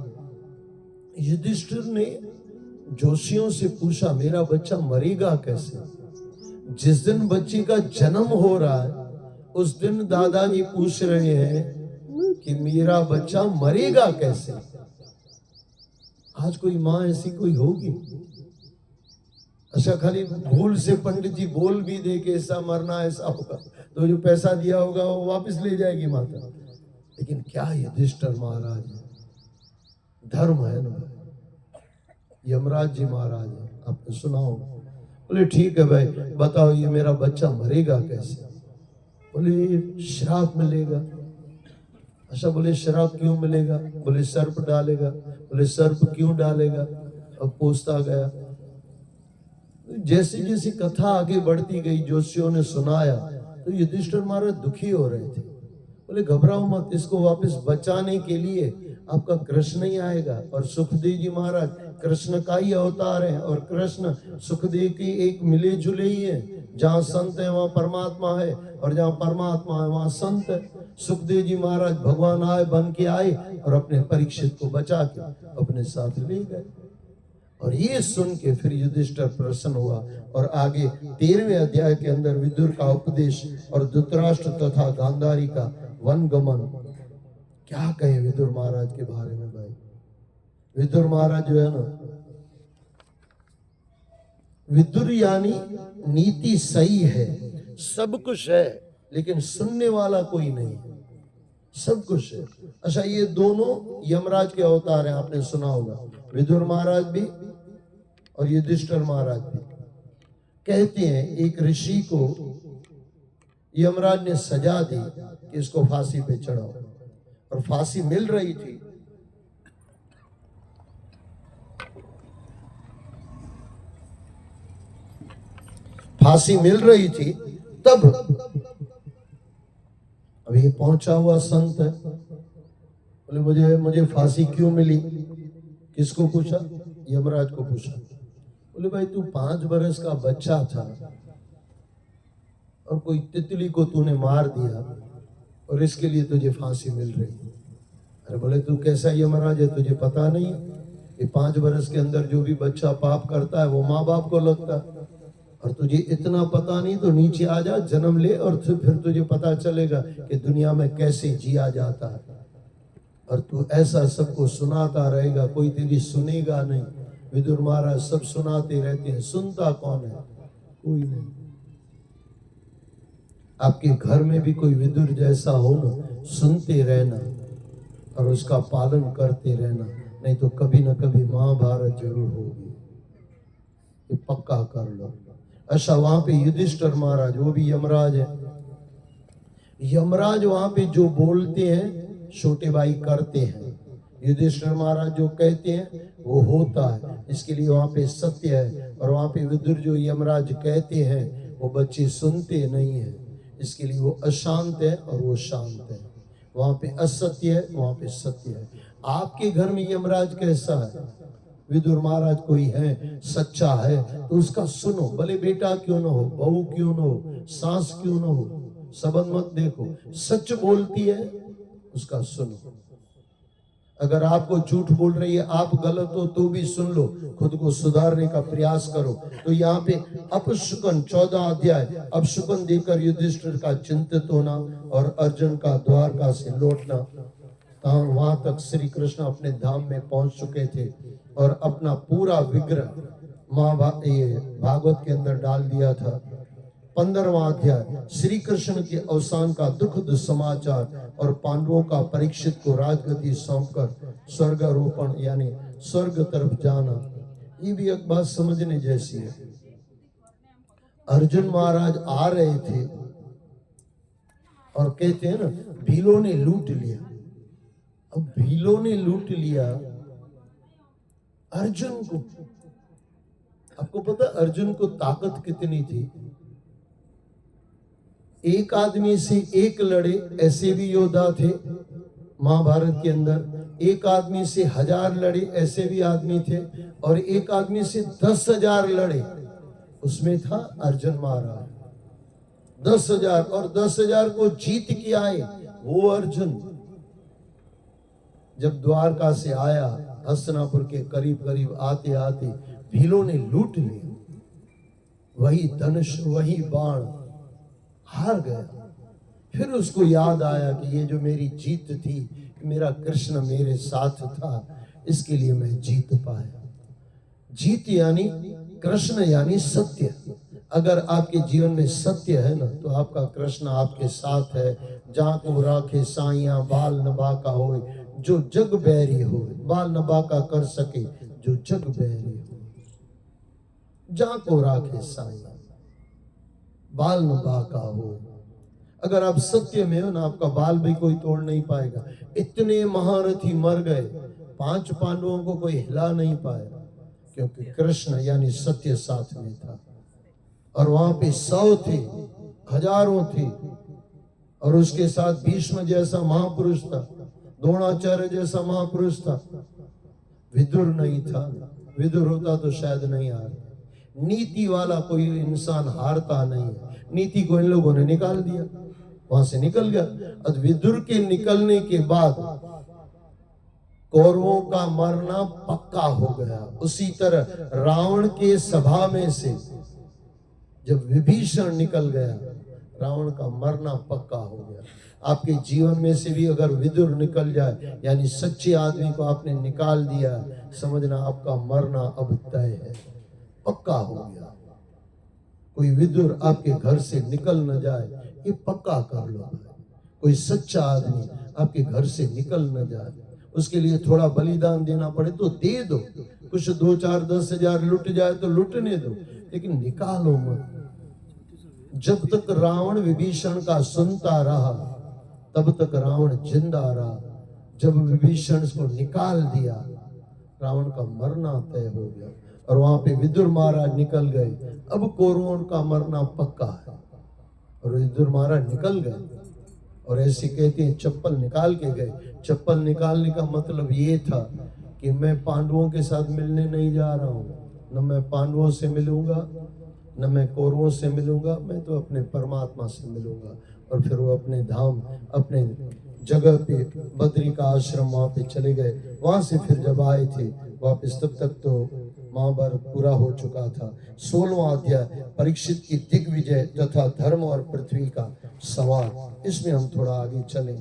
युधिष्ठिर ने जोशियों से पूछा मेरा बच्चा मरेगा कैसे। जिस दिन बच्चे का जन्म हो रहा है उस दिन दादाजी पूछ रहे हैं कि मेरा बच्चा मरेगा कैसे। आज कोई माँ ऐसी कोई होगी। अच्छा खाली भूल से पंडित जी बोल भी दे कि ऐसा मरना ऐसा होगा, तो जो पैसा दिया होगा वो वापस ले जाएगी माता। लेकिन क्या युधिष्ठिर महाराज है, धर्म है ना। यमराज जी महाराज है, आपने सुनाओ। बोले ठीक है भाई बताओ ये मेरा बच्चा मरेगा कैसे। बोले श्राप मिलेगा। अच्छा बोले श्राप क्यों मिलेगा। बोले सर्प डालेगा। बोले सर्प क्यों डालेगा। अब पूछता गया, जैसे जैसे कथा आगे बढ़ती गई, जोशियों ने सुनाया तो युधिष्ठिर महाराज दुखी हो रहे थे। बोले घबराओ मत, इसको वापस बचाने के लिए आपका कृष्ण ही आएगा। और सुखदेव जी महाराज कृष्ण का ही अवतार है, और कृष्ण सुखदेव की एक मिले जुले ही है। जहाँ संत है वहाँ परमात्मा है, और जहाँ परमात्मा है वहाँ संत है। सुखदेव जी महाराज भगवान आए बन के आए और अपने परीक्षित को बचा के अपने साथ ले गए। और ये सुन के फिर युधिष्ठिर प्रसन्न हुआ, और आगे 13वें अध्याय के अंदर विदुर का उपदेश और धृतराष्ट्र तथा गांधारी का वनगमन। क्या कहे विदुर महाराज के बारे में भाई। विदुर महाराज जो है ना, विदुर यानी नीति सही है, सब कुछ है, लेकिन सुनने वाला कोई नहीं है। सब कुछ है। अच्छा, ये दोनों यमराज के अवतार हैं, आपने सुना होगा, विदुर महाराज भी और युधिष्ठिर महाराज भी। कहते हैं एक ऋषि को यमराज ने सजा दी कि इसको फांसी पे चढ़ाओ, और फांसी मिल रही थी। फांसी मिल रही थी तब अब ये पहुंचा हुआ संत है, बोले मुझे फांसी क्यों मिली। किसको पूछा? यमराज को पूछा। बोले भाई तू 5 बरस का बच्चा था और कोई तितली को तूने मार दिया और इसके लिए तुझे फांसी मिल रही। अरे बोले तू कैसा यमराज है, तुझे पता नहीं कि 5 बरस के अंदर जो भी बच्चा पाप करता है वो माँ बाप को लगता है, और तुझे इतना पता नहीं तो नीचे आ जा, जन्म ले, और फिर तुझे पता चलेगा कि दुनिया में कैसे जिया जाता है। और तू ऐसा सबको सुनाता रहेगा, कोई तेरी सुनेगा नहीं। विदुर महाराज सब सुनाते रहते हैं, सुनता कौन है? कोई नहीं। आपके घर में भी कोई विदुर जैसा हो ना, सुनते रहना और उसका पालन करते रहना, नहीं तो कभी ना कभी महाभारत जरूर होगी, ये पक्का कर लो। अच्छा, वहां पे युधिष्ठिर महाराज, वो भी यमराज है। यमराज वहां पे जो बोलते हैं छोटे भाई करते हैं, युधिष्ठिर महाराज जो कहते हैं वो होता है, इसके लिए वहां पे सत्य है। और वहां पे विदुर जो यमराज कहते हैं वो बच्चे सुनते नहीं है, इसके लिए वो अशांत है और वो शांत है। वहां पे असत्य है, वहां पे सत्य है। आपके घर में यमराज कैसा है? विदुर महाराज कोई है सच्चा है तो उसका सुनो, भले बेटा क्यों ना हो, बहू क्यों ना हो, सास क्यों ना हो, संबंध मत देखो, सच बोलती है उसका सुनो। अगर आपको झूठ बोल रही है, आप गलत हो तो भी सुन लो, खुद को सुधारने का प्रयास करो। तो यहाँ पे अपशकुन 14 अध्याय, अपशकुन देकर युधिष्ठिर का चिंतित होना और अर्जुन का द्वारका से लौटना। वहां तक श्री कृष्ण अपने धाम में पहुंच चुके थे और अपना पूरा विग्रह भागवत के अंदर डाल दिया था। 15वां अध्याय श्री कृष्ण के अवसान का दुखद समाचार और पांडवों का परीक्षित को राजगद्दी सौंपकर स्वर्गारोपण यानी स्वर्ग तरफ जाना। ये भी एक बात समझने जैसी है। अर्जुन महाराज आ रहे थे और कहते हैं ना, भीलों ने लूट लिया। अब भीलों ने लूट लिया अर्जुन को। आपको पता अर्जुन को ताकत कितनी थी? एक आदमी से एक लड़े, ऐसे भी योद्धा थे महाभारत के अंदर। एक आदमी से 1000 लड़े, ऐसे भी आदमी थे। और एक आदमी से 10,000 लड़े, उसमें था अर्जुन महाराज। 10,000 और 10,000 को जीत के आए वो अर्जुन। जब द्वारका से आया, हस्तिनापुर के करीब करीब आते आते भीलों ने लूट लिया। वही धनुष, वही बाण, हार गया। फिर उसको याद आया कि ये जो मेरी जीत थी, मेरा कृष्ण मेरे साथ था, इसके लिए मैं जीत पाया। जीत यानी कृष्ण यानी सत्य। अगर आपके जीवन में सत्य है ना, तो आपका कृष्ण आपके साथ है। जहाँ को राखे साइया बाल नभा का हो, जो जग बैरी हो। बाल नभा का कर सके जो जग बैरी हो। जहाँ को राखे साइया बाल नभा का हो। अगर आप सत्य में हो ना, आपका बाल भी कोई तोड़ नहीं पाएगा। इतने महारथी मर गए, 5 पांडवों को कोई हिला नहीं पाया, क्योंकि कृष्ण यानी सत्य साथ में था। और वहां पे 100 थे, हजारों थे, और उसके साथ भीष्म जैसा महापुरुष था, द्रोणाचार्य जैसा महापुरुष था। विदुर नहीं था। विदुर होता तो शायद नहीं हारता। नीति वाला कोई इंसान हारता नहीं है। नीति को इन लोगों ने निकाल दिया, वहां से निकल गया। और विदुर के निकलने के बाद कौरवों का मरना पक्का हो गया। उसी तरह रावण के सभा में से जब विभीषण निकल गया, रावण का मरना पक्का हो गया। आपके जीवन में से भी अगर विदुर निकल जाए, यानी सच्चे आदमी को आपने निकाल दिया, समझना आपका मरना अब तय है, पक्का हो गया। कोई विदुर आपके घर से निकल न जाए, ये पक्का कर लो। कोई सच्चा आदमी आपके घर से निकल न जाए, उसके लिए थोड़ा बलिदान देना पड़े तो दे दो। कुछ 2, 4, 10 हजार लुट जाए तो लुटने दो, लेकिन निकालो मत। जब तक रावण विभीषण का सुनता रहा, तब तक रावण जिंदा रहा। जब विभीषण को निकाल दिया, रावण का मरना तय हो गया। और वहां पे विदुर महाराज निकल गए। अब कौरवों का मरना पक्का है। और विदुर महाराज निकल गए, और ऐसे कहते हैं चप्पल निकाल के गए। चप्पल निकालने का मतलब ये था कि मैं पांडवों के साथ मिलने नहीं जा रहा हूँ, न मैं पांडवों से मिलूंगा, न मैं कौरवों से मिलूंगा, मैं तो अपने परमात्मा से मिलूंगा। और फिर वो अपने धाम, अपने जगह पे, बद्री का आश्रम, वहां पे चले गए। वहां से फिर जब आए थे वापस, तब तक तो महाभारत पूरा हो चुका था। 16वां अध्याय परीक्षित की दिग्विजय तथा धर्म और पृथ्वी का सवाल, इसमें हम थोड़ा आगे चलें।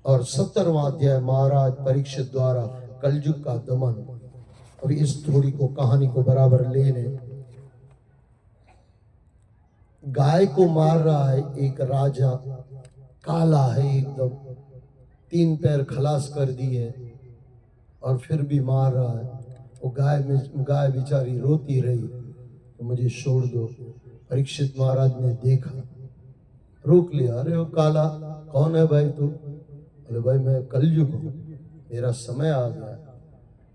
और 17वां अध्याय महाराज परीक्षित द्वारा कलयुग का दमन। अभी इस थोड़ी को कहानी को बराबर ले लें। गाय को मार रहा है एक राजा, काला है एकदम, 3 पैर खलास कर दिए, और फिर भी मार रहा है। वो गाय बेचारी रोती रही तो मुझे छोड़ दो। परीक्षित महाराज ने देखा, रोक लिया। अरे वो काला, कौन है भाई तू? अरे भाई मैं कलयुग हूँ, मेरा समय आ गया।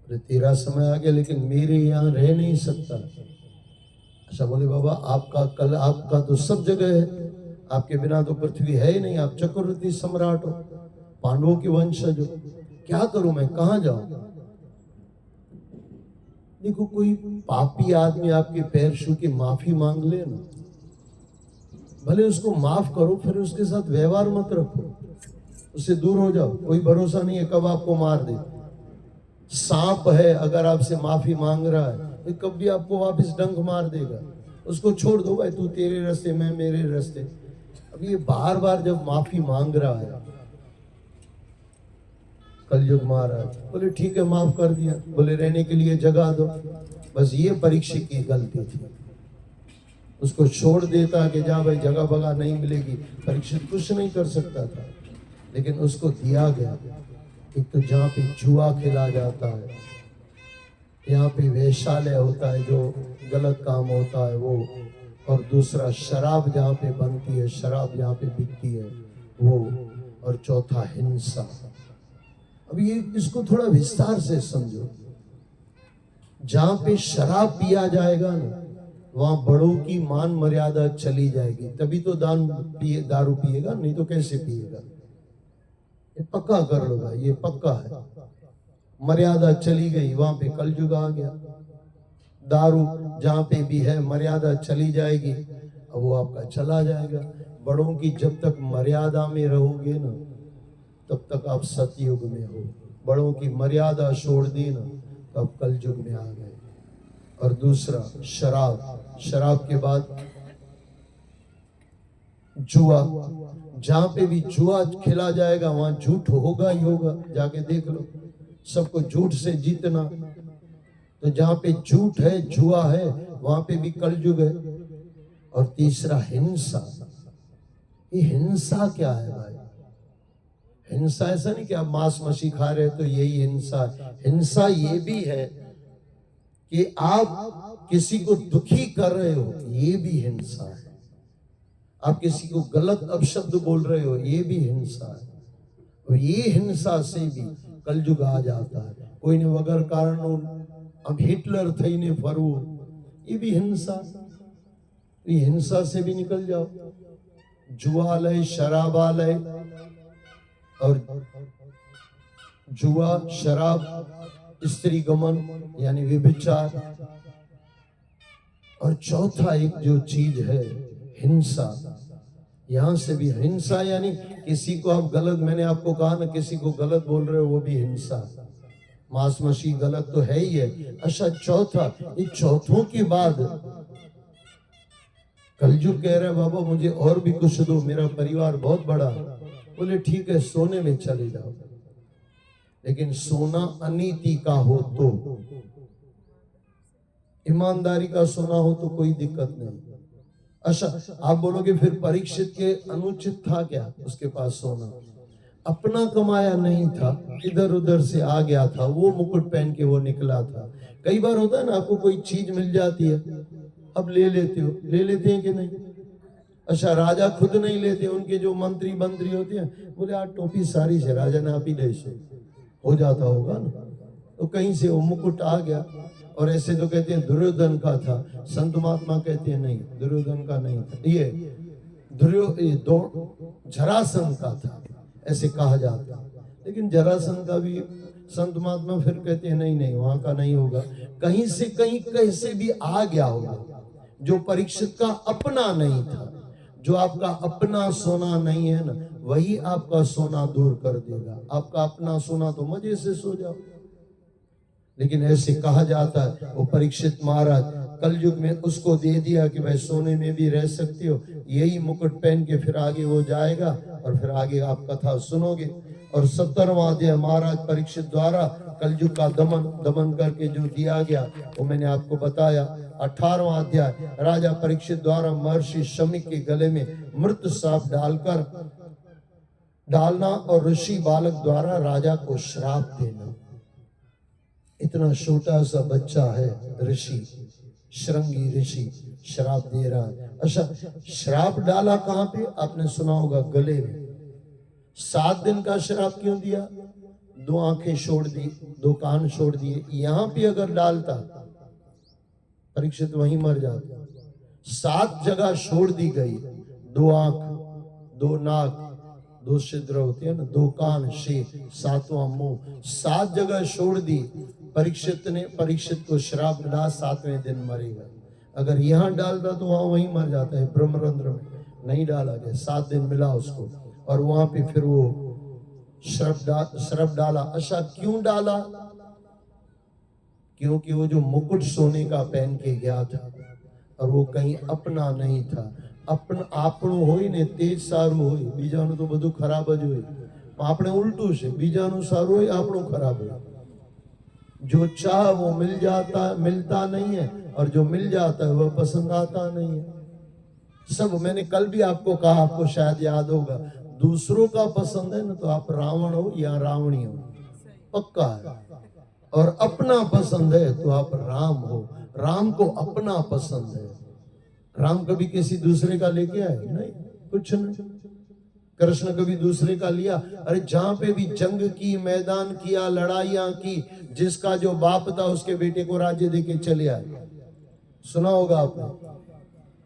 अरे तेरा समय आ गया, लेकिन मेरे यहाँ रह नहीं सकता। अच्छा, बोले बाबा आपका तो सब जगह है, आपके बिना तो पृथ्वी है ही नहीं, आप चक्रवर्ती सम्राट हो, पांडवों के वंशज हो, क्या करूं मैं, कहां जाऊं? देखो, कोई पापी आदमी आपके पैर छू के माफी मांग ले ना, भले उसको माफ करो, फिर उसके साथ व्यवहार मत रखो, उससे दूर हो जाओ। कोई भरोसा नहीं है कब आपको मार दे। सांप है, अगर आपसे माफी मांग रहा है तो कभी आपको वापस डंक मार देगा। उसको छोड़ दो भाई, तू तेरे रास्ते, मैं मेरे रास्ते। अब ये बार बार जब माफी मांग रहा है, कलयुग महाराज बोले ठीक है माफ कर दिया। बोले रहने के लिए जगह दो। बस ये परीक्षित की गलती थी। उसको छोड़ देता कि जा भाई जगह बगा नहीं मिलेगी, परीक्षित कुछ नहीं कर सकता था। लेकिन उसको दिया गया। एक तो जहाँ पे जुआ खेला जाता है, यहाँ पे वेश्यालय होता है जो गलत काम होता है वो, और दूसरा शराब जहाँ पे बनती है, शराब जहाँ पे बिकती है वो, और चौथा हिंसा। अब ये इसको थोड़ा विस्तार से समझो। जहाँ पे शराब पिया जाएगा ना, वहाँ बड़ों की मान मर्यादा चली जाएगी, तभी तो दारू पिएगा, नहीं तो कैसे पिएगा। ये पक्का कर लो भाई, ये पक्का है। मर्यादा चली गई, वहां पे कलयुग आ गया। दारू जहाँ पे भी है मर्यादा चली जाएगी, अब वो आपका चला जाएगा। बड़ों की जब तक मर्यादा में रहोगे ना, तब तक आप सतयुग में हो। बड़ों की मर्यादा छोड़ दी ना, तो आप कलयुग में आ गए। और दूसरा शराब, शराब के बाद जुआ। जहाँ पे भी जुआ खेला जाएगा वहां झूठ होगा ही होगा, जाके देख लो। सबको झूठ से जीतना, तो जहाँ पे झूठ है, जुआ है, वहां पे भी कलयुग है। और तीसरा हिंसा। ये हिंसा क्या है भाई? हिंसा ऐसा नहीं कि आप मांस मछली खा रहे तो यही हिंसा है। हिंसा ये भी है कि आप किसी को दुखी कर रहे हो, ये भी हिंसा है। आप किसी को गलत अपशब्द बोल रहे हो, ये भी हिंसा है। और ये हिंसा से भी कलयुग आ जाता है। कोई ने वगर कारण अब हिटलर थई ने फरवू, ये भी हिंसा। ये हिंसा से भी निकल जाओ। जुआलय, शराबालय, और जुआ, शराब, स्त्री गमन यानी व्यभिचार, और चौथा एक जो चीज है हिंसा, यहां से भी हिंसा यानी किसी को आप गलत, मैंने आपको कहा ना, किसी को गलत बोल रहे हो वो भी हिंसा। मांस मछली गलत तो है ही है। अच्छा, चौथा, ये चौथों के बाद कलयुग कह रहा है बाबा मुझे और भी कुछ दो, मेरा परिवार बहुत बड़ा। बोले ठीक है, सोने में चले जाओ, लेकिन सोना अनीति का हो तो, ईमानदारी का सोना हो तो कोई दिक्कत नहीं। अच्छा, आप बोलोगे फिर परीक्षित के अनुचित था क्या उसके पास सोना? अपना कमाया नहीं था, इधर उधर से आ गया था, वो मुकुट पहन के वो निकला था। कई बार होता है ना, आपको कोई चीज मिल जाती है, अब ले लेते हो, ले लेते हैं कि नहीं? अच्छा, राजा खुद नहीं लेते, उनके जो मंत्री मंत्री होते हैं बोले आज टोपी सारी से राजा ने आप ही ले से, हो जाता होगा ना, तो कहीं से वो मुकुट आ गया। और ऐसे तो कहते हैं दुर्योधन का था, संत महात्मा कहते हैं नहीं, दुर्योधन का नहीं था, ये जरासंध का था, ऐसे कहा जाता। लेकिन जरासंध का भी संत महात्मा फिर कहते हैं नहीं नहीं, वहां का नहीं होगा, कहीं से कहीं कैसे भी आ गया होगा, जो परीक्षित का अपना नहीं था। जो आपका अपना सोना नहीं है ना, वही आपका सोना दूर कर देगा। आपका अपना सोना तो मजे से सो जाओ, लेकिन ऐसे कहा जाता है वो परीक्षित महाराज कलयुग में उसको दे दिया कि भाई सोने में भी रह सकते हो, यही मुकुट पहन के फिर आगे वो जाएगा और फिर आगे आप कथा सुनोगे। और 17वां अध्याय महाराज परीक्षित द्वारा कलयुग का दमन करके जो दिया गया वो मैंने आपको बताया। 18वां अध्याय राजा परीक्षित द्वारा महर्षि शमीक के गले में मृत सांप डालना और ऋषि बालक द्वारा राजा को श्राप देना। इतना छोटा सा बच्चा है, ऋषि, श्रृंगी ऋषि श्राप दे रहा है। अच्छा, श्राप डाला कहां पे? आपने सुना होगा गले में। 7 दिन का श्राप क्यों दिया? 2 आंखें छोड़ दी, 2 कान छोड़ दिए। यहां पे अगर डालता परीक्षित वहीं मर जाता। 7 जगह छोड़ दी गई, 2 आंख, 2 नाक, 2 छिद्र होते हैं ना, 2 कान, 7वां मुंह, 7 जगह छोड़ दी। परीक्षित को श्राप डाला, 7वें दिन मरेगा। अगर यहाँ डालता तो वहां वहीं मर जाता है, ब्रह्मरंध्र में। नहीं डाला गया, 7 दिन मिला उसको, और वहां पे फिर वो श्राप डाला। अच्छा, क्यों डाला? क्योंकि वो जो मुकुट सोने का पहन के गया था और वो कहीं अपना नहीं था। આપણું હોય ને તે જ સારું હોય, બીજાનું તો બધું ખરાબ જ હોય। આપણે ઉલટું છે, બીજાનું સારું હોય, આપણું ખરાબ હોય। जो चाह वो मिलता नहीं है, और जो मिल जाता है वह पसंद आता नहीं है। सब मैंने कल भी आपको कहा, आपको शायद याद होगा, दूसरों का पसंद है ना तो आप रावण हो या रावणी हो, पक्का है। और अपना पसंद है तो आप राम हो। राम को अपना पसंद है। राम कभी किसी दूसरे का लेके आए? नहीं, कुछ नहीं। कृष्ण कभी दूसरे का लिया? अरे जहां पे भी जंग की, मैदान किया, लड़ाइयां की, जिसका जो बाप था उसके बेटे को राज्य देके चले आए। सुना होगा आपने।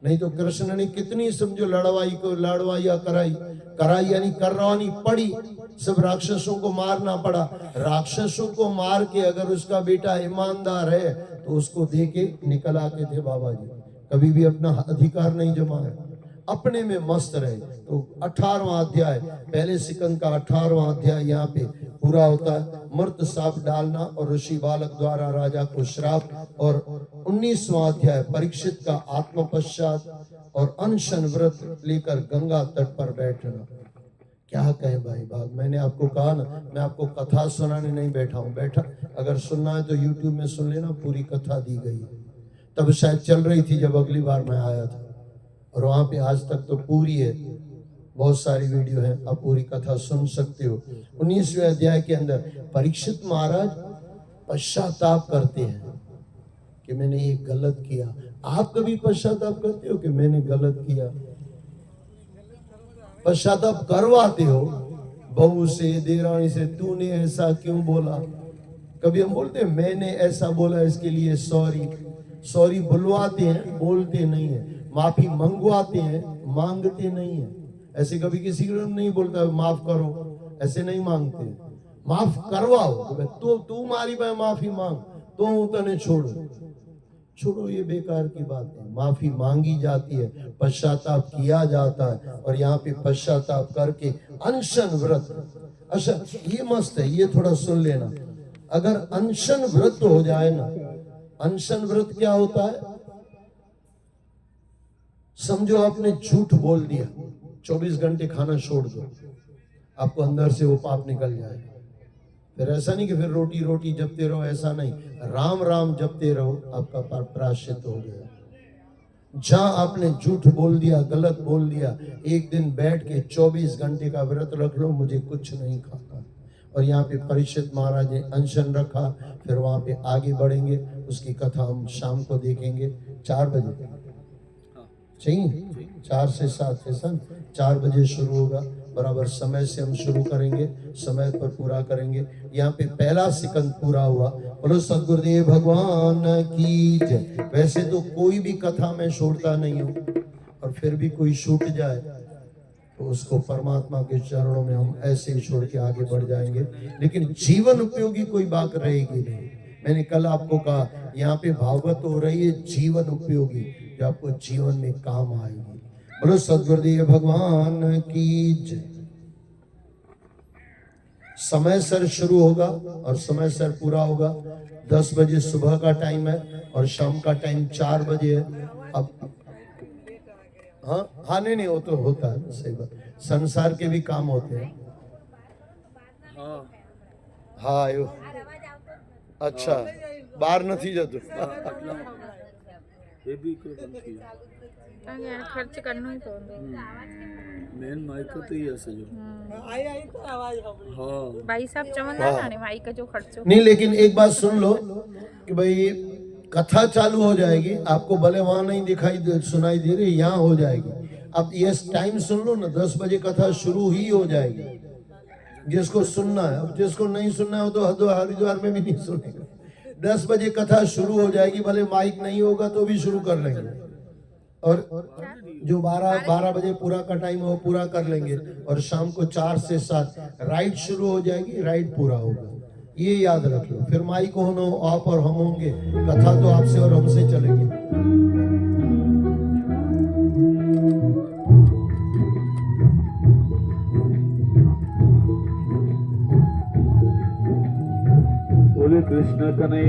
नहीं तो कृष्ण ने कितनी समझो लड़वाइया कराई यानी करवानी पड़ी। सब राक्षसों को मारना पड़ा। राक्षसों को मार के अगर उसका बेटा ईमानदार है तो उसको दे के निकल आके थे बाबा जी। कभी भी अपना अधिकार नहीं जमाया, अपने में मस्त रहे। तो 18वां अध्याय, पहले सिकंद का 18वां अध्याय यहाँ पे पूरा होता है। मृत सांप डालना और ऋषि बालक द्वारा राजा को श्राप। और 19वां अध्याय परीक्षित का आत्म पश्चात और अनशन व्रत लेकर गंगा तट पर बैठना। क्या कहे भाई बात, मैंने आपको कहा ना, मैं आपको कथा सुनाने नहीं बैठा हूँ। बैठा अगर सुनना है तो यूट्यूब में सुन लेना, पूरी कथा दी गई है। तब शायद चल रही थी जब अगली बार मैं आया था, और वहां पे आज तक तो पूरी है, बहुत सारी वीडियो है, आप पूरी कथा सुन सकते हो। 19वें अध्याय के अंदर परीक्षित महाराज पश्चाताप करते हैं कि मैंने ये गलत किया। आप कभी पश्चाताप करते हो कि मैंने गलत किया? पश्चाताप करवाते हो बहू से, देरानी से, तूने ऐसा क्यों बोला? कभी हम बोलते हैं मैंने ऐसा बोला, इसके लिए सॉरी। सॉरी बुलवाते हैं, बोलते नहीं है। माफी मंगवाते हैं, मांगते नहीं है। ऐसे कभी किसी को नहीं बोलता माफ करो, ऐसे नहीं मांगते, माफ करवाओ। तो तू मारी पे माफी मांग तो तने छोड़ो, ये बेकार की बात है। माफी मांगी जाती है, पश्चाताप किया जाता है, और यहाँ पे पश्चाताप करके अनशन व्रत। अच्छा ये मस्त है, ये थोड़ा सुन लेना। अगर अनशन व्रत हो जाए ना, अनशन व्रत क्या होता है? समझो आपने झूठ बोल दिया, 24 घंटे खाना छोड़ दो, आपको अंदर से वो पाप निकल जाएगा। फिर ऐसा नहीं कि फिर रोटी रोटी जपते रहो, ऐसा नहीं, राम राम जपते रहो, आपका पाप प्रायश्चित हो गया। जहां आपने झूठ बोल दिया, गलत बोल दिया, एक दिन बैठ के 24 घंटे का व्रत रख लो, मुझे कुछ नहीं खाना। और यहाँ पे परीक्षित महाराज ने अनशन रखा, फिर वहां पे आगे बढ़ेंगे, उसकी कथा हम शाम को देखेंगे 4 बजे चाहिए, 4 से 7 है सर, 4 बजे शुरू होगा, बराबर समय से हम शुरू करेंगे, समय पर पूरा करेंगे। यहाँ पे पहला सिकंद पूरा हुआ। बोलो सद्गुरुदेव भगवान की जय। वैसे तो कोई भी कथा में छोड़ता नहीं हूँ, और फिर भी कोई छूट जाए तो उसको परमात्मा के चरणों में हम ऐसे ही छोड़ के आगे बढ़ जाएंगे, लेकिन जीवन उपयोगी कोई बात रहेगी नहीं। मैंने कल आपको कहा यहाँ पे भागवत हो रही है जीवन उपयोगी, जो आपको जीवन में काम आएगी। बोलो सद्गुरुदेव भगवान की जय। समय सर शुरू होगा और समय सर पूरा होगा। 10 बजे सुबह का टाइम है और शाम का टाइम 4 बजे है। अब हाँ नहीं वो तो होता है, सही बात, संसार के भी काम होते हैं। हाँ यो अच्छा बाहर नहीं जाते खर्च करना ही तो मेन माइक तो ही ऐसे जो हाँ भाई साहब चमन ना भाई का जो खर्चो नहीं। लेकिन एक बात सुन लो कि भाई कथा चालू हो जाएगी, आपको भले वहां नहीं सुनाई दे रही, यहाँ हो जाएगी। अब ये टाइम सुन लो ना, 10 बजे कथा शुरू ही हो जाएगी, जिसको सुनना है। अब जिसको नहीं सुनना है वो तो हरिद्वार में भी नहीं सुनेगा। 10 बजे कथा शुरू हो जाएगी, भले माइक नहीं होगा तो भी शुरू कर लेंगे, और जो 12 बजे पूरा का टाइम है वो पूरा कर लेंगे, और शाम को 4 से 7 राइड शुरू हो जाएगी, राइड पूरा होगा। ये याद रख लो। फिर माइक होनो आप और हम होंगे, कथा तो आपसे और हमसे चलेगी। बोले कृष्ण कन्हैया।